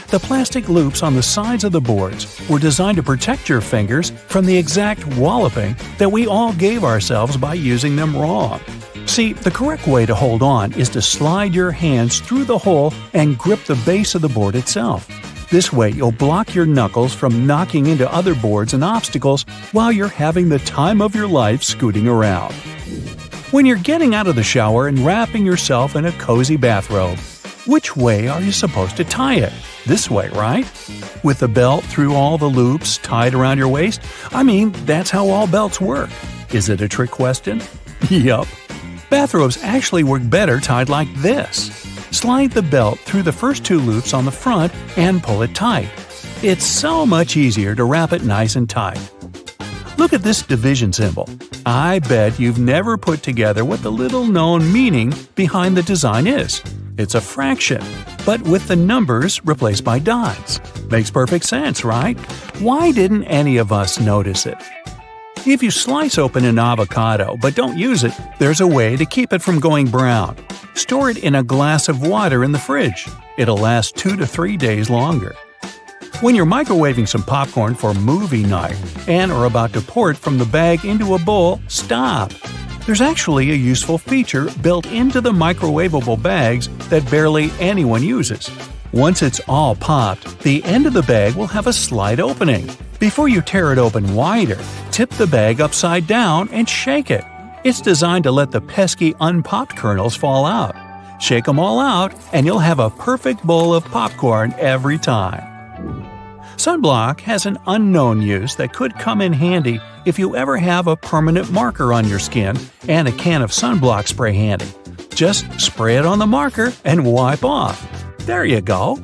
The plastic loops on the sides of the boards were designed to protect your fingers from the exact walloping that we all gave ourselves by using them wrong. See, the correct way to hold on is to slide your hands through the hole and grip the base of the board itself. This way, you'll block your knuckles from knocking into other boards and obstacles while you're having the time of your life scooting around. When you're getting out of the shower and wrapping yourself in a cozy bathrobe, which way are you supposed to tie it? This way, right? With the belt through all the loops tied around your waist? I mean, that's how all belts work. Is it a trick question? Yup. Bathrobes actually work better tied like this. Slide the belt through the first 2 loops on the front and pull it tight. It's so much easier to wrap it nice and tight. Look at this division symbol. I bet you've never put together what the little-known meaning behind the design is. It's a fraction, but with the numbers replaced by dots. Makes perfect sense, right? Why didn't any of us notice it? If you slice open an avocado but don't use it, there's a way to keep it from going brown. Store it in a glass of water in the fridge. It'll last 2 to 3 days longer. When you're microwaving some popcorn for movie night and are about to pour it from the bag into a bowl, stop. There's actually a useful feature built into the microwavable bags that barely anyone uses. Once it's all popped, the end of the bag will have a slight opening. Before you tear it open wider, tip the bag upside down and shake it. It's designed to let the pesky unpopped kernels fall out. Shake them all out, and you'll have a perfect bowl of popcorn every time. Sunblock has an unknown use that could come in handy if you ever have a permanent marker on your skin and a can of sunblock spray handy. Just spray it on the marker and wipe off. There you go.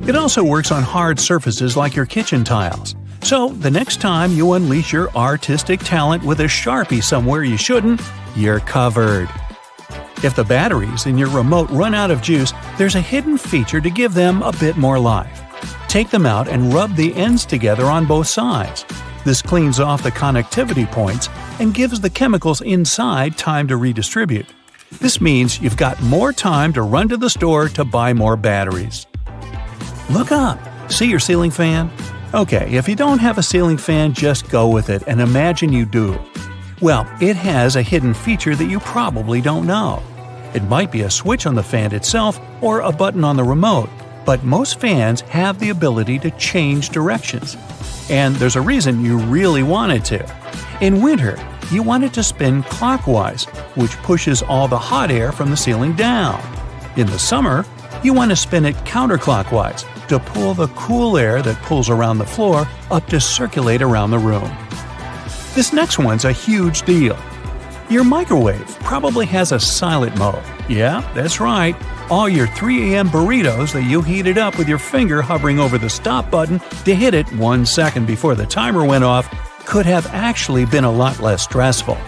It also works on hard surfaces like your kitchen tiles. So the next time you unleash your artistic talent with a Sharpie somewhere you shouldn't, you're covered. If the batteries in your remote run out of juice, there's a hidden feature to give them a bit more life. Take them out and rub the ends together on both sides. This cleans off the connectivity points and gives the chemicals inside time to redistribute. This means you've got more time to run to the store to buy more batteries. Look up. See your ceiling fan? Okay, if you don't have a ceiling fan, just go with it and imagine you do. Well, it has a hidden feature that you probably don't know. It might be a switch on the fan itself or a button on the remote, but most fans have the ability to change directions. And there's a reason you really want it to. In winter, you want it to spin clockwise, which pushes all the hot air from the ceiling down. In the summer, you want to spin it counterclockwise to pull the cool air that pulls around the floor up to circulate around the room. This next one's a huge deal. Your microwave probably has a silent mode. Yeah, that's right. All your 3 a.m. burritos that you heated up with your finger hovering over the stop button to hit it 1 second before the timer went off could have actually been a lot less stressful.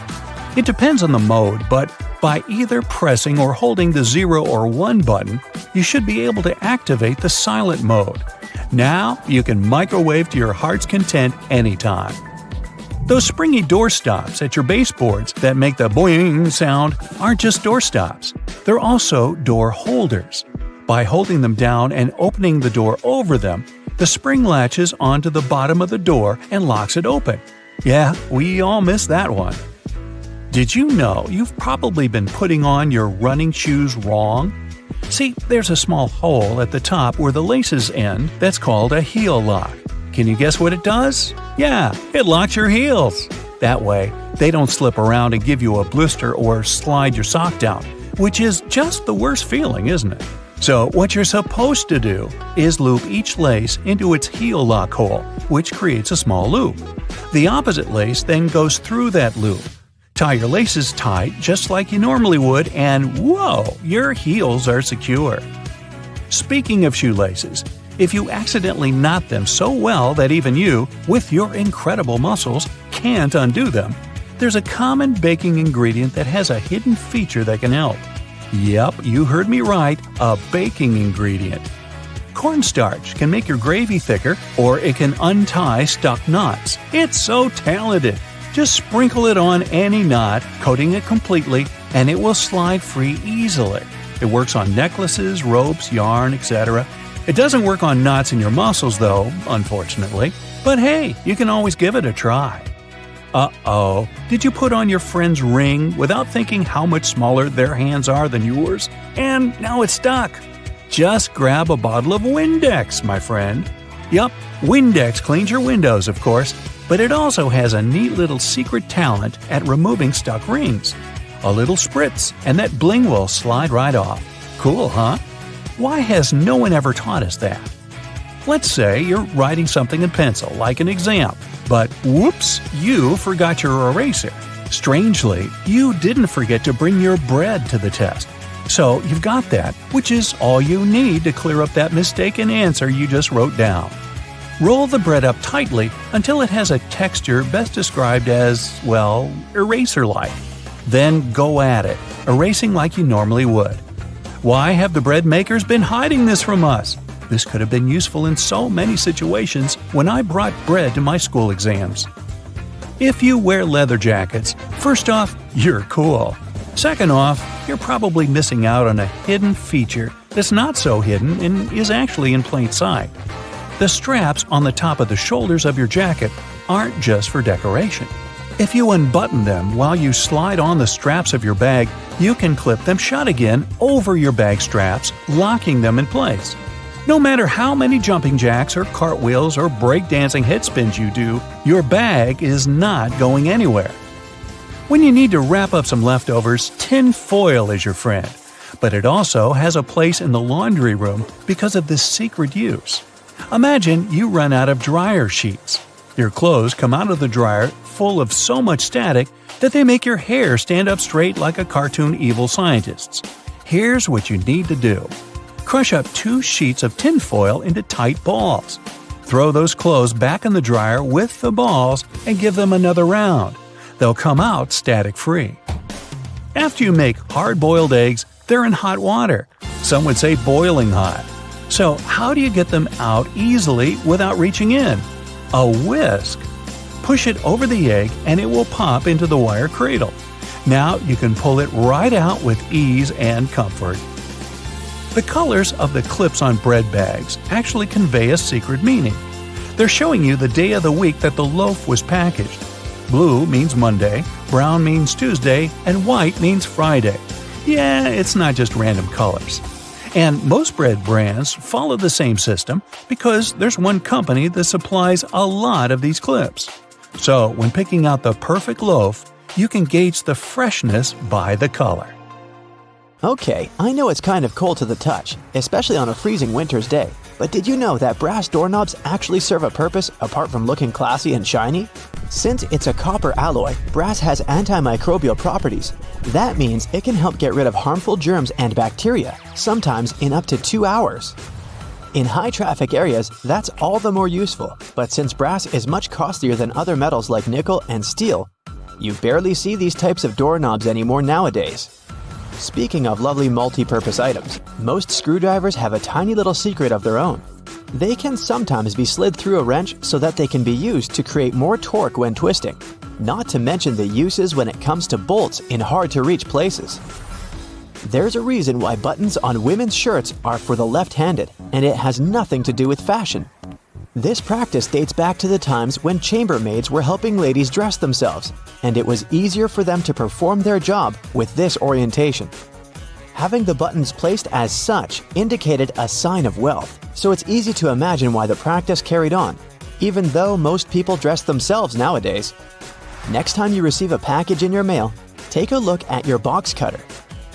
It depends on the mode, but by either pressing or holding the 0 or 1 button, you should be able to activate the silent mode. Now you can microwave to your heart's content anytime. Those springy door stops at your baseboards that make the boing sound aren't just door stops. They're also door holders. By holding them down and opening the door over them, the spring latches onto the bottom of the door and locks it open. Yeah, we all miss that one. Did you know you've probably been putting on your running shoes wrong? See, there's a small hole at the top where the laces end that's called a heel lock. Can you guess what it does? Yeah, it locks your heels. That way, they don't slip around and give you a blister or slide your sock down, which is just the worst feeling, isn't it? So what you're supposed to do is loop each lace into its heel lock hole, which creates a small loop. The opposite lace then goes through that loop. Tie your laces tight just like you normally would, and whoa, your heels are secure. Speaking of shoelaces, if you accidentally knot them so well that even you, with your incredible muscles, can't undo them, there's a common baking ingredient that has a hidden feature that can help. Yep, you heard me right, a baking ingredient. Cornstarch can make your gravy thicker, or it can untie stuck knots. It's so talented! Just sprinkle it on any knot, coating it completely, and it will slide free easily. It works on necklaces, ropes, yarn, etc. It doesn't work on knots in your muscles though, unfortunately. But hey, you can always give it a try. Uh-oh, did you put on your friend's ring without thinking how much smaller their hands are than yours? And now it's stuck. Just grab a bottle of Windex, my friend. Yup, Windex cleans your windows, of course, but it also has a neat little secret talent at removing stuck rings. A little spritz, and that bling will slide right off. Cool, huh? Why has no one ever taught us that? Let's say you're writing something in pencil, like an exam, but whoops, you forgot your eraser. Strangely, you didn't forget to bring your bread to the test. So you've got that, which is all you need to clear up that mistaken answer you just wrote down. Roll the bread up tightly until it has a texture best described as, well, eraser-like. Then go at it, erasing like you normally would. Why have the bread makers been hiding this from us? This could have been useful in so many situations when I brought bread to my school exams. If you wear leather jackets, first off, you're cool. Second off, you're probably missing out on a hidden feature that's not so hidden and is actually in plain sight. The straps on the top of the shoulders of your jacket aren't just for decoration. If you unbutton them while you slide on the straps of your bag, you can clip them shut again over your bag straps, locking them in place. No matter how many jumping jacks or cartwheels or breakdancing headspins you do, your bag is not going anywhere. When you need to wrap up some leftovers, tin foil is your friend. But it also has a place in the laundry room because of this secret use. Imagine you run out of dryer sheets. Your clothes come out of the dryer full of so much static that they make your hair stand up straight like a cartoon evil scientist's. Here's what you need to do. Crush up 2 sheets of tinfoil into tight balls. Throw those clothes back in the dryer with the balls and give them another round. They'll come out static-free. After you make hard-boiled eggs, they're in hot water. Some would say boiling hot. So how do you get them out easily without reaching in? A whisk. Push it over the egg and it will pop into the wire cradle. Now you can pull it right out with ease and comfort. The colors of the clips on bread bags actually convey a secret meaning. They're showing you the day of the week that the loaf was packaged. Blue means Monday, brown means Tuesday, and white means Friday. Yeah, it's not just random colors. And most bread brands follow the same system because there's one company that supplies a lot of these clips. So when picking out the perfect loaf, you can gauge the freshness by the color. Okay, I know it's kind of cold to the touch, especially on a freezing winter's day, but did you know that brass doorknobs actually serve a purpose apart from looking classy and shiny? Since it's a copper alloy, brass has antimicrobial properties. That means it can help get rid of harmful germs and bacteria, sometimes in up to 2 hours. In high-traffic areas, that's all the more useful, but since brass is much costlier than other metals like nickel and steel, you barely see these types of doorknobs anymore nowadays. Speaking of lovely multi-purpose items, most screwdrivers have a tiny little secret of their own. They can sometimes be slid through a wrench so that they can be used to create more torque when twisting, not to mention the uses when it comes to bolts in hard-to-reach places. There's a reason why buttons on women's shirts are for the left-handed, and it has nothing to do with fashion. This practice dates back to the times when chambermaids were helping ladies dress themselves, and it was easier for them to perform their job with this orientation. Having the buttons placed as such indicated a sign of wealth, so it's easy to imagine why the practice carried on, even though most people dress themselves nowadays. Next time you receive a package in your mail, take a look at your box cutter.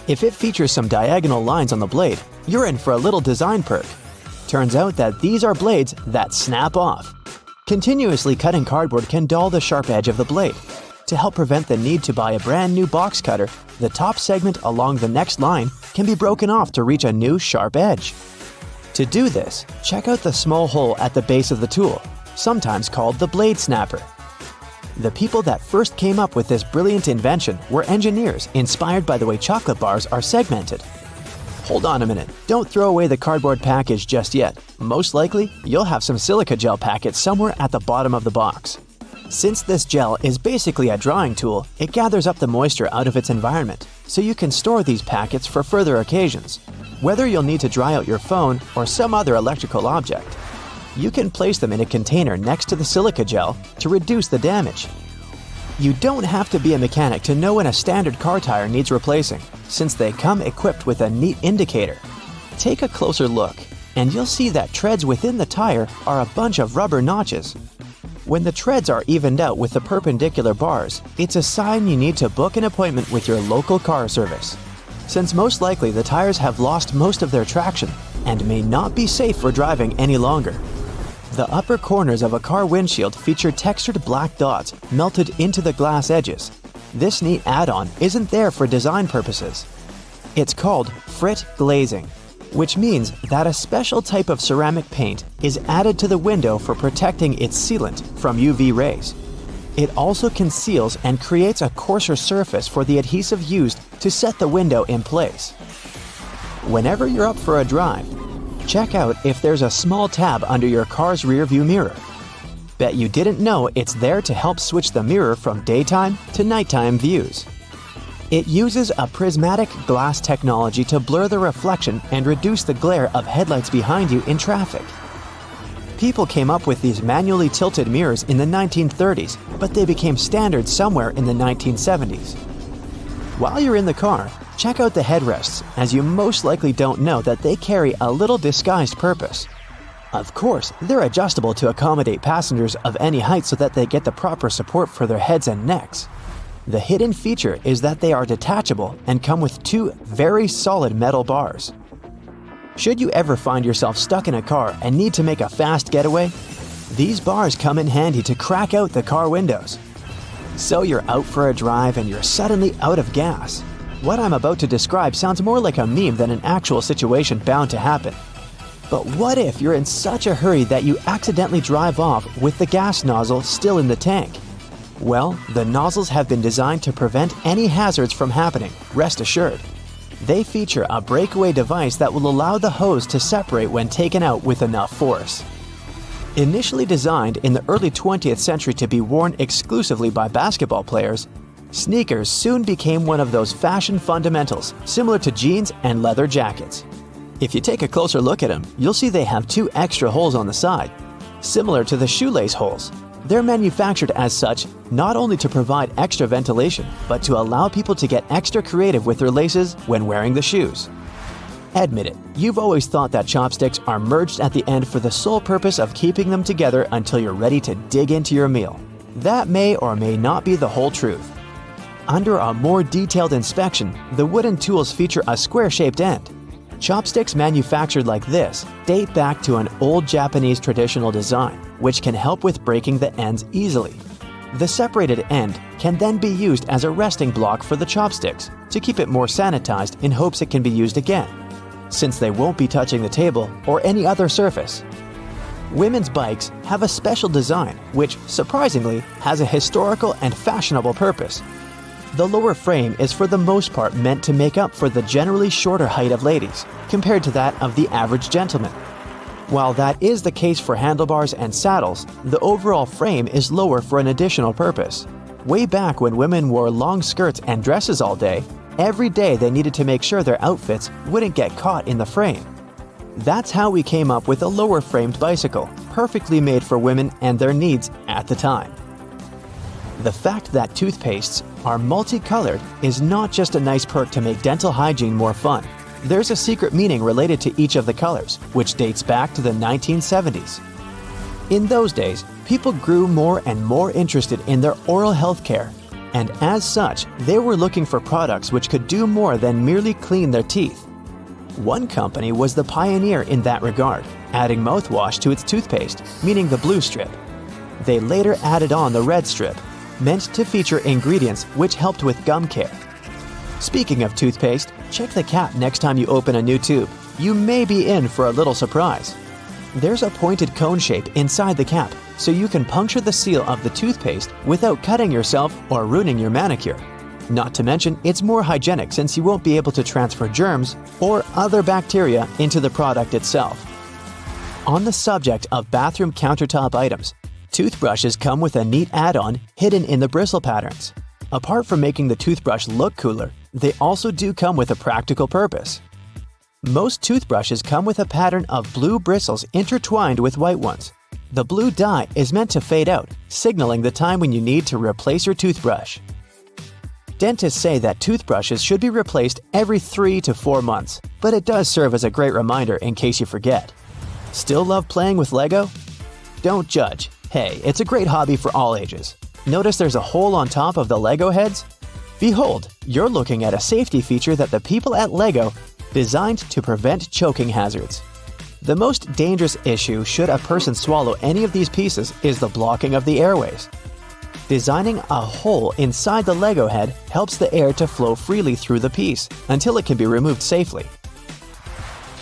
If it features some diagonal lines on the blade, you're in for a little design perk. Turns out that these are blades that snap off. Continuously cutting cardboard can dull the sharp edge of the blade. To help prevent the need to buy a brand new box cutter, the top segment along the next line can be broken off to reach a new sharp edge. To do this, check out the small hole at the base of the tool, sometimes called the blade snapper. The people that first came up with this brilliant invention were engineers inspired by the way chocolate bars are segmented. Hold on a minute, don't throw away the cardboard package just yet. Most likely, you'll have some silica gel packets somewhere at the bottom of the box. Since this gel is basically a drawing tool, it gathers up the moisture out of its environment, so you can store these packets for further occasions. Whether you'll need to dry out your phone or some other electrical object, you can place them in a container next to the silica gel to reduce the damage. You don't have to be a mechanic to know when a standard car tire needs replacing, since they come equipped with a neat indicator. Take a closer look, and you'll see that treads within the tire are a bunch of rubber notches. When the treads are evened out with the perpendicular bars, it's a sign you need to book an appointment with your local car service, since most likely the tires have lost most of their traction and may not be safe for driving any longer. The upper corners of a car windshield feature textured black dots melted into the glass edges. This neat add-on isn't there for design purposes. It's called frit glazing, which means that a special type of ceramic paint is added to the window for protecting its sealant from UV rays. It also conceals and creates a coarser surface for the adhesive used to set the window in place. Whenever you're up for a drive, check out if there's a small tab under your car's rearview mirror. Bet you didn't know it's there to help switch the mirror from daytime to nighttime views. It uses a prismatic glass technology to blur the reflection and reduce the glare of headlights behind you in traffic. People came up with these manually tilted mirrors in the 1930s, but they became standard somewhere in the 1970s. While you're in the car, check out the headrests, as you most likely don't know that they carry a little disguised purpose. Of course, they're adjustable to accommodate passengers of any height so that they get the proper support for their heads and necks. The hidden feature is that they are detachable and come with two very solid metal bars. Should you ever find yourself stuck in a car and need to make a fast getaway, these bars come in handy to crack out the car windows. So you're out for a drive and you're suddenly out of gas. What I'm about to describe sounds more like a meme than an actual situation bound to happen. But what if you're in such a hurry that you accidentally drive off with the gas nozzle still in the tank? Well, the nozzles have been designed to prevent any hazards from happening, rest assured. They feature a breakaway device that will allow the hose to separate when taken out with enough force. Initially designed in the early 20th century to be worn exclusively by basketball players, sneakers soon became one of those fashion fundamentals similar to jeans and leather jackets. If you take a closer look at them, you'll see they have two extra holes on the side, similar to the shoelace holes. They're manufactured as such not only to provide extra ventilation, but to allow people to get extra creative with their laces when wearing the shoes. Admit it, you've always thought that chopsticks are merged at the end for the sole purpose of keeping them together until you're ready to dig into your meal. That may or may not be the whole truth. Under a more detailed inspection, the wooden tools feature a square-shaped end. Chopsticks manufactured like this date back to an old Japanese traditional design, which can help with breaking the ends easily. The separated end can then be used as a resting block for the chopsticks to keep it more sanitized in hopes it can be used again, since they won't be touching the table or any other surface. Women's bikes have a special design which, surprisingly, has a historical and fashionable purpose. The lower frame is for the most part meant to make up for the generally shorter height of ladies, compared to that of the average gentleman. While that is the case for handlebars and saddles, the overall frame is lower for an additional purpose. Way back when women wore long skirts and dresses all day, every day they needed to make sure their outfits wouldn't get caught in the frame. That's how we came up with a lower-framed bicycle, perfectly made for women and their needs at the time. The fact that toothpastes are multicolored is not just a nice perk to make dental hygiene more fun. There's a secret meaning related to each of the colors, which dates back to the 1970s. In those days, people grew more and more interested in their oral health care, and as such, they were looking for products which could do more than merely clean their teeth. One company was the pioneer in that regard, adding mouthwash to its toothpaste, meaning the blue strip. They later added on the red strip, meant to feature ingredients which helped with gum care. Speaking of toothpaste, check the cap next time you open a new tube. You may be in for a little surprise. There's a pointed cone shape inside the cap, so you can puncture the seal of the toothpaste without cutting yourself or ruining your manicure. Not to mention, it's more hygienic since you won't be able to transfer germs or other bacteria into the product itself. On the subject of bathroom countertop items, toothbrushes come with a neat add-on hidden in the bristle patterns. Apart from making the toothbrush look cooler, they also do come with a practical purpose. Most toothbrushes come with a pattern of blue bristles intertwined with white ones. The blue dye is meant to fade out, signaling the time when you need to replace your toothbrush. Dentists say that toothbrushes should be replaced every 3 to 4 months, but it does serve as a great reminder in case you forget. Still love playing with Lego? Don't judge. Hey, it's a great hobby for all ages. Notice there's a hole on top of the Lego heads? Behold, you're looking at a safety feature that the people at Lego designed to prevent choking hazards. The most dangerous issue should a person swallow any of these pieces is the blocking of the airways. Designing a hole inside the Lego head helps the air to flow freely through the piece until it can be removed safely.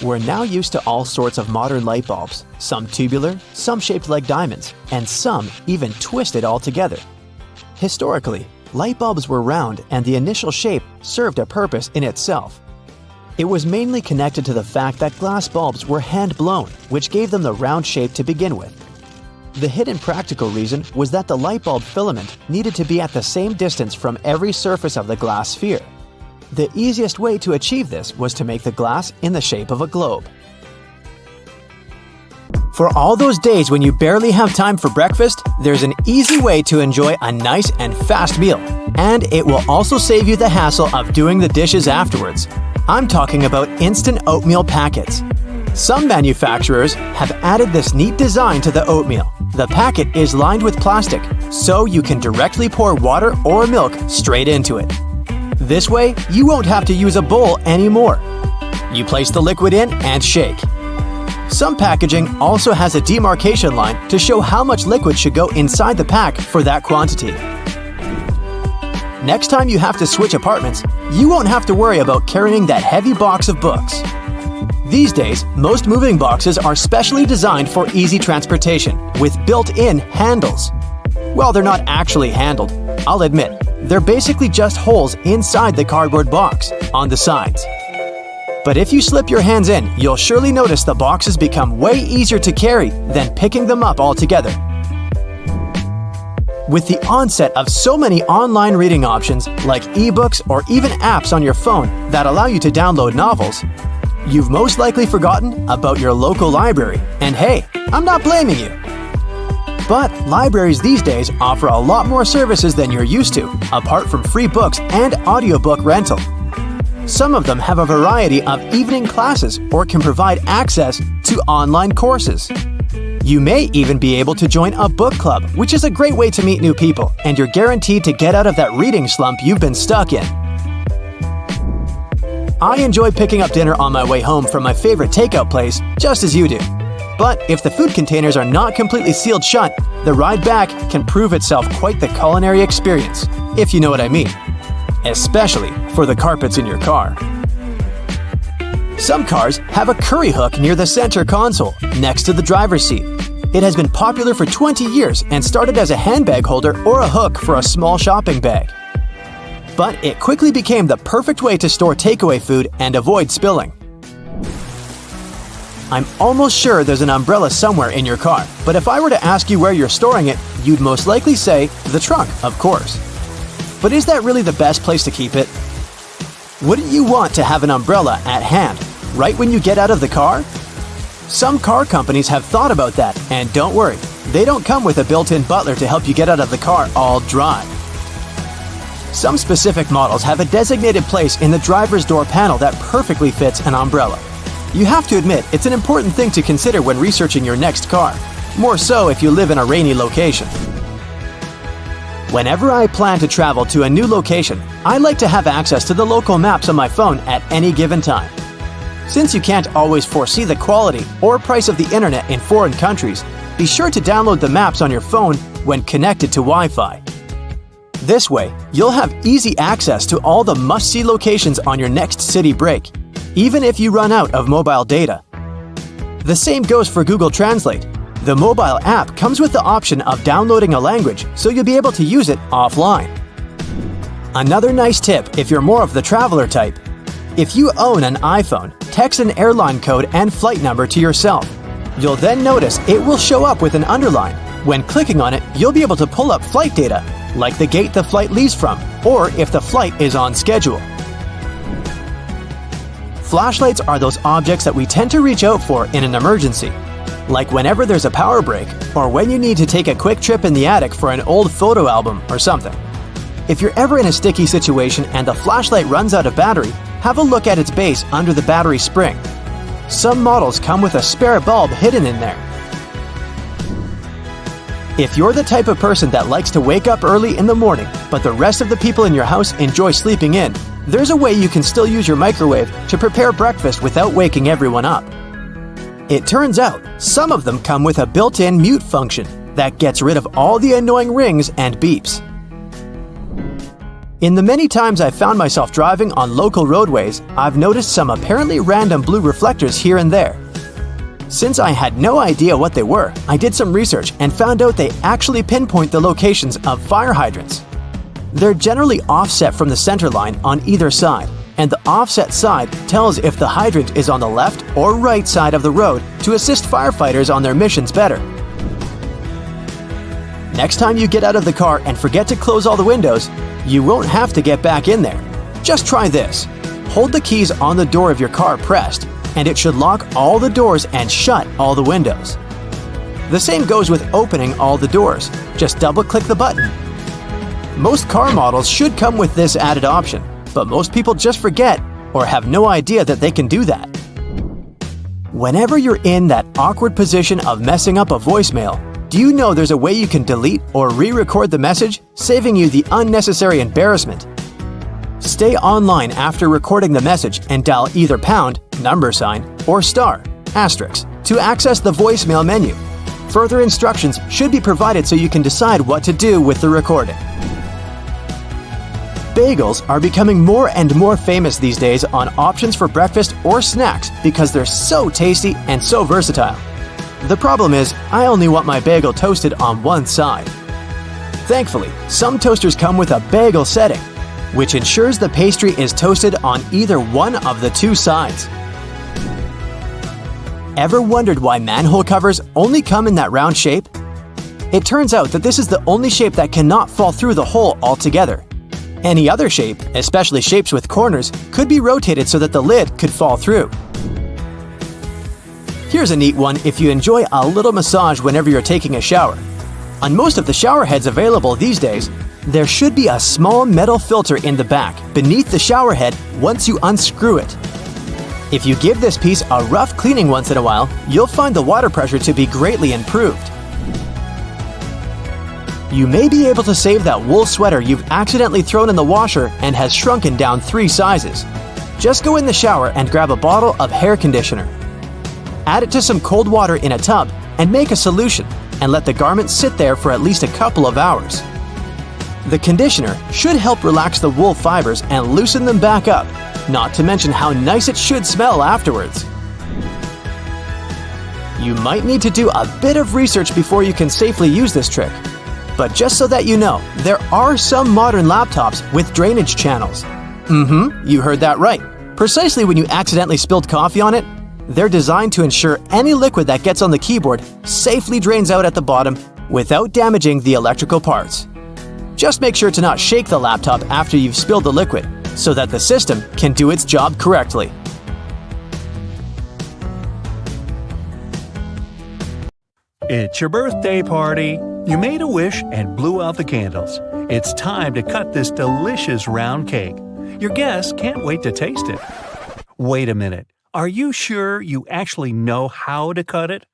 We're now used to all sorts of modern light bulbs, some tubular, some shaped like diamonds, and some even twisted altogether. Historically, light bulbs were round and the initial shape served a purpose in itself. It was mainly connected to the fact that glass bulbs were hand-blown, which gave them the round shape to begin with. The hidden practical reason was that the light bulb filament needed to be at the same distance from every surface of the glass sphere. The easiest way to achieve this was to make the glass in the shape of a globe. For all those days when you barely have time for breakfast, there's an easy way to enjoy a nice and fast meal. And it will also save you the hassle of doing the dishes afterwards. I'm talking about instant oatmeal packets. Some manufacturers have added this neat design to the oatmeal. The packet is lined with plastic, so you can directly pour water or milk straight into it. This way, you won't have to use a bowl anymore. You place the liquid in and shake. Some packaging also has a demarcation line to show how much liquid should go inside the pack for that quantity. Next time you have to switch apartments, you won't have to worry about carrying that heavy box of books. These days, most moving boxes are specially designed for easy transportation with built-in handles. Well, they're not actually handled. I'll admit, they're basically just holes inside the cardboard box on the sides. But if you slip your hands in, you'll surely notice the boxes become way easier to carry than picking them up altogether. With the onset of so many online reading options like ebooks or even apps on your phone that allow you to download novels, you've most likely forgotten about your local library. And hey, I'm not blaming you. But libraries these days offer a lot more services than you're used to, apart from free books and audiobook rental. Some of them have a variety of evening classes or can provide access to online courses. You may even be able to join a book club, which is a great way to meet new people, and you're guaranteed to get out of that reading slump you've been stuck in. I enjoy picking up dinner on my way home from my favorite takeout place, just as you do. But if the food containers are not completely sealed shut, the ride back can prove itself quite the culinary experience, if you know what I mean. Especially for the carpets in your car. Some cars have a curry hook near the center console, next to the driver's seat. It has been popular for 20 years and started as a handbag holder or a hook for a small shopping bag. But it quickly became the perfect way to store takeaway food and avoid spilling. I'm almost sure there's an umbrella somewhere in your car, but if I were to ask you where you're storing it, you'd most likely say the trunk, of course. But is that really the best place to keep it? Wouldn't you want to have an umbrella at hand, right when you get out of the car? Some car companies have thought about that, and don't worry, they don't come with a built-in butler to help you get out of the car all dry. Some specific models have a designated place in the driver's door panel that perfectly fits an umbrella. You have to admit, it's an important thing to consider when researching your next car, more so if you live in a rainy location. Whenever I plan to travel to a new location, I like to have access to the local maps on my phone at any given time. Since you can't always foresee the quality or price of the internet in foreign countries, be sure to download the maps on your phone when connected to Wi-Fi. This way, you'll have easy access to all the must-see locations on your next city break, even if you run out of mobile data. The same goes for Google Translate. The mobile app comes with the option of downloading a language, so you'll be able to use it offline. Another nice tip if you're more of the traveler type. If you own an iPhone, text an airline code and flight number to yourself. You'll then notice it will show up with an underline. When clicking on it, you'll be able to pull up flight data, like the gate the flight leaves from, or if the flight is on schedule. Flashlights are those objects that we tend to reach out for in an emergency, like whenever there's a power break or when you need to take a quick trip in the attic for an old photo album or something. If you're ever in a sticky situation and the flashlight runs out of battery, have a look at its base under the battery spring. Some models come with a spare bulb hidden in there. If you're the type of person that likes to wake up early in the morning, but the rest of the people in your house enjoy sleeping in, there's a way you can still use your microwave to prepare breakfast without waking everyone up. It turns out, some of them come with a built-in mute function that gets rid of all the annoying rings and beeps. In the many times I've found myself driving on local roadways, I've noticed some apparently random blue reflectors here and there. Since I had no idea what they were, I did some research and found out they actually pinpoint the locations of fire hydrants. They're generally offset from the center line on either side, and the offset side tells if the hydrant is on the left or right side of the road to assist firefighters on their missions better. Next time you get out of the car and forget to close all the windows, you won't have to get back in there. Just try this. Hold the keys on the door of your car pressed, and it should lock all the doors and shut all the windows. The same goes with opening all the doors. Just double-click the button. Most car models should come with this added option, but most people just forget or have no idea that they can do that. Whenever you're in that awkward position of messing up a voicemail, Do you know there's a way you can delete or re-record the message, saving you the unnecessary embarrassment? Stay online after recording the message and dial either pound, $ or star, asterisk, to access the voicemail menu. Further instructions should be provided so you can decide what to do with the recording. Bagels are becoming more and more famous these days on options for breakfast or snacks because they're so tasty and so versatile. The problem is, I only want my bagel toasted on one side. Thankfully, some toasters come with a bagel setting, which ensures the pastry is toasted on either one of the two sides. Ever wondered why manhole covers only come in that round shape? It turns out that this is the only shape that cannot fall through the hole altogether. Any other shape, especially shapes with corners, could be rotated so that the lid could fall through. Here's a neat one if you enjoy a little massage whenever you're taking a shower. On most of the shower heads available these days, there should be a small metal filter in the back beneath the shower head once you unscrew it. If you give this piece a rough cleaning once in a while, you'll find the water pressure to be greatly improved. You may be able to save that wool sweater you've accidentally thrown in the washer and has shrunken down 3 sizes. Just go in the shower and grab a bottle of hair conditioner. Add it to some cold water in a tub and make a solution, and let the garment sit there for at least a couple of hours. The conditioner should help relax the wool fibers and loosen them back up, not to mention how nice it should smell afterwards. You might need to do a bit of research before you can safely use this trick. But just so that you know, there are some modern laptops with drainage channels. You heard that right. Precisely when you accidentally spilled coffee on it, they're designed to ensure any liquid that gets on the keyboard safely drains out at the bottom without damaging the electrical parts. Just make sure to not shake the laptop after you've spilled the liquid, so that the system can do its job correctly. It's your birthday party. You made a wish and blew out the candles. It's time to cut this delicious round cake. Your guests can't wait to taste it. Wait a minute. Are you sure you actually know how to cut it?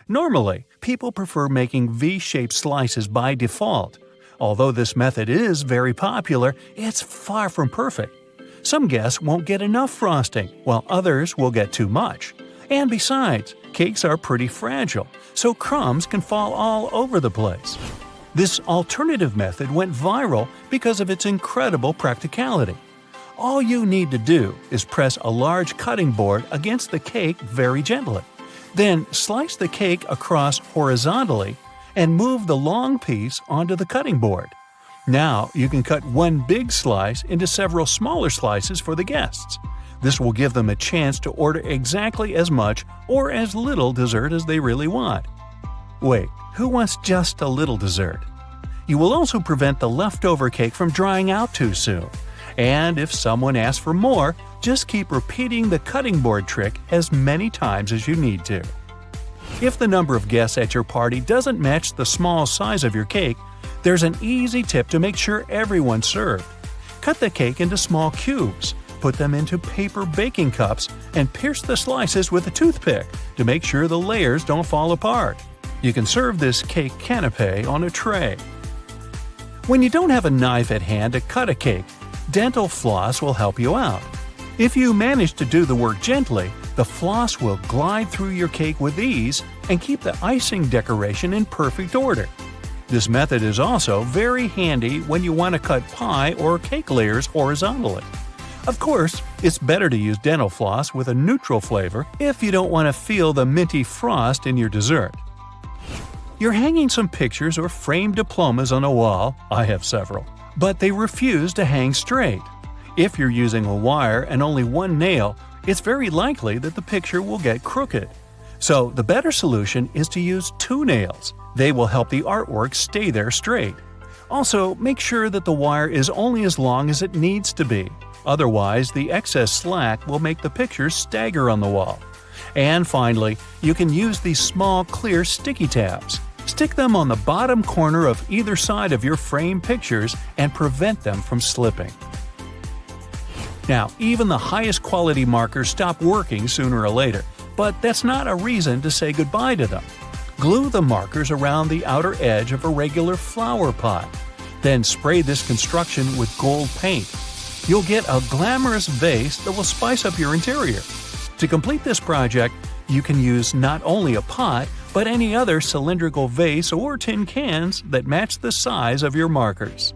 Normally, people prefer making V-shaped slices by default. Although this method is very popular, it's far from perfect. Some guests won't get enough frosting, while others will get too much. And besides, cakes are pretty fragile, so crumbs can fall all over the place. This alternative method went viral because of its incredible practicality. All you need to do is press a large cutting board against the cake very gently. Then slice the cake across horizontally and move the long piece onto the cutting board. Now you can cut one big slice into several smaller slices for the guests. This will give them a chance to order exactly as much or as little dessert as they really want. Wait, who wants just a little dessert? You will also prevent the leftover cake from drying out too soon. And if someone asks for more, just keep repeating the cutting board trick as many times as you need to. If the number of guests at your party doesn't match the small size of your cake, there's an easy tip to make sure everyone's served. Cut the cake into small cubes, put them into paper baking cups, and pierce the slices with a toothpick to make sure the layers don't fall apart. You can serve this cake canapé on a tray. When you don't have a knife at hand to cut a cake, dental floss will help you out. If you manage to do the work gently, the floss will glide through your cake with ease and keep the icing decoration in perfect order. This method is also very handy when you want to cut pie or cake layers horizontally. Of course, it's better to use dental floss with a neutral flavor if you don't want to feel the minty frost in your dessert. You're hanging some pictures or framed diplomas on a wall, I have several, but they refuse to hang straight. If you're using a wire and only one nail, it's very likely that the picture will get crooked. So the better solution is to use 2 nails. They will help the artwork stay there straight. Also, make sure that the wire is only as long as it needs to be. Otherwise, the excess slack will make the picture stagger on the wall. And finally, you can use these small clear sticky tabs. Stick them on the bottom corner of either side of your frame pictures and prevent them from slipping. Now, even the highest quality markers stop working sooner or later, but that's not a reason to say goodbye to them. Glue the markers around the outer edge of a regular flower pot. Then spray this construction with gold paint. You'll get a glamorous vase that will spice up your interior. To complete this project, you can use not only a pot, but any other cylindrical vase or tin cans that match the size of your markers.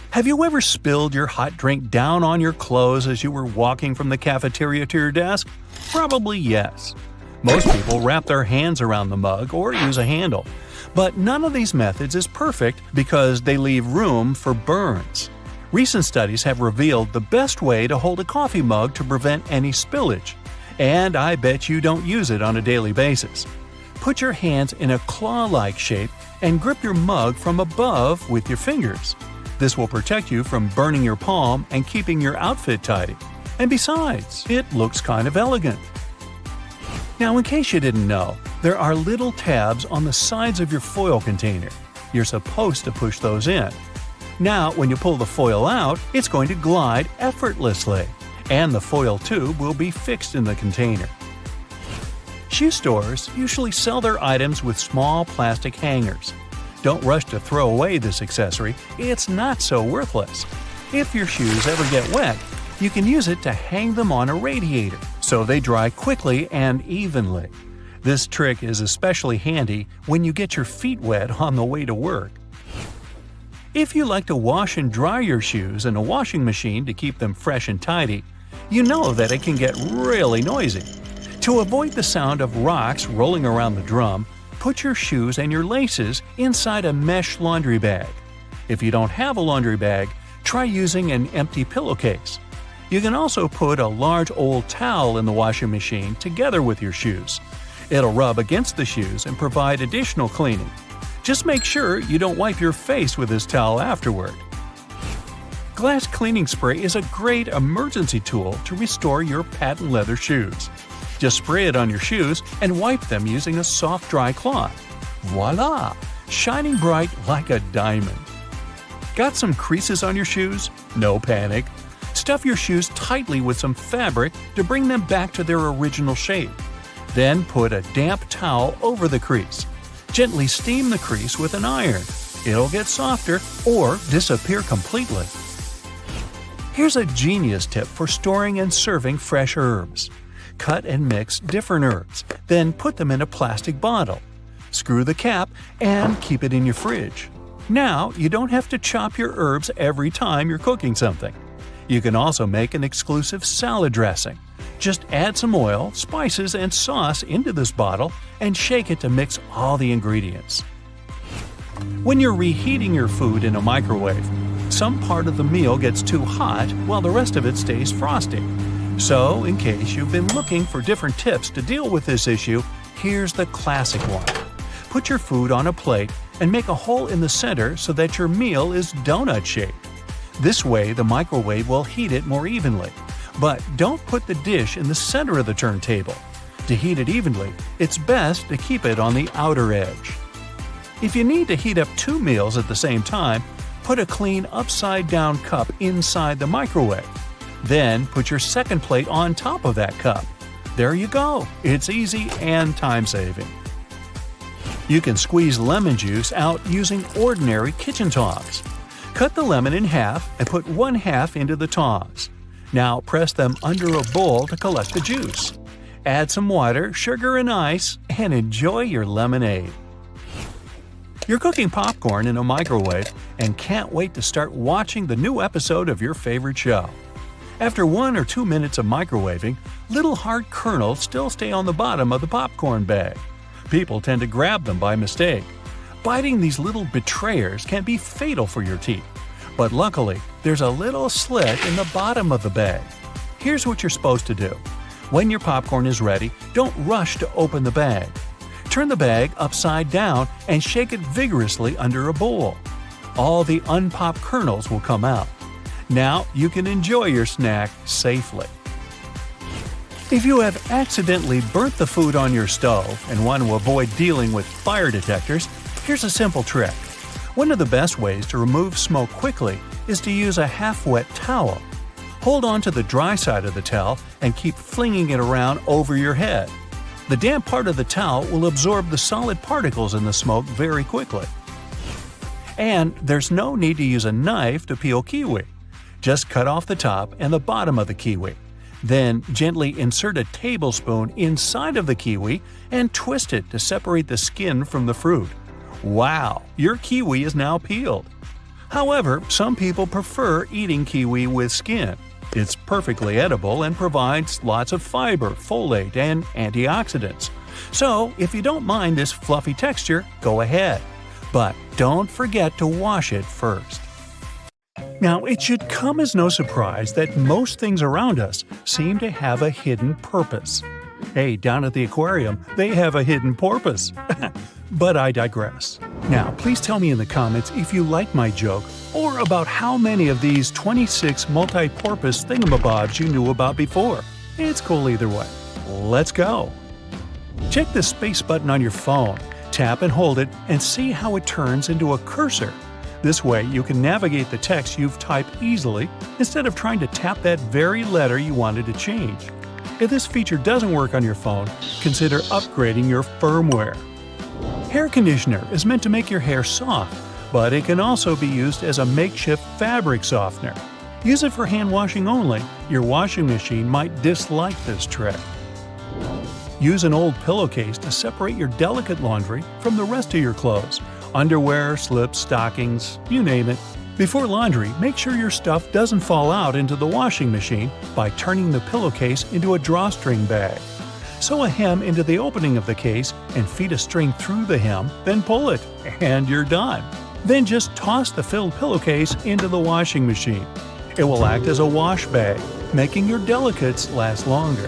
Have you ever spilled your hot drink down on your clothes as you were walking from the cafeteria to your desk? Probably yes. Most people wrap their hands around the mug or use a handle. But none of these methods is perfect because they leave room for burns. Recent studies have revealed the best way to hold a coffee mug to prevent any spillage. And I bet you don't use it on a daily basis. Put your hands in a claw-like shape and grip your mug from above with your fingers. This will protect you from burning your palm and keeping your outfit tidy. And besides, it looks kind of elegant. Now, in case you didn't know, there are little tabs on the sides of your foil container. You're supposed to push those in. Now, when you pull the foil out, it's going to glide effortlessly, and the foil tube will be fixed in the container. Shoe stores usually sell their items with small plastic hangers. Don't rush to throw away this accessory, it's not so worthless. If your shoes ever get wet, you can use it to hang them on a radiator, so they dry quickly and evenly. This trick is especially handy when you get your feet wet on the way to work. If you like to wash and dry your shoes in a washing machine to keep them fresh and tidy, you know that it can get really noisy. To avoid the sound of rocks rolling around the drum, put your shoes and your laces inside a mesh laundry bag. If you don't have a laundry bag, try using an empty pillowcase. You can also put a large old towel in the washing machine together with your shoes. It'll rub against the shoes and provide additional cleaning. Just make sure you don't wipe your face with this towel afterward. Glass cleaning spray is a great emergency tool to restore your patent leather shoes. Just spray it on your shoes and wipe them using a soft dry cloth. Voila! Shining bright like a diamond. Got some creases on your shoes? No panic. Stuff your shoes tightly with some fabric to bring them back to their original shape. Then put a damp towel over the crease. Gently steam the crease with an iron. It'll get softer or disappear completely. Here's a genius tip for storing and serving fresh herbs. Cut and mix different herbs, then put them in a plastic bottle. Screw the cap and keep it in your fridge. Now you don't have to chop your herbs every time you're cooking something. You can also make an exclusive salad dressing. Just add some oil, spices, and sauce into this bottle and shake it to mix all the ingredients. When you're reheating your food in a microwave, some part of the meal gets too hot while the rest of it stays frosty. So, in case you've been looking for different tips to deal with this issue, here's the classic one. Put your food on a plate and make a hole in the center so that your meal is donut-shaped. This way, the microwave will heat it more evenly. But don't put the dish in the center of the turntable. To heat it evenly, it's best to keep it on the outer edge. If you need to heat up 2 meals at the same time, put a clean upside-down cup inside the microwave. Then put your second plate on top of that cup. There you go. It's easy and time-saving. You can squeeze lemon juice out using ordinary kitchen tongs. Cut the lemon in half and put 1/2 into the tongs. Now press them under a bowl to collect the juice. Add some water, sugar, and ice, and enjoy your lemonade. You're cooking popcorn in a microwave and can't wait to start watching the new episode of your favorite show. After 1 or 2 minutes of microwaving, little hard kernels still stay on the bottom of the popcorn bag. People tend to grab them by mistake. Biting these little betrayers can be fatal for your teeth. But luckily, there's a little slit in the bottom of the bag. Here's what you're supposed to do. When your popcorn is ready, don't rush to open the bag. Turn the bag upside down and shake it vigorously under a bowl. All the unpopped kernels will come out. Now you can enjoy your snack safely. If you have accidentally burnt the food on your stove and want to avoid dealing with fire detectors, here's a simple trick. One of the best ways to remove smoke quickly is to use a half-wet towel. Hold on to the dry side of the towel and keep flinging it around over your head. The damp part of the towel will absorb the solid particles in the smoke very quickly. And there's no need to use a knife to peel kiwi. Just cut off the top and the bottom of the kiwi. Then gently insert a tablespoon inside of the kiwi and twist it to separate the skin from the fruit. Wow, your kiwi is now peeled. However, some people prefer eating kiwi with skin. It's perfectly edible and provides lots of fiber, folate, and antioxidants. So, if you don't mind this fluffy texture, go ahead. But don't forget to wash it first. Now, it should come as no surprise that most things around us seem to have a hidden purpose. Hey, down at the aquarium, they have a hidden porpoise. But I digress. Now, please tell me in the comments if you like my joke or about how many of these 26 multi-porpoise thingamabobs you knew about before. It's cool either way. Let's go! Check the space button on your phone, tap and hold it, and see how it turns into a cursor. This way, you can navigate the text you've typed easily instead of trying to tap that very letter you wanted to change. If this feature doesn't work on your phone, consider upgrading your firmware. Hair conditioner is meant to make your hair soft, but it can also be used as a makeshift fabric softener. Use it for hand washing only. Your washing machine might dislike this trick. Use an old pillowcase to separate your delicate laundry from the rest of your clothes. Underwear, slips, stockings, you name it. Before laundry, make sure your stuff doesn't fall out into the washing machine by turning the pillowcase into a drawstring bag. Sew a hem into the opening of the case and feed a string through the hem, then pull it, and you're done. Then just toss the filled pillowcase into the washing machine. It will act as a wash bag, making your delicates last longer.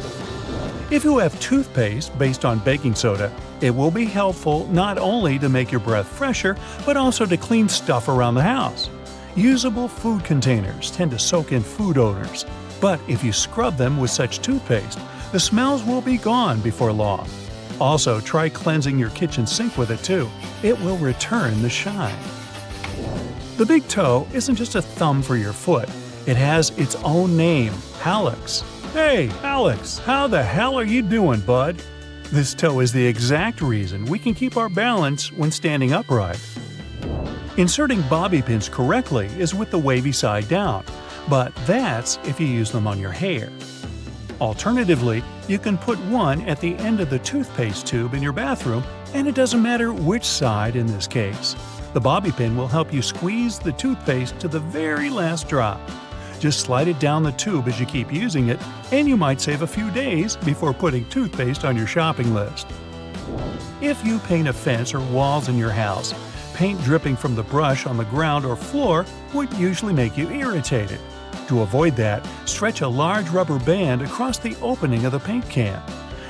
If you have toothpaste based on baking soda, it will be helpful not only to make your breath fresher, but also to clean stuff around the house. Usable food containers tend to soak in food odors, but if you scrub them with such toothpaste, the smells will be gone before long. Also, try cleansing your kitchen sink with it too. It will return the shine. The big toe isn't just a thumb for your foot. It has its own name, hallux. Hey, Alex, how the hell are you doing, bud? This toe is the exact reason we can keep our balance when standing upright. Inserting bobby pins correctly is with the wavy side down, but that's if you use them on your hair. Alternatively, you can put one at the end of the toothpaste tube in your bathroom, and it doesn't matter which side in this case. The bobby pin will help you squeeze the toothpaste to the very last drop. Just slide it down the tube as you keep using it, and you might save a few days before putting toothpaste on your shopping list. If you paint a fence or walls in your house, paint dripping from the brush on the ground or floor would usually make you irritated. To avoid that, stretch a large rubber band across the opening of the paint can.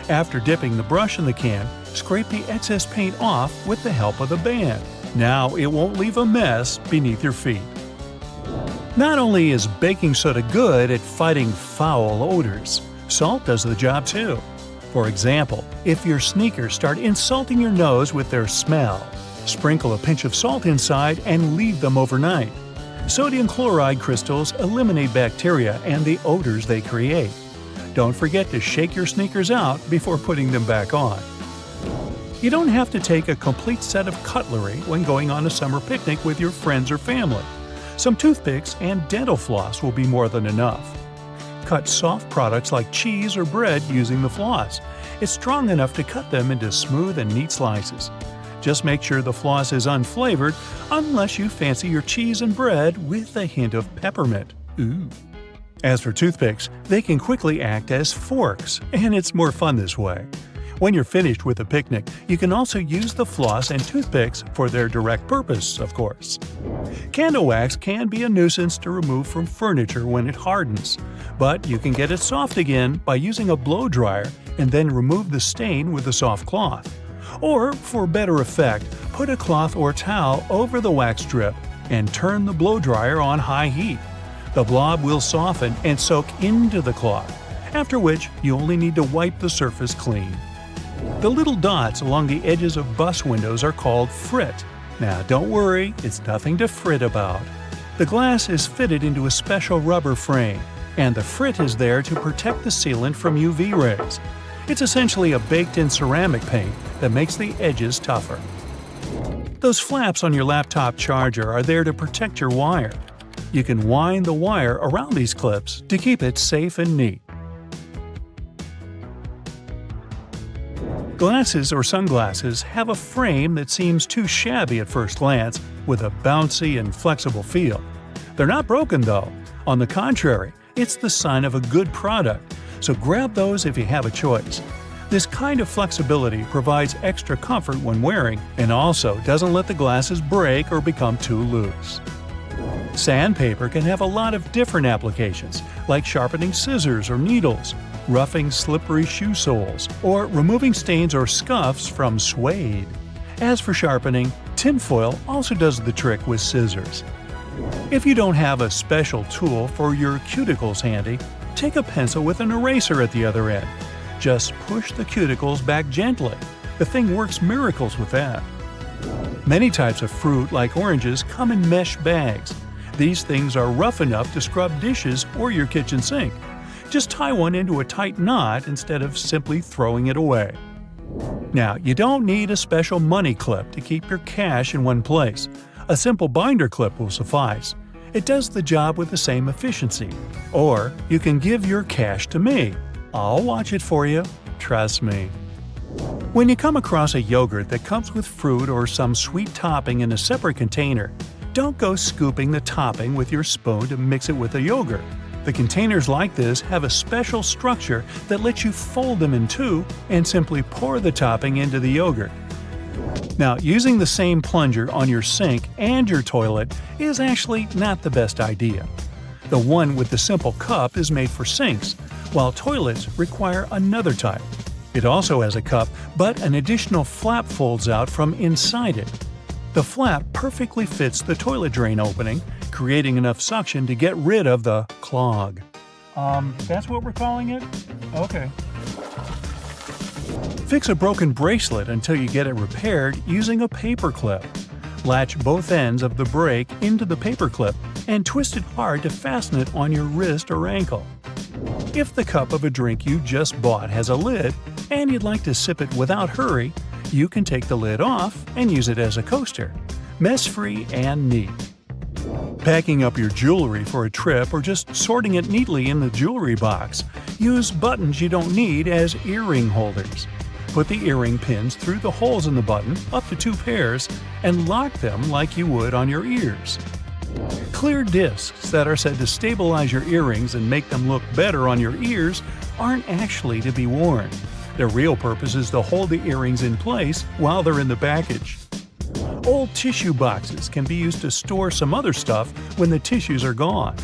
After dipping the brush in the can, scrape the excess paint off with the help of the band. Now it won't leave a mess beneath your feet. Not only is baking soda good at fighting foul odors, salt does the job too. For example, if your sneakers start insulting your nose with their smell, sprinkle a pinch of salt inside and leave them overnight. Sodium chloride crystals eliminate bacteria and the odors they create. Don't forget to shake your sneakers out before putting them back on. You don't have to take a complete set of cutlery when going on a summer picnic with your friends or family. Some toothpicks and dental floss will be more than enough. Cut soft products like cheese or bread using the floss. It's strong enough to cut them into smooth and neat slices. Just make sure the floss is unflavored unless you fancy your cheese and bread with a hint of peppermint. Ooh. As for toothpicks, they can quickly act as forks, and it's more fun this way. When you're finished with a picnic, you can also use the floss and toothpicks for their direct purpose, of course. Candle wax can be a nuisance to remove from furniture when it hardens, but you can get it soft again by using a blow dryer and then remove the stain with a soft cloth. Or, for better effect, put a cloth or towel over the wax strip and turn the blow dryer on high heat. The blob will soften and soak into the cloth, after which you only need to wipe the surface clean. The little dots along the edges of bus windows are called frit. Now don't worry, it's nothing to fret about. The glass is fitted into a special rubber frame, and the frit is there to protect the sealant from UV rays. It's essentially a baked-in ceramic paint that makes the edges tougher. Those flaps on your laptop charger are there to protect your wire. You can wind the wire around these clips to keep it safe and neat. Glasses or sunglasses have a frame that seems too shabby at first glance, with a bouncy and flexible feel. They're not broken though. On the contrary, it's the sign of a good product, so grab those if you have a choice. This kind of flexibility provides extra comfort when wearing and also doesn't let the glasses break or become too loose. Sandpaper can have a lot of different applications, like sharpening scissors or needles, roughing slippery shoe soles, or removing stains or scuffs from suede. As for sharpening, tinfoil also does the trick with scissors. If you don't have a special tool for your cuticles handy, take a pencil with an eraser at the other end. Just push the cuticles back gently. The thing works miracles with that. Many types of fruit, like oranges, come in mesh bags. These things are rough enough to scrub dishes or your kitchen sink. Just tie one into a tight knot instead of simply throwing it away. Now, you don't need a special money clip to keep your cash in one place. A simple binder clip will suffice. It does the job with the same efficiency. Or you can give your cash to me. I'll watch it for you. Trust me. When you come across a yogurt that comes with fruit or some sweet topping in a separate container, don't go scooping the topping with your spoon to mix it with the yogurt. The containers like this have a special structure that lets you fold them in two and simply pour the topping into the yogurt. Now, using the same plunger on your sink and your toilet is actually not the best idea. The one with the simple cup is made for sinks, while toilets require another type. It also has a cup, but an additional flap folds out from inside it. The flap perfectly fits the toilet drain opening, creating enough suction to get rid of the clog. That's what we're calling it? Okay. Fix a broken bracelet until you get it repaired using a paper clip. Latch both ends of the break into the paper clip and twist it hard to fasten it on your wrist or ankle. If the cup of a drink you just bought has a lid and you'd like to sip it without hurry, you can take the lid off and use it as a coaster. Mess-free and neat. Packing up your jewelry for a trip or just sorting it neatly in the jewelry box, use buttons you don't need as earring holders. Put the earring pins through the holes in the button, up to 2 pairs, and lock them like you would on your ears. Clear discs that are said to stabilize your earrings and make them look better on your ears aren't actually to be worn. Their real purpose is to hold the earrings in place while they're in the package. Old tissue boxes can be used to store some other stuff when the tissues are gone.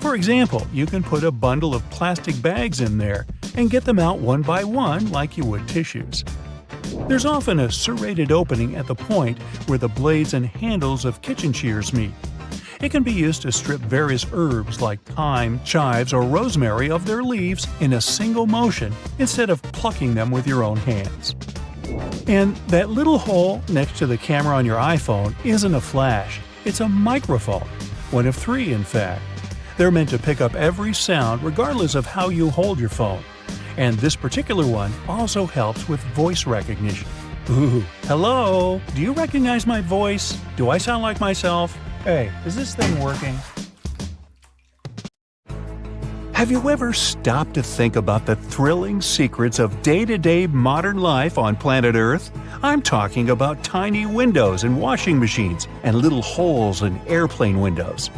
For example, you can put a bundle of plastic bags in there and get them out one by one like you would tissues. There's often a serrated opening at the point where the blades and handles of kitchen shears meet. It can be used to strip various herbs like thyme, chives, or rosemary of their leaves in a single motion instead of plucking them with your own hands. And that little hole next to the camera on your iPhone isn't a flash, it's a microphone. One of 3, in fact. They're meant to pick up every sound regardless of how you hold your phone. And this particular one also helps with voice recognition. Ooh, hello? Do you recognize my voice? Do I sound like myself? Hey, is this thing working? Have you ever stopped to think about the thrilling secrets of day-to-day modern life on planet Earth? I'm talking about tiny windows in washing machines and little holes in airplane windows.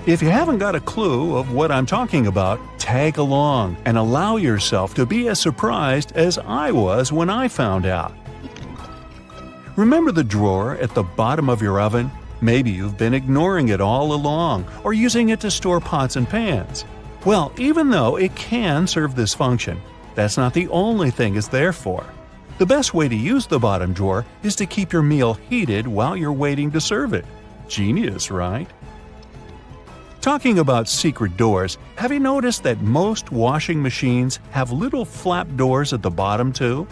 If you haven't got a clue of what I'm talking about, tag along and allow yourself to be as surprised as I was when I found out. Remember the drawer at the bottom of your oven? Maybe you've been ignoring it all along or using it to store pots and pans. Well, even though it can serve this function, that's not the only thing it's there for. The best way to use the bottom drawer is to keep your meal heated while you're waiting to serve it. Genius, right? Talking about secret doors, have you noticed that most washing machines have little flap doors at the bottom too?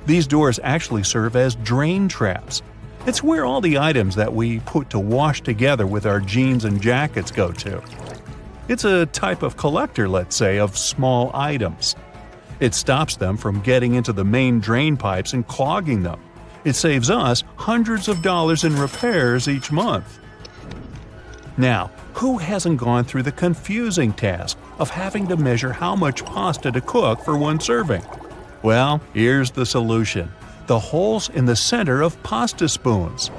These doors actually serve as drain traps. It's where all the items that we put to wash together with our jeans and jackets go to. It's a type of collector, let's say, of small items. It stops them from getting into the main drain pipes and clogging them. It saves us hundreds of dollars in repairs each month. Now, who hasn't gone through the confusing task of having to measure how much pasta to cook for one serving? Well, here's the solution: the holes in the center of pasta spoons.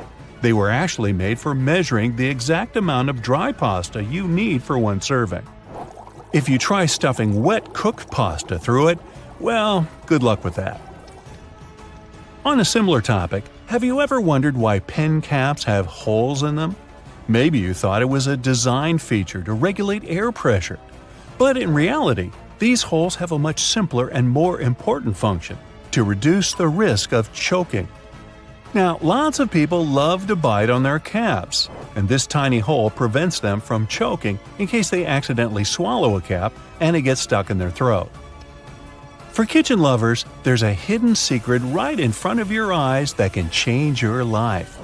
They were actually made for measuring the exact amount of dry pasta you need for one serving. If you try stuffing wet cooked pasta through it, well, good luck with that. On a similar topic, have you ever wondered why pen caps have holes in them? Maybe you thought it was a design feature to regulate air pressure. But in reality, these holes have a much simpler and more important function: to reduce the risk of choking. Now, lots of people love to bite on their caps, and this tiny hole prevents them from choking in case they accidentally swallow a cap and it gets stuck in their throat. For kitchen lovers, there's a hidden secret right in front of your eyes that can change your life.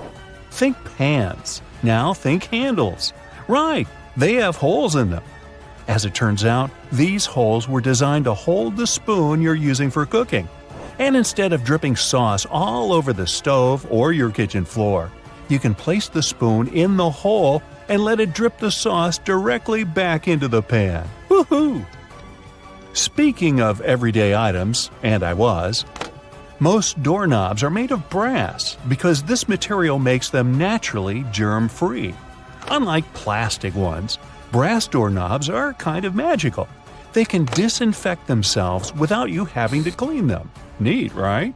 Think pans. Now think handles. Right, they have holes in them. As it turns out, these holes were designed to hold the spoon you're using for cooking. And instead of dripping sauce all over the stove or your kitchen floor, you can place the spoon in the hole and let it drip the sauce directly back into the pan. Woohoo! Speaking of everyday items, and most doorknobs are made of brass because this material makes them naturally germ-free. Unlike plastic ones, brass doorknobs are kind of magical. They can disinfect themselves without you having to clean them. Neat, right?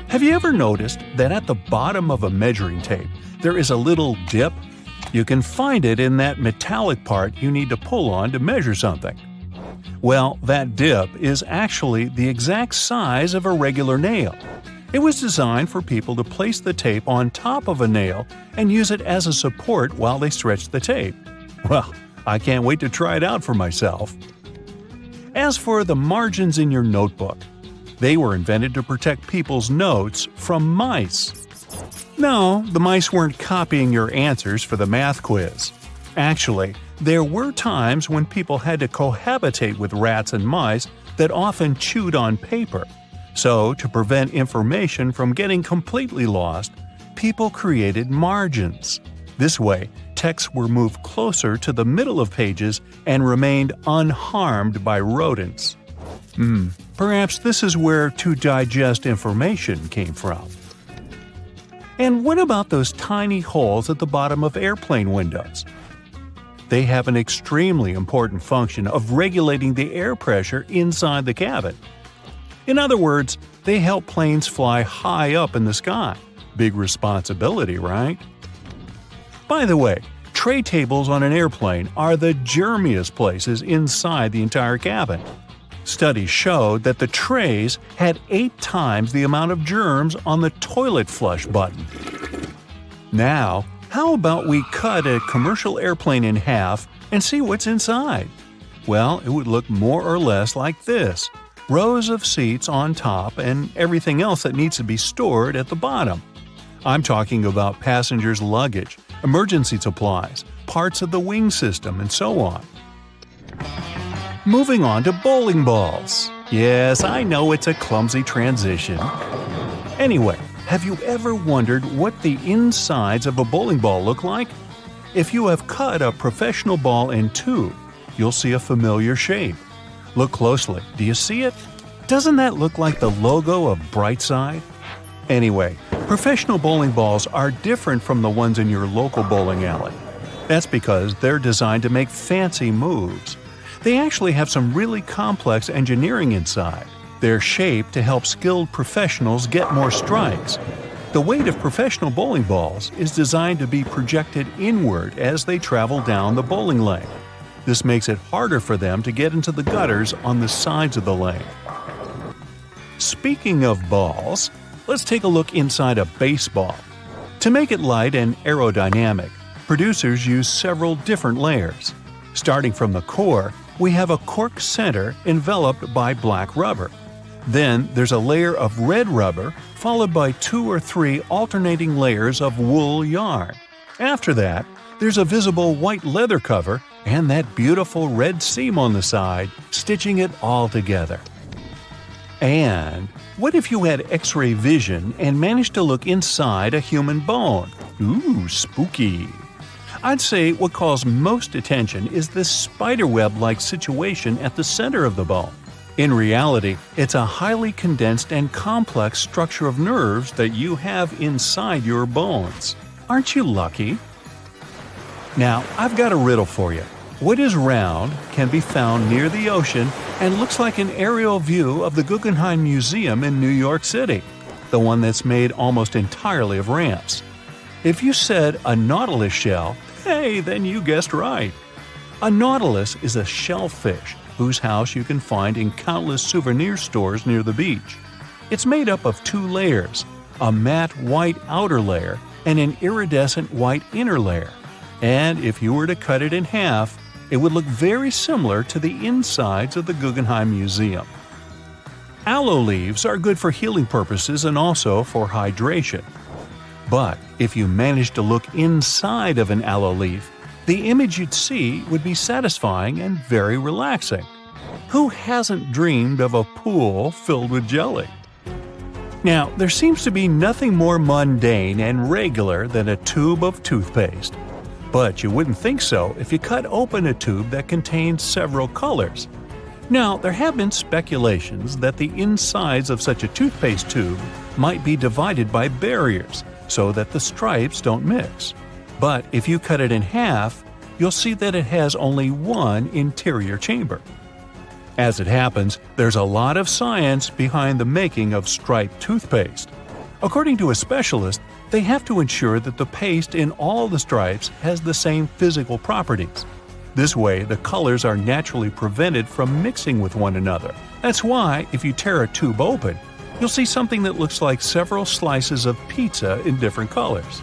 Have you ever noticed that at the bottom of a measuring tape there is a little dip? You can find it in that metallic part you need to pull on to measure something. Well, that dip is actually the exact size of a regular nail. It was designed for people to place the tape on top of a nail and use it as a support while they stretch the tape. Well, I can't wait to try it out for myself. As for the margins in your notebook, they were invented to protect people's notes from mice. No, the mice weren't copying your answers for the math quiz. Actually, there were times when people had to cohabitate with rats and mice that often chewed on paper. So, to prevent information from getting completely lost, people created margins. This way, texts were moved closer to the middle of pages and remained unharmed by rodents. Perhaps this is where to digest information came from. And what about those tiny holes at the bottom of airplane windows? They have an extremely important function of regulating the air pressure inside the cabin. In other words, they help planes fly high up in the sky. Big responsibility, right? By the way, tray tables on an airplane are the germiest places inside the entire cabin. Studies showed that the trays had 8 times the amount of germs on the toilet flush button. Now, how about we cut a commercial airplane in half and see what's inside? Well, it would look more or less like this: rows of seats on top and everything else that needs to be stored at the bottom. I'm talking about passengers' luggage, emergency supplies, parts of the wing system, and so on. Moving on to bowling balls. Yes, I know it's a clumsy transition. Anyway, have you ever wondered what the insides of a bowling ball look like? If you have cut a professional ball in two, you'll see a familiar shape. Look closely. Do you see it? Doesn't that look like the logo of Brightside? Anyway, professional bowling balls are different from the ones in your local bowling alley. That's because they're designed to make fancy moves. They actually have some really complex engineering inside. They're shaped to help skilled professionals get more strikes. The weight of professional bowling balls is designed to be projected inward as they travel down the bowling lane. This makes it harder for them to get into the gutters on the sides of the lane. Speaking of balls, let's take a look inside a baseball. To make it light and aerodynamic, producers use several different layers. Starting from the core, we have a cork center enveloped by black rubber. Then there's a layer of red rubber, followed by 2 or 3 alternating layers of wool yarn. After that, there's a visible white leather cover and that beautiful red seam on the side, stitching it all together. And what if you had X-ray vision and managed to look inside a human bone? Ooh, spooky! I'd say what calls most attention is this spiderweb-like situation at the center of the bone. In reality, it's a highly condensed and complex structure of nerves that you have inside your bones. Aren't you lucky? Now, I've got a riddle for you. What is round, can be found near the ocean, and looks like an aerial view of the Guggenheim Museum in New York City, the one that's made almost entirely of ramps? If you said a nautilus shell, hey, then you guessed right. A nautilus is a shellfish whose house you can find in countless souvenir stores near the beach. It's made up of two layers, a matte white outer layer and an iridescent white inner layer. And if you were to cut it in half, it would look very similar to the insides of the Guggenheim Museum. Aloe leaves are good for healing purposes and also for hydration. But if you managed to look inside of an aloe leaf, the image you'd see would be satisfying and very relaxing. Who hasn't dreamed of a pool filled with jelly? Now, there seems to be nothing more mundane and regular than a tube of toothpaste. But you wouldn't think so if you cut open a tube that contains several colors. Now, there have been speculations that the insides of such a toothpaste tube might be divided by barriers so that the stripes don't mix. But if you cut it in half, you'll see that it has only one interior chamber. As it happens, there's a lot of science behind the making of striped toothpaste. According to a specialist, they have to ensure that the paste in all the stripes has the same physical properties. This way, the colors are naturally prevented from mixing with one another. That's why, if you tear a tube open, you'll see something that looks like several slices of pizza in different colors.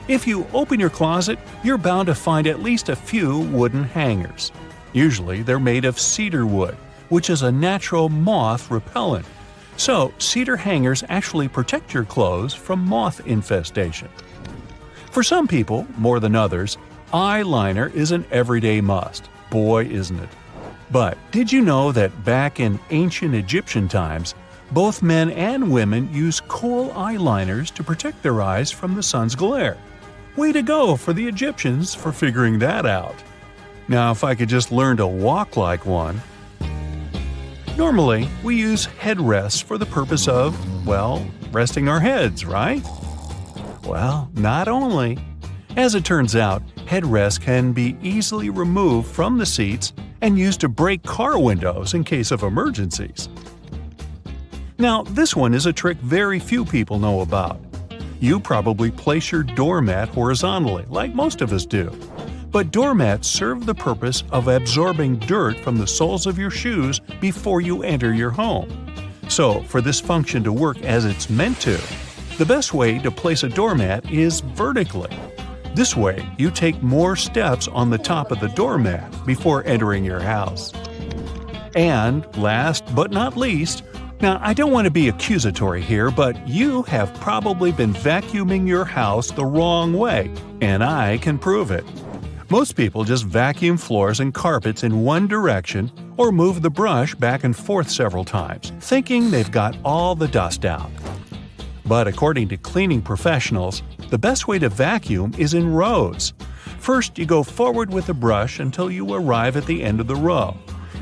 If you open your closet, you're bound to find at least a few wooden hangers. Usually, they're made of cedar wood, which is a natural moth repellent. So, cedar hangers actually protect your clothes from moth infestation. For some people, more than others, eyeliner is an everyday must. Boy, isn't it. But did you know that back in ancient Egyptian times, both men and women used kohl eyeliners to protect their eyes from the sun's glare? Way to go for the Egyptians for figuring that out. Now, if I could just learn to walk like one. Normally, we use headrests for the purpose of, well, resting our heads, right? Well, not only. As it turns out, headrests can be easily removed from the seats and used to break car windows in case of emergencies. Now, this one is a trick very few people know about. You probably place your doormat horizontally, like most of us do. But doormats serve the purpose of absorbing dirt from the soles of your shoes before you enter your home. So, for this function to work as it's meant to, the best way to place a doormat is vertically. This way, you take more steps on the top of the doormat before entering your house. And last but not least, now I don't want to be accusatory here, but you have probably been vacuuming your house the wrong way, and I can prove it. Most people just vacuum floors and carpets in one direction or move the brush back and forth several times, thinking they've got all the dust out. But according to cleaning professionals, the best way to vacuum is in rows. First, you go forward with the brush until you arrive at the end of the row.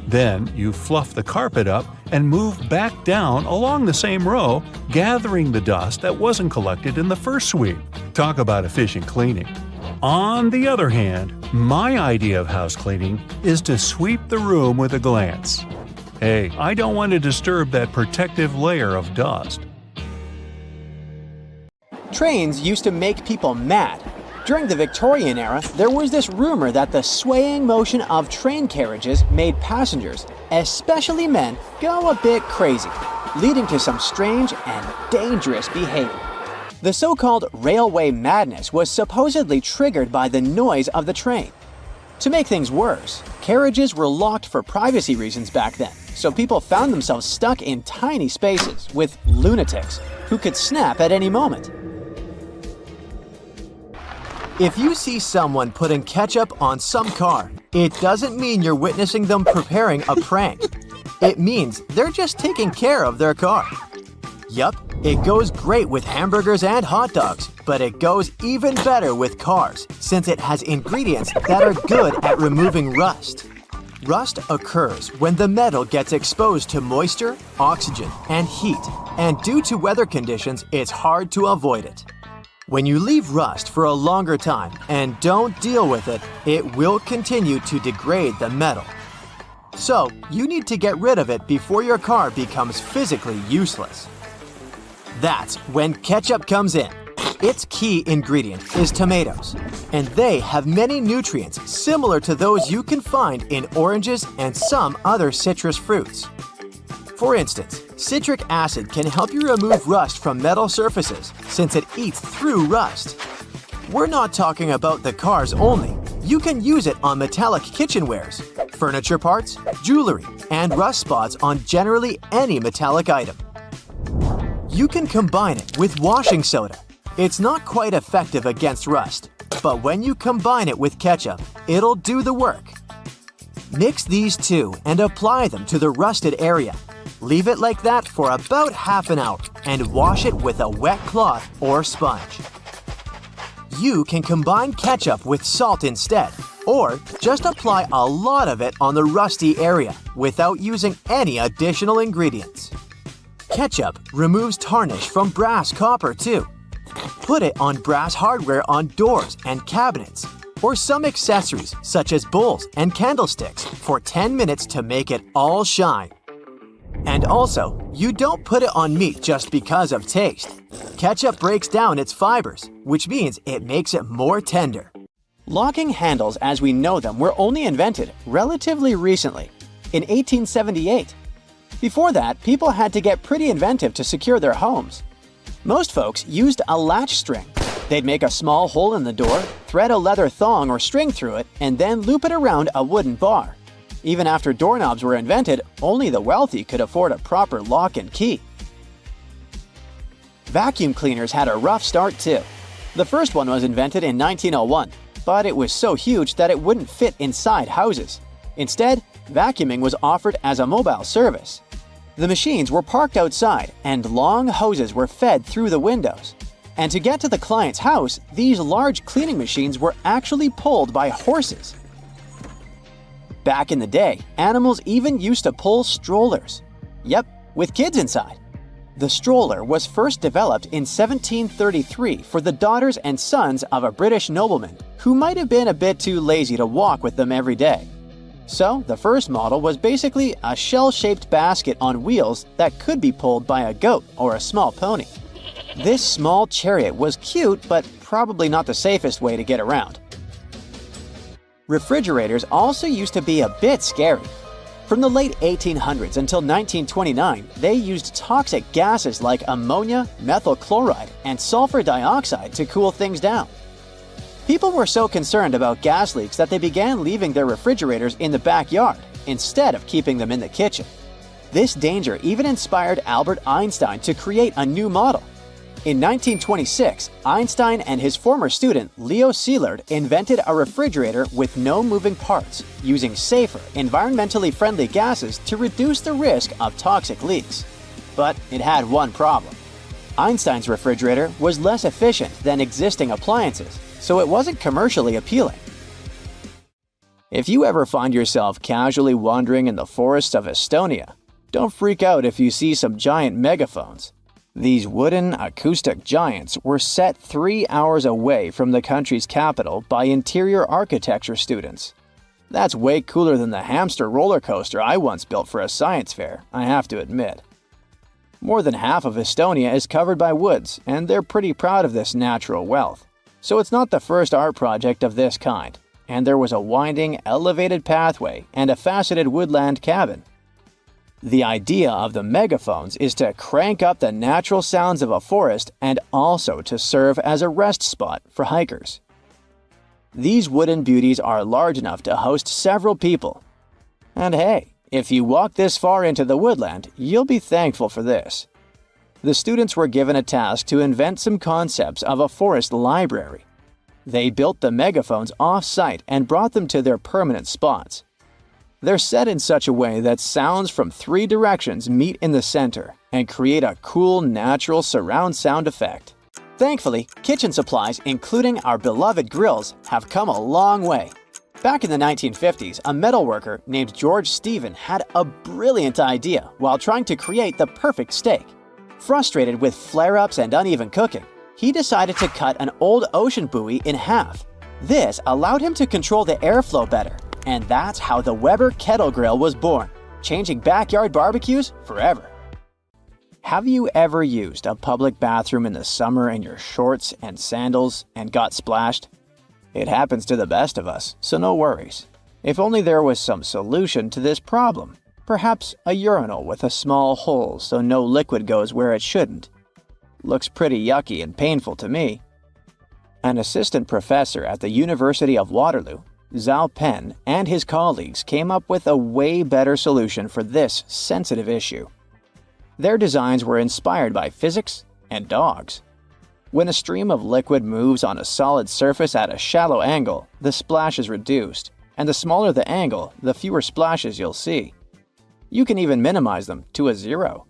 Then, you fluff the carpet up and move back down along the same row, gathering the dust that wasn't collected in the first sweep. Talk about efficient cleaning. On the other hand, my idea of house cleaning is to sweep the room with a glance. Hey, I don't want to disturb that protective layer of dust. Trains used to make people mad. During the Victorian era, there was this rumor that the swaying motion of train carriages made passengers, especially men, go a bit crazy, leading to some strange and dangerous behavior. The so-called railway madness was supposedly triggered by the noise of the train. To make things worse, carriages were locked for privacy reasons back then, so people found themselves stuck in tiny spaces with lunatics who could snap at any moment. If you see someone putting ketchup on some car, it doesn't mean you're witnessing them preparing a prank. It means they're just taking care of their car. Yup, it goes great with hamburgers and hot dogs, but it goes even better with cars since it has ingredients that are good at removing rust. Rust occurs when the metal gets exposed to moisture, oxygen, and heat, and due to weather conditions, it's hard to avoid it. When you leave rust for a longer time and don't deal with it, it will continue to degrade the metal. So, you need to get rid of it before your car becomes physically useless. That's when ketchup comes in. Its key ingredient is tomatoes, and they have many nutrients similar to those you can find in oranges and some other citrus fruits. For instance, citric acid can help you remove rust from metal surfaces since it eats through rust. We're not talking about the cars only. You can use it on metallic kitchenwares, furniture parts, jewelry, and rust spots on generally any metallic item. You can combine it with washing soda. It's not quite effective against rust, but when you combine it with ketchup, it'll do the work. Mix these two and apply them to the rusted area. Leave it like that for about half an hour and wash it with a wet cloth or sponge. You can combine ketchup with salt instead, or just apply a lot of it on the rusty area without using any additional ingredients. Ketchup removes tarnish from brass copper too. Put it on brass hardware on doors and cabinets, or some accessories such as bowls and candlesticks for 10 minutes to make it all shine. And also, you don't put it on meat just because of taste. Ketchup breaks down its fibers, which means it makes it more tender. Locking handles as we know them were only invented relatively recently, in 1878. Before that, people had to get pretty inventive to secure their homes. Most folks used a latch string. They'd make a small hole in the door, thread a leather thong or string through it, and then loop it around a wooden bar. Even after doorknobs were invented, only the wealthy could afford a proper lock and key. Vacuum cleaners had a rough start too. The first one was invented in 1901, but it was so huge that it wouldn't fit inside houses. Instead, vacuuming was offered as a mobile service. The machines were parked outside, and long hoses were fed through the windows. And to get to the client's house, these large cleaning machines were actually pulled by horses. Back in the day, animals even used to pull strollers. Yep, with kids inside. The stroller was first developed in 1733 for the daughters and sons of a British nobleman who might have been a bit too lazy to walk with them every day. So, the first model was basically a shell-shaped basket on wheels that could be pulled by a goat or a small pony. This small chariot was cute, but probably not the safest way to get around. Refrigerators also used to be a bit scary. From the late 1800s until 1929, they used toxic gases like ammonia, methyl chloride, and sulfur dioxide to cool things down. People were so concerned about gas leaks that they began leaving their refrigerators in the backyard instead of keeping them in the kitchen. This danger even inspired Albert Einstein to create a new model. In 1926, Einstein and his former student Leo Szilard invented a refrigerator with no moving parts, using safer, environmentally friendly gases to reduce the risk of toxic leaks. But it had one problem. Einstein's refrigerator was less efficient than existing appliances, so it wasn't commercially appealing. If you ever find yourself casually wandering in the forests of Estonia, don't freak out if you see some giant megaphones. These wooden, acoustic giants were set 3 hours away from the country's capital by interior architecture students. That's way cooler than the hamster roller coaster I once built for a science fair, I have to admit. More than half of Estonia is covered by woods, and they're pretty proud of this natural wealth. So it's not the first art project of this kind, and there was a winding, elevated pathway and a faceted woodland cabin. The idea of the megaphones is to crank up the natural sounds of a forest and also to serve as a rest spot for hikers. These wooden beauties are large enough to host several people. And hey, if you walk this far into the woodland, you'll be thankful for this. The students were given a task to invent some concepts of a forest library. They built the megaphones off-site and brought them to their permanent spots. They're set in such a way that sounds from 3 directions meet in the center and create a cool, natural surround sound effect. Thankfully, kitchen supplies, including our beloved grills, have come a long way. Back in the 1950s, a metalworker named George Stephen had a brilliant idea while trying to create the perfect steak. Frustrated with flare-ups and uneven cooking, he decided to cut an old ocean buoy in half. This allowed him to control the airflow better, and that's how the Weber Kettle Grill was born, changing backyard barbecues forever. Have you ever used a public bathroom in the summer in your shorts and sandals and got splashed? It happens to the best of us, so no worries. If only there was some solution to this problem. Perhaps a urinal with a small hole so no liquid goes where it shouldn't. Looks pretty yucky and painful to me. An assistant professor at the University of Waterloo, Zhao Pen, and his colleagues came up with a way better solution for this sensitive issue. Their designs were inspired by physics and dogs. When a stream of liquid moves on a solid surface at a shallow angle, the splash is reduced, and the smaller the angle, the fewer splashes you'll see. You can even minimize them to a 0.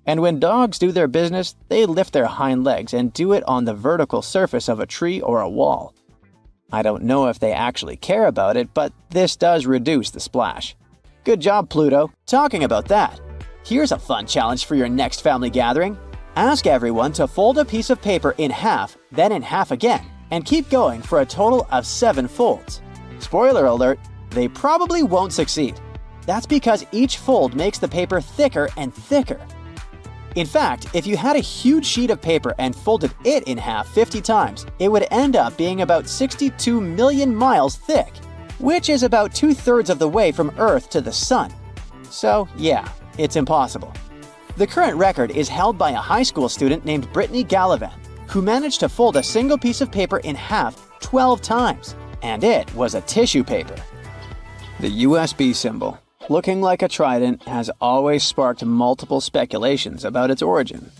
And when dogs do their business, they lift their hind legs and do it on the vertical surface of a tree or a wall. I don't know if they actually care about it, but this does reduce the splash. Good job, Pluto. Talking about that, here's a fun challenge for your next family gathering. Ask everyone to fold a piece of paper in half, then in half again, and keep going for a total of 7 folds. Spoiler alert, they probably won't succeed. That's because each fold makes the paper thicker and thicker. In fact, if you had a huge sheet of paper and folded it in half 50 times, it would end up being about 62 million miles thick, which is about 2/3 of the way from Earth to the Sun. So yeah, it's impossible. The current record is held by a high school student named Brittany Gallivan, who managed to fold a single piece of paper in half 12 times, and it was a tissue paper. The USB symbol, looking like a trident, has always sparked multiple speculations about its origin.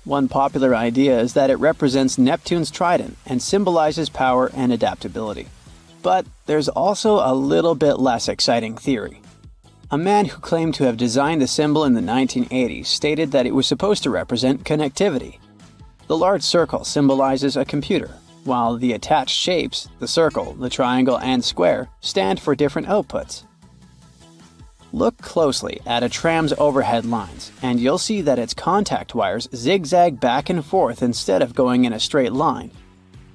One popular idea is that it represents Neptune's trident and symbolizes power and adaptability. But there's also a little bit less exciting theory. A man who claimed to have designed the symbol in the 1980s stated that it was supposed to represent connectivity. The large circle symbolizes a computer, while the attached shapes, the circle, the triangle, and square, stand for different outputs. Look closely at a tram's overhead lines, and you'll see that its contact wires zigzag back and forth instead of going in a straight line.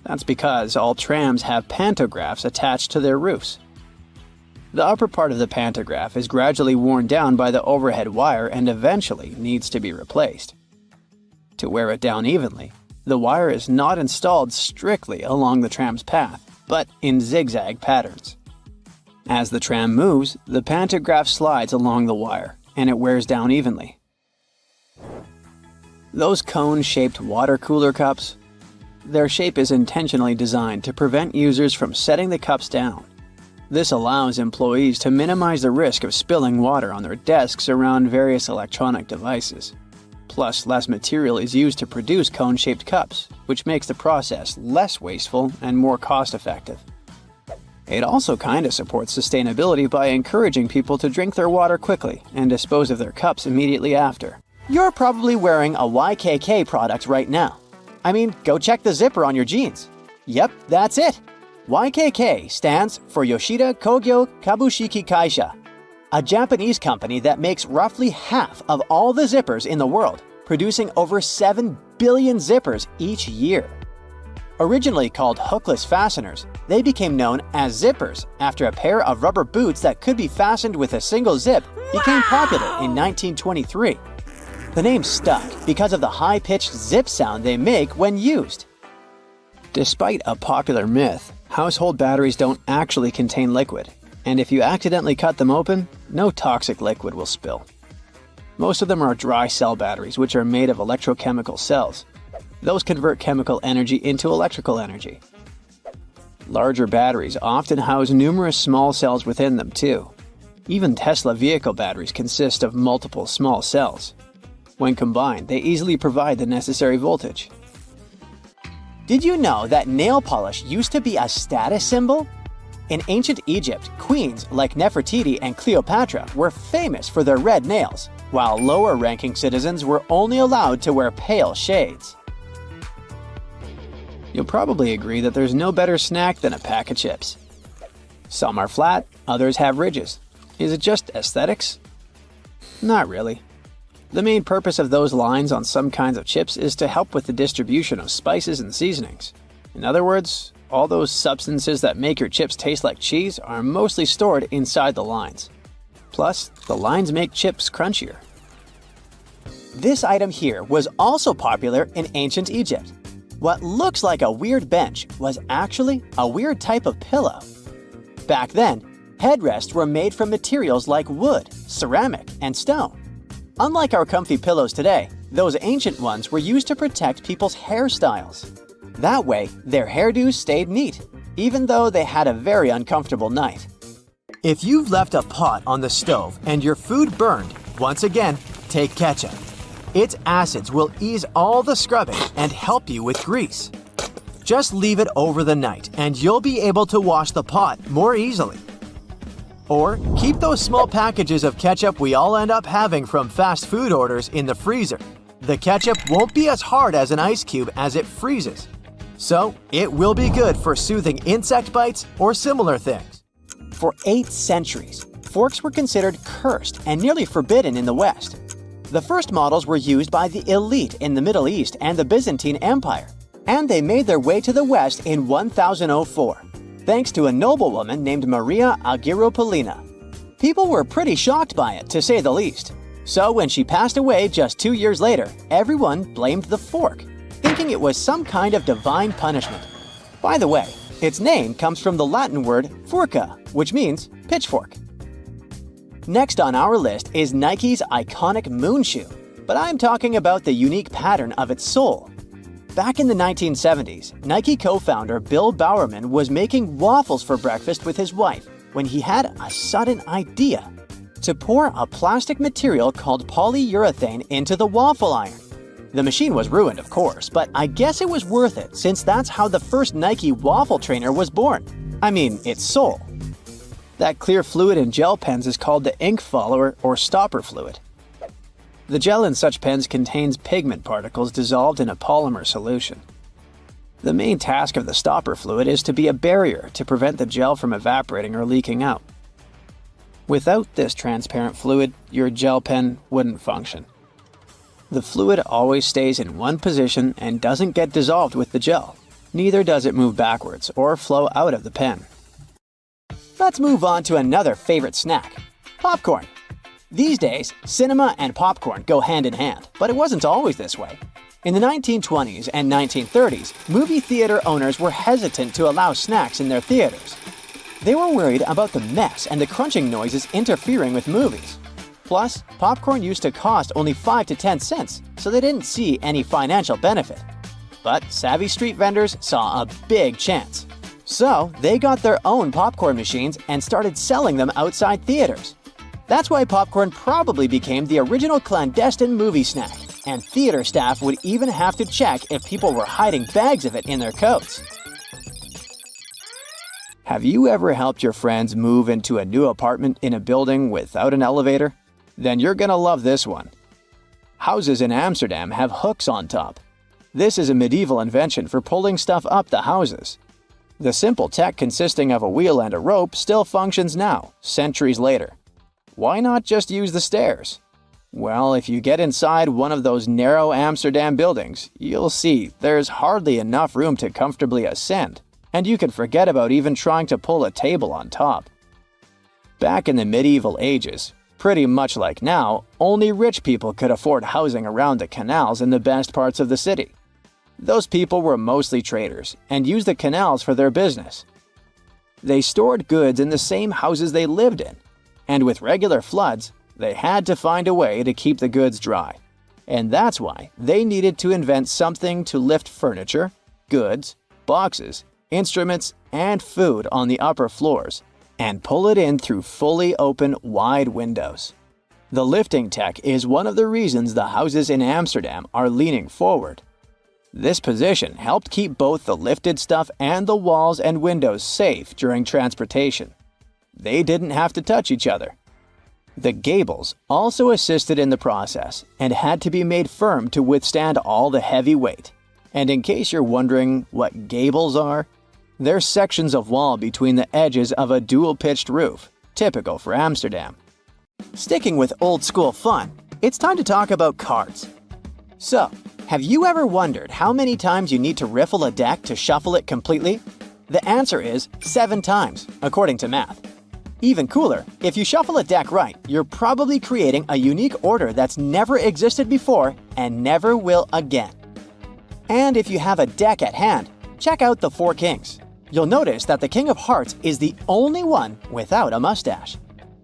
That's because all trams have pantographs attached to their roofs. The upper part of the pantograph is gradually worn down by the overhead wire and eventually needs to be replaced. To wear it down evenly, the wire is not installed strictly along the tram's path, but in zigzag patterns. As the tram moves, the pantograph slides along the wire, and it wears down evenly. Those cone-shaped water cooler cups? Their shape is intentionally designed to prevent users from setting the cups down. This allows employees to minimize the risk of spilling water on their desks around various electronic devices. Plus, less material is used to produce cone-shaped cups, which makes the process less wasteful and more cost-effective. It also kinda supports sustainability by encouraging people to drink their water quickly and dispose of their cups immediately after. You're probably wearing a YKK product right now. I mean, go check the zipper on your jeans. Yep, that's it. YKK stands for Yoshida Kogyo Kabushiki Kaisha, a Japanese company that makes roughly half of all the zippers in the world, producing over 7 billion zippers each year. Originally called hookless fasteners, they became known as zippers after a pair of rubber boots that could be fastened with a single zip became popular in 1923. The name stuck because of the high-pitched zip sound they make when used. Despite a popular myth, household batteries don't actually contain liquid, and if you accidentally cut them open, no toxic liquid will spill. Most of them are dry cell batteries, which are made of electrochemical cells. Those convert chemical energy into electrical energy. Larger batteries often house numerous small cells within them too. Even Tesla vehicle batteries consist of multiple small cells. When combined, they easily provide the necessary voltage. Did you know that nail polish used to be a status symbol? In ancient Egypt, queens like Nefertiti and Cleopatra were famous for their red nails, while lower-ranking citizens were only allowed to wear pale shades. You'll probably agree that there's no better snack than a pack of chips. Some are flat, others have ridges. Is it just aesthetics? Not really. The main purpose of those lines on some kinds of chips is to help with the distribution of spices and seasonings. In other words, all those substances that make your chips taste like cheese are mostly stored inside the lines. Plus, the lines make chips crunchier. This item here was also popular in ancient Egypt. What looks like a weird bench was actually a weird type of pillow. Back then, headrests were made from materials like wood, ceramic, and stone. Unlike our comfy pillows today, those ancient ones were used to protect people's hairstyles. That way, their hairdos stayed neat, even though they had a very uncomfortable night. If you've left a pot on the stove and your food burned, once again, take ketchup. Its acids will ease all the scrubbing and help you with grease. Just leave it over the night and you'll be able to wash the pot more easily. Or keep those small packages of ketchup we all end up having from fast food orders in the freezer. The ketchup won't be as hard as an ice cube as it freezes. So, it will be good for soothing insect bites or similar things. For 8 centuries, forks were considered cursed and nearly forbidden in the West. The first models were used by the elite in the Middle East and the Byzantine Empire, and they made their way to the West in 1004, thanks to a noblewoman named Maria Argyropoulina. People were pretty shocked by it, to say the least. So when she passed away just 2 years later, everyone blamed the fork, thinking it was some kind of divine punishment. By the way, its name comes from the Latin word furca, which means pitchfork. Next on our list is Nike's iconic moon shoe, but I'm talking about the unique pattern of its sole. Back in the 1970s, Nike co-founder Bill Bowerman was making waffles for breakfast with his wife when he had a sudden idea: to pour a plastic material called polyurethane into the waffle iron. The machine was ruined, of course, but I guess it was worth it since that's how the first Nike waffle trainer was born. I mean, its sole. That clear fluid in gel pens is called the ink follower or stopper fluid. The gel in such pens contains pigment particles dissolved in a polymer solution. The main task of the stopper fluid is to be a barrier to prevent the gel from evaporating or leaking out. Without this transparent fluid, your gel pen wouldn't function. The fluid always stays in one position and doesn't get dissolved with the gel. Neither does it move backwards or flow out of the pen. Let's move on to another favorite snack: popcorn. These days, cinema and popcorn go hand in hand, but it wasn't always this way. In the 1920s and 1930s, movie theater owners were hesitant to allow snacks in their theaters. They were worried about the mess and the crunching noises interfering with movies. Plus, popcorn used to cost only 5 to 10 cents, so they didn't see any financial benefit. But savvy street vendors saw a big chance. So, they got their own popcorn machines and started selling them outside theaters. That's why popcorn probably became the original clandestine movie snack, and theater staff would even have to check if people were hiding bags of it in their coats. Have you ever helped your friends move into a new apartment in a building without an elevator? Then you're gonna love this one. Houses in Amsterdam have hooks on top. This is a medieval invention for pulling stuff up the houses. The simple tech consisting of a wheel and a rope still functions now, centuries later. Why not just use the stairs? Well, if you get inside one of those narrow Amsterdam buildings, you'll see there's hardly enough room to comfortably ascend, and you can forget about even trying to pull a table on top. Back in the medieval ages, pretty much like now, only rich people could afford housing around the canals in the best parts of the city. Those people were mostly traders and used the canals for their business. They stored goods in the same houses they lived in, and with regular floods, they had to find a way to keep the goods dry. And that's why they needed to invent something to lift furniture, goods, boxes, instruments, and food on the upper floors, and pull it in through fully open, wide windows. The lifting tech is one of the reasons the houses in Amsterdam are leaning forward. This position helped keep both the lifted stuff and the walls and windows safe during transportation. They didn't have to touch each other. The gables also assisted in the process and had to be made firm to withstand all the heavy weight. And in case you're wondering what gables are, they're sections of wall between the edges of a dual-pitched roof, typical for Amsterdam. Sticking with old-school fun, it's time to talk about cards. So, have you ever wondered how many times you need to riffle a deck to shuffle it completely? The answer is 7 times, according to math. Even cooler, if you shuffle a deck right, you're probably creating a unique order that's never existed before and never will again. And if you have a deck at hand, check out the 4 Kings. You'll notice that the King of Hearts is the only one without a mustache.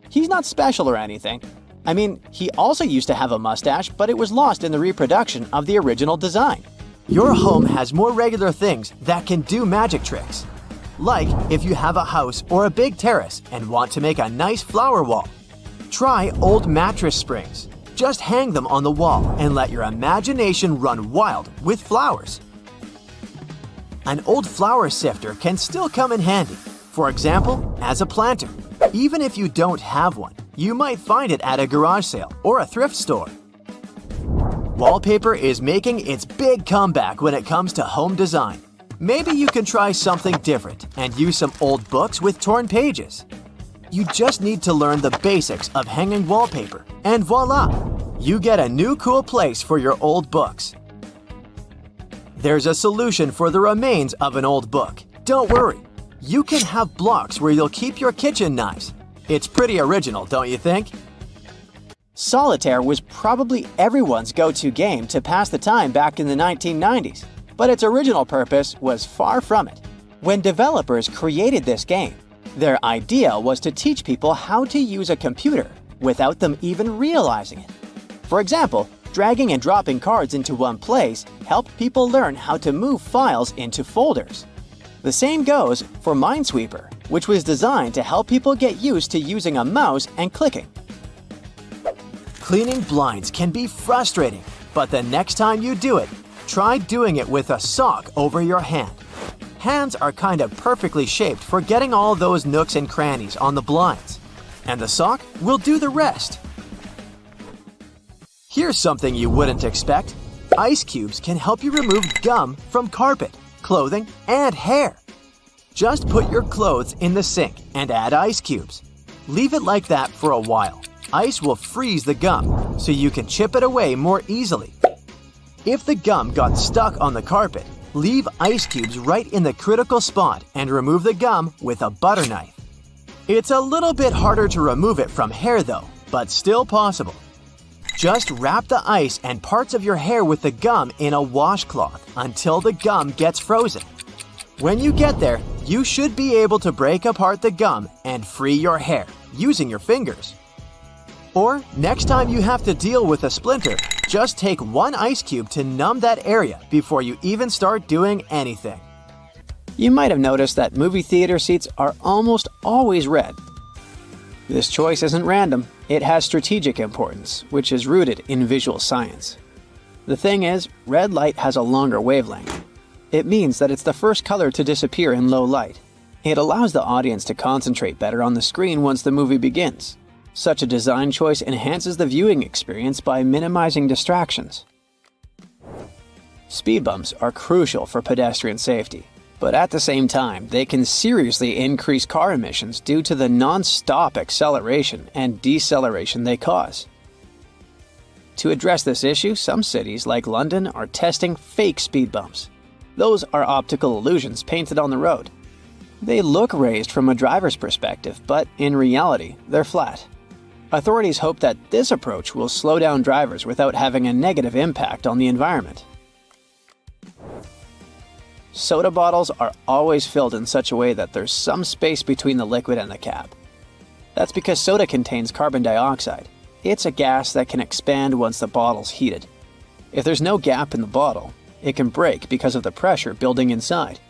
He's not special or anything. I mean, he also used to have a mustache, but it was lost in the reproduction of the original design. Your home has more regular things that can do magic tricks. Like if you have a house or a big terrace and want to make a nice flower wall. Try old mattress springs. Just hang them on the wall and let your imagination run wild with flowers. An old flower sifter can still come in handy, for example, as a planter. Even if you don't have one, you might find it at a garage sale or a thrift store. Wallpaper is making its big comeback when it comes to home design. Maybe you can try something different and use some old books with torn pages. You just need to learn the basics of hanging wallpaper, and voila! You get a new cool place for your old books. There's a solution for the remains of an old book. Don't worry, you can have blocks where you'll keep your kitchen knives. It's pretty original, don't you think? Solitaire was probably everyone's go-to game to pass the time back in the 1990s. But its original purpose was far from it. When developers created this game, their idea was to teach people how to use a computer without them even realizing it. For example, dragging and dropping cards into one place helped people learn how to move files into folders. The same goes for Minesweeper, which was designed to help people get used to using a mouse and clicking. Cleaning blinds can be frustrating, but the next time you do it, try doing it with a sock over your hand. Hands are kind of perfectly shaped for getting all those nooks and crannies on the blinds. And the sock will do the rest. Here's something you wouldn't expect. Ice cubes can help you remove gum from carpet, clothing, and hair. Just put your clothes in the sink and add ice cubes. Leave it like that for a while. Ice will freeze the gum, so you can chip it away more easily. If the gum got stuck on the carpet, leave ice cubes right in the critical spot and remove the gum with a butter knife. It's a little bit harder to remove it from hair though, but still possible. Just wrap the ice and parts of your hair with the gum in a washcloth until the gum gets frozen. When you get there, you should be able to break apart the gum and free your hair using your fingers. Or next time you have to deal with a splinter, just take one ice cube to numb that area before you even start doing anything. You might have noticed that movie theater seats are almost always red. This choice isn't random. It has strategic importance, which is rooted in visual science. The thing is, red light has a longer wavelength. It means that it's the first color to disappear in low light. It allows the audience to concentrate better on the screen once the movie begins. Such a design choice enhances the viewing experience by minimizing distractions. Speed bumps are crucial for pedestrian safety, but at the same time, they can seriously increase car emissions due to the non-stop acceleration and deceleration they cause. To address this issue, some cities like London are testing fake speed bumps. Those are optical illusions painted on the road. They look raised from a driver's perspective, but in reality, they're flat. Authorities hope that this approach will slow down drivers without having a negative impact on the environment. Soda bottles are always filled in such a way that there's some space between the liquid and the cap. That's because soda contains carbon dioxide. It's a gas that can expand once the bottle's heated. If there's no gap in the bottle, it can break because of the pressure building inside.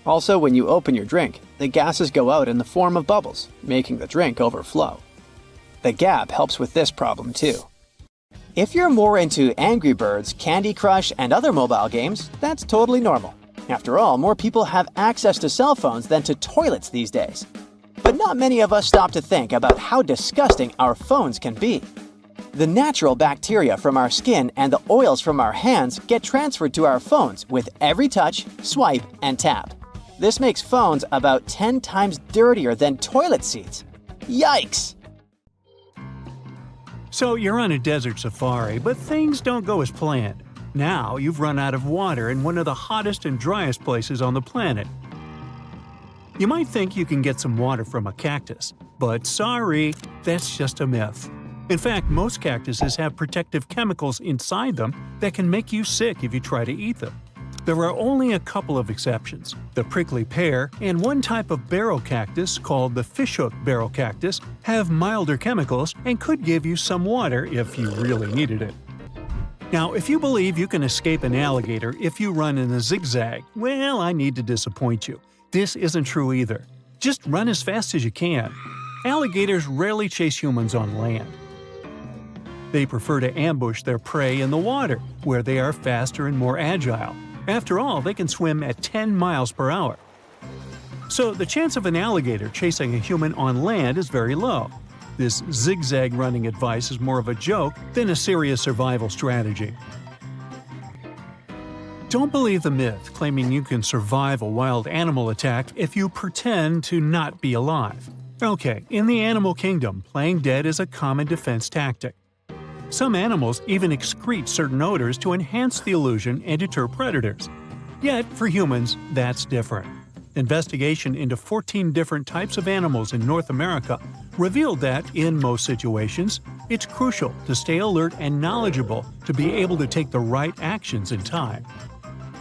Also, when you open your drink, the gases go out in the form of bubbles, making the drink overflow. The gap helps with this problem too. If you're more into Angry Birds, Candy Crush, and other mobile games, that's totally normal. After all, more people have access to cell phones than to toilets these days. But not many of us stop to think about how disgusting our phones can be. The natural bacteria from our skin and the oils from our hands get transferred to our phones with every touch, swipe, and tap. This makes phones about 10 times dirtier than toilet seats. Yikes! So you're on a desert safari, but things don't go as planned. Now you've run out of water in one of the hottest and driest places on the planet. You might think you can get some water from a cactus, but sorry, that's just a myth. In fact, most cactuses have protective chemicals inside them that can make you sick if you try to eat them. There are only a couple of exceptions. The prickly pear and one type of barrel cactus called the fishhook barrel cactus have milder chemicals and could give you some water if you really needed it. Now, if you believe you can escape an alligator if you run in a zigzag, well, I need to disappoint you. This isn't true either. Just run as fast as you can. Alligators rarely chase humans on land. They prefer to ambush their prey in the water, where they are faster and more agile. After all, they can swim at 10 miles per hour. So the chance of an alligator chasing a human on land is very low. This zigzag running advice is more of a joke than a serious survival strategy. Don't believe the myth claiming you can survive a wild animal attack if you pretend to not be alive. Okay, in the animal kingdom, playing dead is a common defense tactic. Some animals even excrete certain odors to enhance the illusion and deter predators. Yet, for humans, that's different. Investigation into 14 different types of animals in North America revealed that, in most situations, it's crucial to stay alert and knowledgeable to be able to take the right actions in time.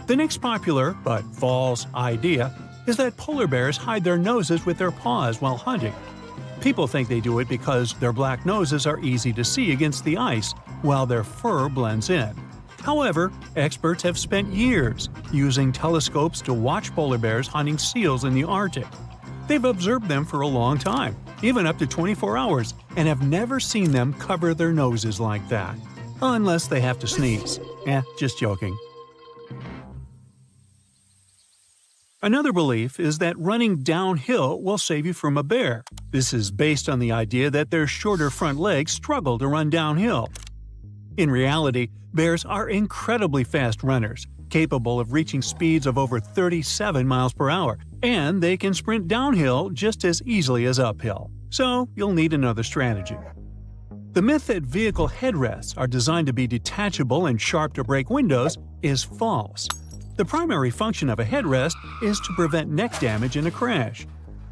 The next popular, but false, idea is that polar bears hide their noses with their paws while hunting. People think they do it because their black noses are easy to see against the ice, while their fur blends in. However, experts have spent years using telescopes to watch polar bears hunting seals in the Arctic. They've observed them for a long time, even up to 24 hours, and have never seen them cover their noses like that. Unless they have to sneeze. Just joking. Another belief is that running downhill will save you from a bear. This is based on the idea that their shorter front legs struggle to run downhill. In reality, bears are incredibly fast runners, capable of reaching speeds of over 37 miles per hour, and they can sprint downhill just as easily as uphill. So you'll need another strategy. The myth that vehicle headrests are designed to be detachable and sharp to break windows is false. The primary function of a headrest is to prevent neck damage in a crash.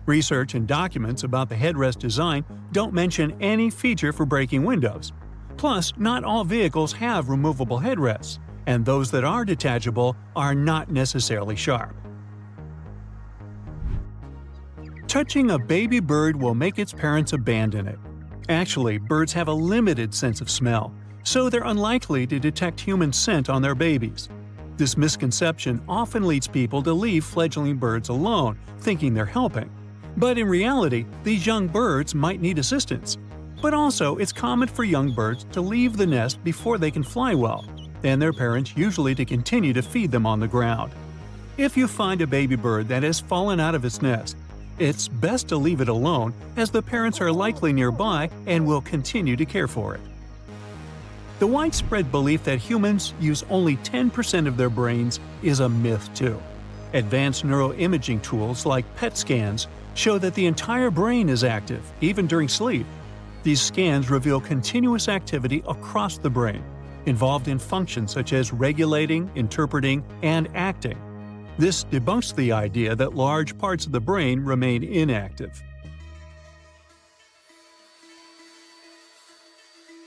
Research and documents about the headrest design don't mention any feature for breaking windows. Plus, not all vehicles have removable headrests, and those that are detachable are not necessarily sharp. Touching a baby bird will make its parents abandon it. Actually, birds have a limited sense of smell, so they're unlikely to detect human scent on their babies. This misconception often leads people to leave fledgling birds alone, thinking they're helping. But in reality, these young birds might need assistance. But also, it's common for young birds to leave the nest before they can fly well, and their parents usually to continue to feed them on the ground. If you find a baby bird that has fallen out of its nest, it's best to leave it alone, as the parents are likely nearby and will continue to care for it. The widespread belief that humans use only 10% of their brains is a myth too. Advanced neuroimaging tools like PET scans show that the entire brain is active, even during sleep. These scans reveal continuous activity across the brain, involved in functions such as regulating, interpreting, and acting. This debunks the idea that large parts of the brain remain inactive.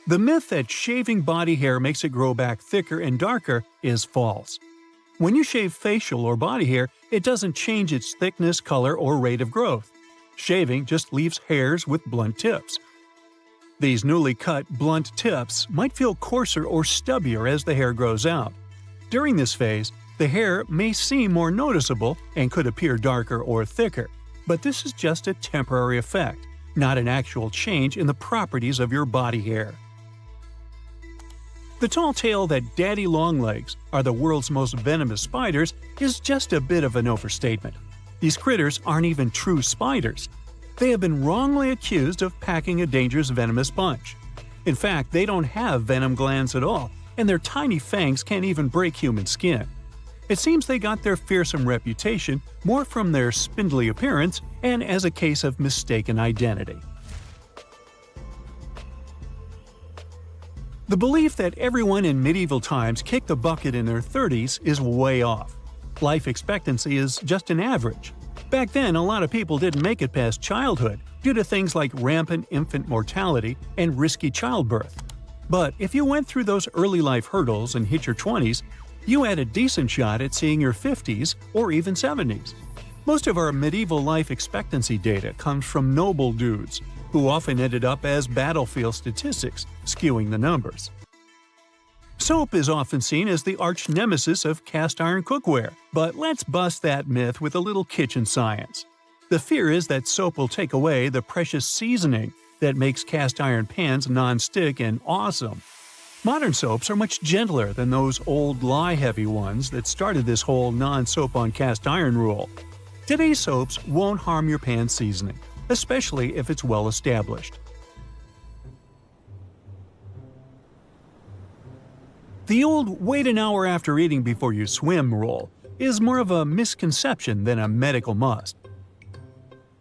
The myth that shaving body hair makes it grow back thicker and darker is false. When you shave facial or body hair, it doesn't change its thickness, color, or rate of growth. Shaving just leaves hairs with blunt tips. These newly cut, blunt tips might feel coarser or stubbier as the hair grows out. During this phase, the hair may seem more noticeable and could appear darker or thicker, but this is just a temporary effect, not an actual change in the properties of your body hair. The tall tale that daddy longlegs are the world's most venomous spiders is just a bit of an overstatement. These critters aren't even true spiders. They have been wrongly accused of packing a dangerous venomous punch. In fact, they don't have venom glands at all, and their tiny fangs can't even break human skin. It seems they got their fearsome reputation more from their spindly appearance and as a case of mistaken identity. The belief that everyone in medieval times kicked the bucket in their 30s is way off. Life expectancy is just an average. Back then, a lot of people didn't make it past childhood due to things like rampant infant mortality and risky childbirth. But if you went through those early life hurdles and hit your 20s, you had a decent shot at seeing your 50s or even 70s. Most of our medieval life expectancy data comes from noble dudes, who often ended up as battlefield statistics, skewing the numbers. Soap is often seen as the arch nemesis of cast-iron cookware, but let's bust that myth with a little kitchen science. The fear is that soap will take away the precious seasoning that makes cast-iron pans non-stick and awesome. Modern soaps are much gentler than those old lye-heavy ones that started this whole non-soap on cast-iron rule. Today's soaps won't harm your pan seasoning, especially if it's well established. The old "wait an hour after eating before you swim" rule is more of a misconception than a medical must.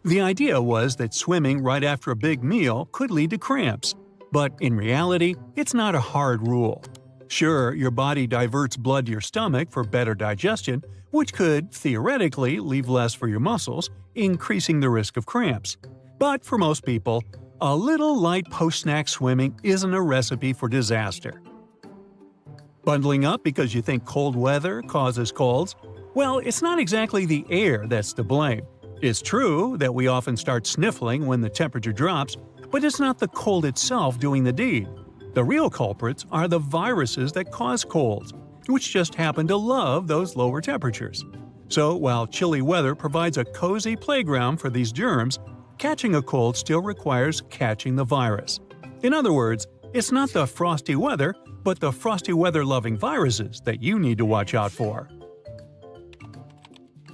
The idea was that swimming right after a big meal could lead to cramps, but in reality, it's not a hard rule. Sure, your body diverts blood to your stomach for better digestion, which could, theoretically, leave less for your muscles, increasing the risk of cramps. But for most people, a little light post-snack swimming isn't a recipe for disaster. Bundling up because you think cold weather causes colds? Well, it's not exactly the air that's to blame. It's true that we often start sniffling when the temperature drops, but it's not the cold itself doing the deed. The real culprits are the viruses that cause colds, which just happen to love those lower temperatures. So while chilly weather provides a cozy playground for these germs, catching a cold still requires catching the virus. In other words, it's not the frosty weather, but the frosty weather-loving viruses that you need to watch out for.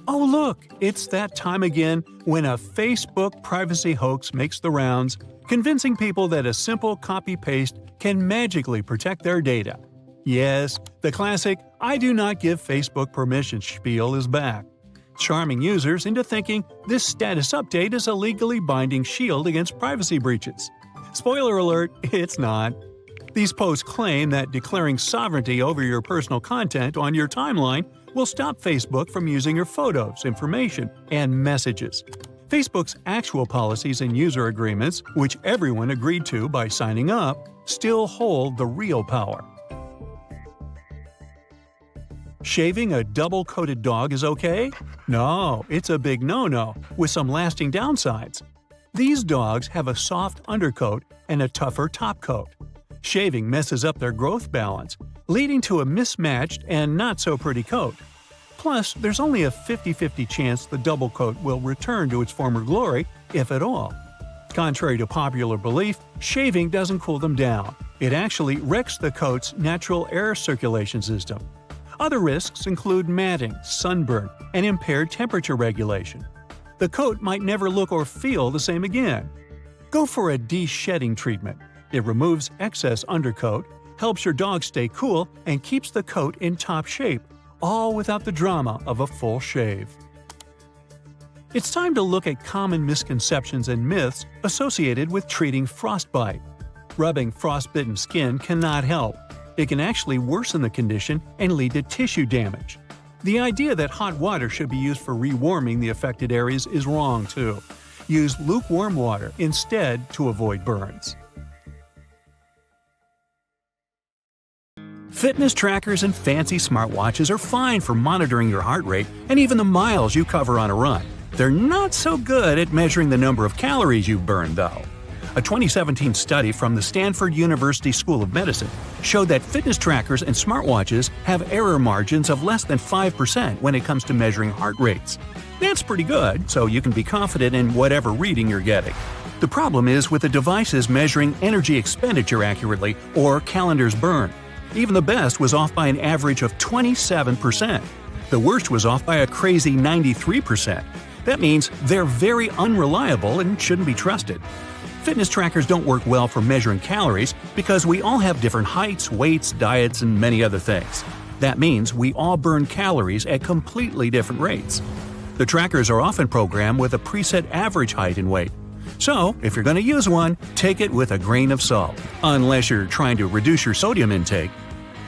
Oh look, it's that time again when a Facebook privacy hoax makes the rounds, convincing people that a simple copy-paste can magically protect their data. Yes, the classic "I do not give Facebook permission" spiel is back, charming users into thinking this status update is a legally binding shield against privacy breaches. Spoiler alert, it's not. These posts claim that declaring sovereignty over your personal content on your timeline will stop Facebook from using your photos, information, and messages. Facebook's actual policies and user agreements, which everyone agreed to by signing up, still hold the real power. Shaving a double-coated dog is okay? No, it's a big no-no, with some lasting downsides. These dogs have a soft undercoat and a tougher top coat. Shaving messes up their growth balance, leading to a mismatched and not-so-pretty coat. Plus, there's only a 50-50 chance the double coat will return to its former glory, if at all. Contrary to popular belief, shaving doesn't cool them down. It actually wrecks the coat's natural air circulation system. Other risks include matting, sunburn, and impaired temperature regulation. The coat might never look or feel the same again. Go for a de-shedding treatment. It removes excess undercoat, helps your dog stay cool, and keeps the coat in top shape, all without the drama of a full shave. It's time to look at common misconceptions and myths associated with treating frostbite. Rubbing frostbitten skin cannot help. It can actually worsen the condition and lead to tissue damage. The idea that hot water should be used for rewarming the affected areas is wrong, too. Use lukewarm water instead to avoid burns. Fitness trackers and fancy smartwatches are fine for monitoring your heart rate and even the miles you cover on a run. They're not so good at measuring the number of calories you've burned, though. A 2017 study from the Stanford University School of Medicine showed that fitness trackers and smartwatches have error margins of less than 5% when it comes to measuring heart rates. That's pretty good, so you can be confident in whatever reading you're getting. The problem is with the devices measuring energy expenditure accurately or calendars burned. Even the best was off by an average of 27%. The worst was off by a crazy 93%. That means they're very unreliable and shouldn't be trusted. Fitness trackers don't work well for measuring calories because we all have different heights, weights, diets, and many other things. That means we all burn calories at completely different rates. The trackers are often programmed with a preset average height and weight. So, if you're going to use one, take it with a grain of salt, unless you're trying to reduce your sodium intake.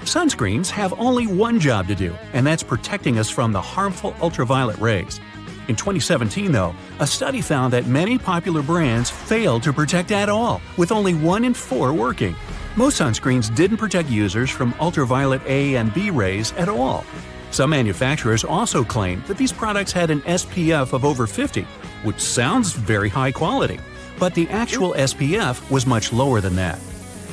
Sunscreens have only one job to do, and that's protecting us from the harmful ultraviolet rays. In 2017, though, a study found that many popular brands failed to protect at all, with only 1 in 4 working. Most sunscreens didn't protect users from ultraviolet A and B rays at all. Some manufacturers also claimed that these products had an SPF of over 50, which sounds very high quality, but the actual SPF was much lower than that.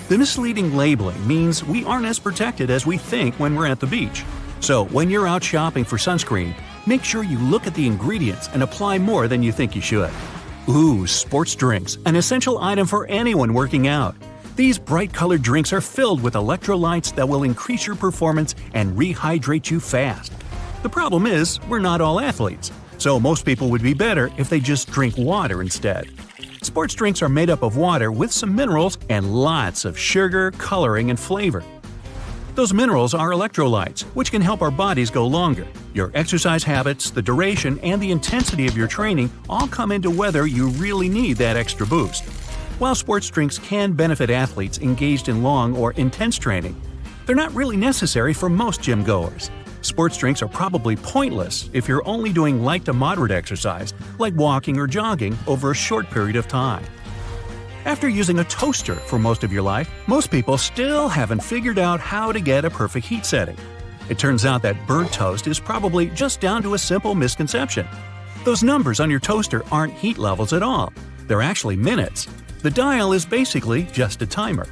The misleading labeling means we aren't as protected as we think when we're at the beach. So when you're out shopping for sunscreen, make sure you look at the ingredients and apply more than you think you should. Ooh, sports drinks, an essential item for anyone working out. These bright-colored drinks are filled with electrolytes that will increase your performance and rehydrate you fast. The problem is, we're not all athletes, so most people would be better if they just drink water instead. Sports drinks are made up of water with some minerals and lots of sugar, coloring, and flavor. Those minerals are electrolytes, which can help our bodies go longer. Your exercise habits, the duration, and the intensity of your training all come into whether you really need that extra boost. While sports drinks can benefit athletes engaged in long or intense training, they're not really necessary for most gym goers. Sports drinks are probably pointless if you're only doing light to moderate exercise, like walking or jogging, over a short period of time. After using a toaster for most of your life, most people still haven't figured out how to get a perfect heat setting. It turns out that burnt toast is probably just down to a simple misconception. Those numbers on your toaster aren't heat levels at all. They're actually minutes. The dial is basically just a timer.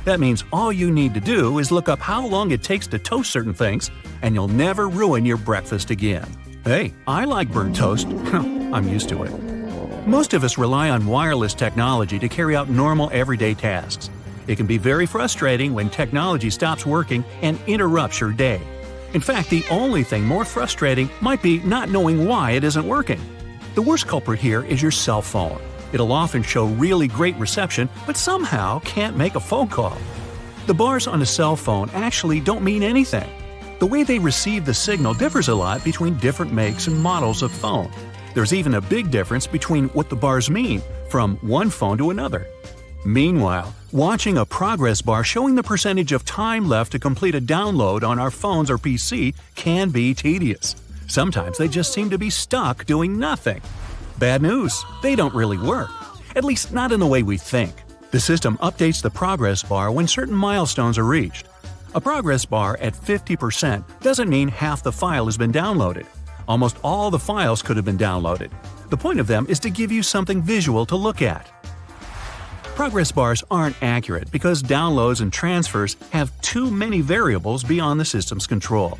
That means all you need to do is look up how long it takes to toast certain things, and you'll never ruin your breakfast again. Hey, I like burnt toast. I'm used to it. Most of us rely on wireless technology to carry out normal everyday tasks. It can be very frustrating when technology stops working and interrupts your day. In fact, the only thing more frustrating might be not knowing why it isn't working. The worst culprit here is your cell phone. It'll often show really great reception, but somehow can't make a phone call. The bars on a cell phone actually don't mean anything. The way they receive the signal differs a lot between different makes and models of phone. There's even a big difference between what the bars mean from one phone to another. Meanwhile, watching a progress bar showing the percentage of time left to complete a download on our phones or PC can be tedious. Sometimes they just seem to be stuck doing nothing. Bad news, they don't really work. At least not in the way we think. The system updates the progress bar when certain milestones are reached. A progress bar at 50% doesn't mean half the file has been downloaded. Almost all the files could have been downloaded. The point of them is to give you something visual to look at. Progress bars aren't accurate because downloads and transfers have too many variables beyond the system's control.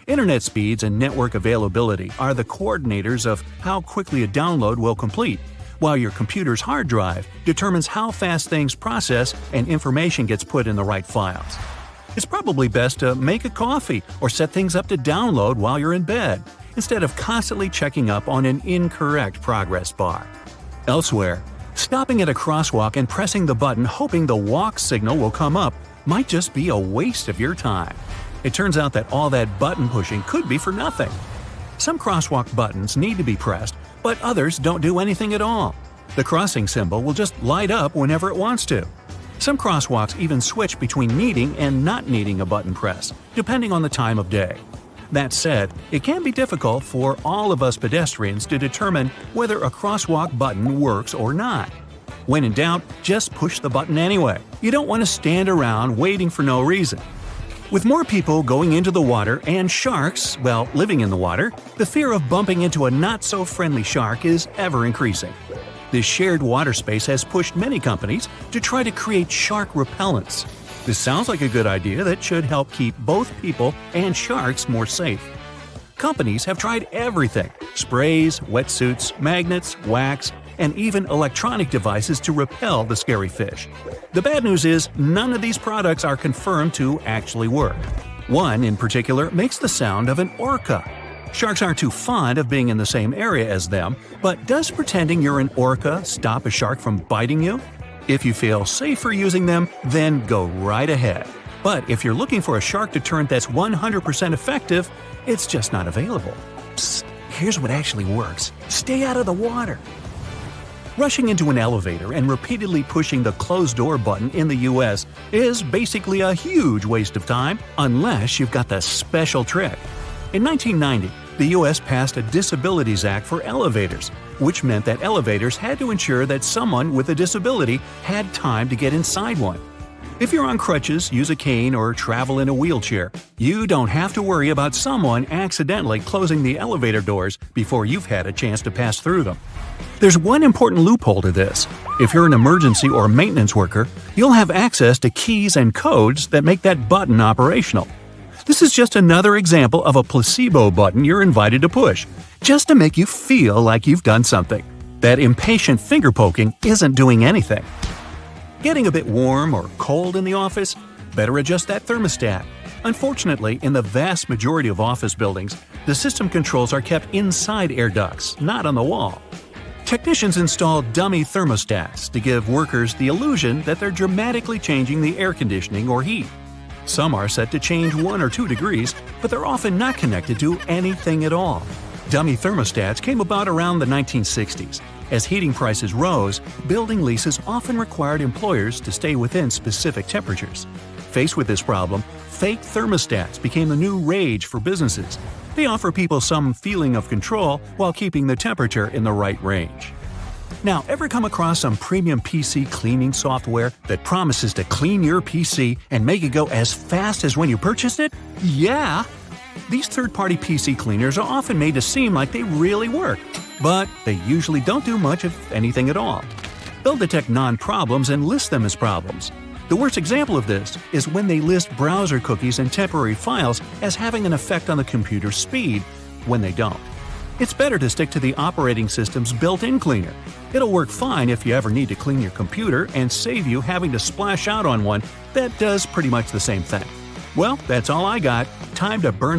Internet speeds and network availability are the coordinators of how quickly a download will complete, while your computer's hard drive determines how fast things process and information gets put in the right files. It's probably best to make a coffee or set things up to download while you're in bed, instead of constantly checking up on an incorrect progress bar. Elsewhere, stopping at a crosswalk and pressing the button hoping the walk signal will come up might just be a waste of your time. It turns out that all that button pushing could be for nothing. Some crosswalk buttons need to be pressed, but others don't do anything at all. The crossing symbol will just light up whenever it wants to. Some crosswalks even switch between needing and not needing a button press, depending on the time of day. That said, it can be difficult for all of us pedestrians to determine whether a crosswalk button works or not. When in doubt, just push the button anyway. You don't want to stand around waiting for no reason. With more people going into the water and sharks, living in the water, the fear of bumping into a not-so-friendly shark is ever increasing. This shared water space has pushed many companies to try to create shark repellents. This sounds like a good idea that should help keep both people and sharks more safe. Companies have tried everything: sprays, wetsuits, magnets, wax, and even electronic devices to repel the scary fish. The bad news is, none of these products are confirmed to actually work. One, in particular, makes the sound of an orca. Sharks aren't too fond of being in the same area as them, but does pretending you're an orca stop a shark from biting you? If you feel safer using them, then go right ahead. But if you're looking for a shark deterrent that's 100% effective, it's just not available. Psst, here's what actually works. Stay out of the water. Rushing into an elevator and repeatedly pushing the closed door button in the US is basically a huge waste of time unless you've got the special trick. In 1990, the US passed a Disabilities Act for elevators, which meant that elevators had to ensure that someone with a disability had time to get inside one. If you're on crutches, use a cane, or travel in a wheelchair, you don't have to worry about someone accidentally closing the elevator doors before you've had a chance to pass through them. There's one important loophole to this. If you're an emergency or maintenance worker, you'll have access to keys and codes that make that button operational. This is just another example of a placebo button you're invited to push, just to make you feel like you've done something. That impatient finger poking isn't doing anything. Getting a bit warm or cold in the office? Better adjust that thermostat. Unfortunately, in the vast majority of office buildings, the system controls are kept inside air ducts, not on the wall. Technicians install dummy thermostats to give workers the illusion that they're dramatically changing the air conditioning or heat. Some are set to change 1 or 2 degrees, but they're often not connected to anything at all. Dummy thermostats came about around the 1960s. As heating prices rose, building leases often required employers to stay within specific temperatures. Faced with this problem, fake thermostats became the new rage for businesses. They offer people some feeling of control while keeping the temperature in the right range. Now, ever come across some premium PC cleaning software that promises to clean your PC and make it go as fast as when you purchased it? Yeah! These third-party PC cleaners are often made to seem like they really work, but they usually don't do much of anything at all. They'll detect non-problems and list them as problems. The worst example of this is when they list browser cookies and temporary files as having an effect on the computer's speed, when they don't. It's better to stick to the operating system's built-in cleaner. It'll work fine if you ever need to clean your computer and save you having to splash out on one that does pretty much the same thing. Well, that's all I got. Time to burn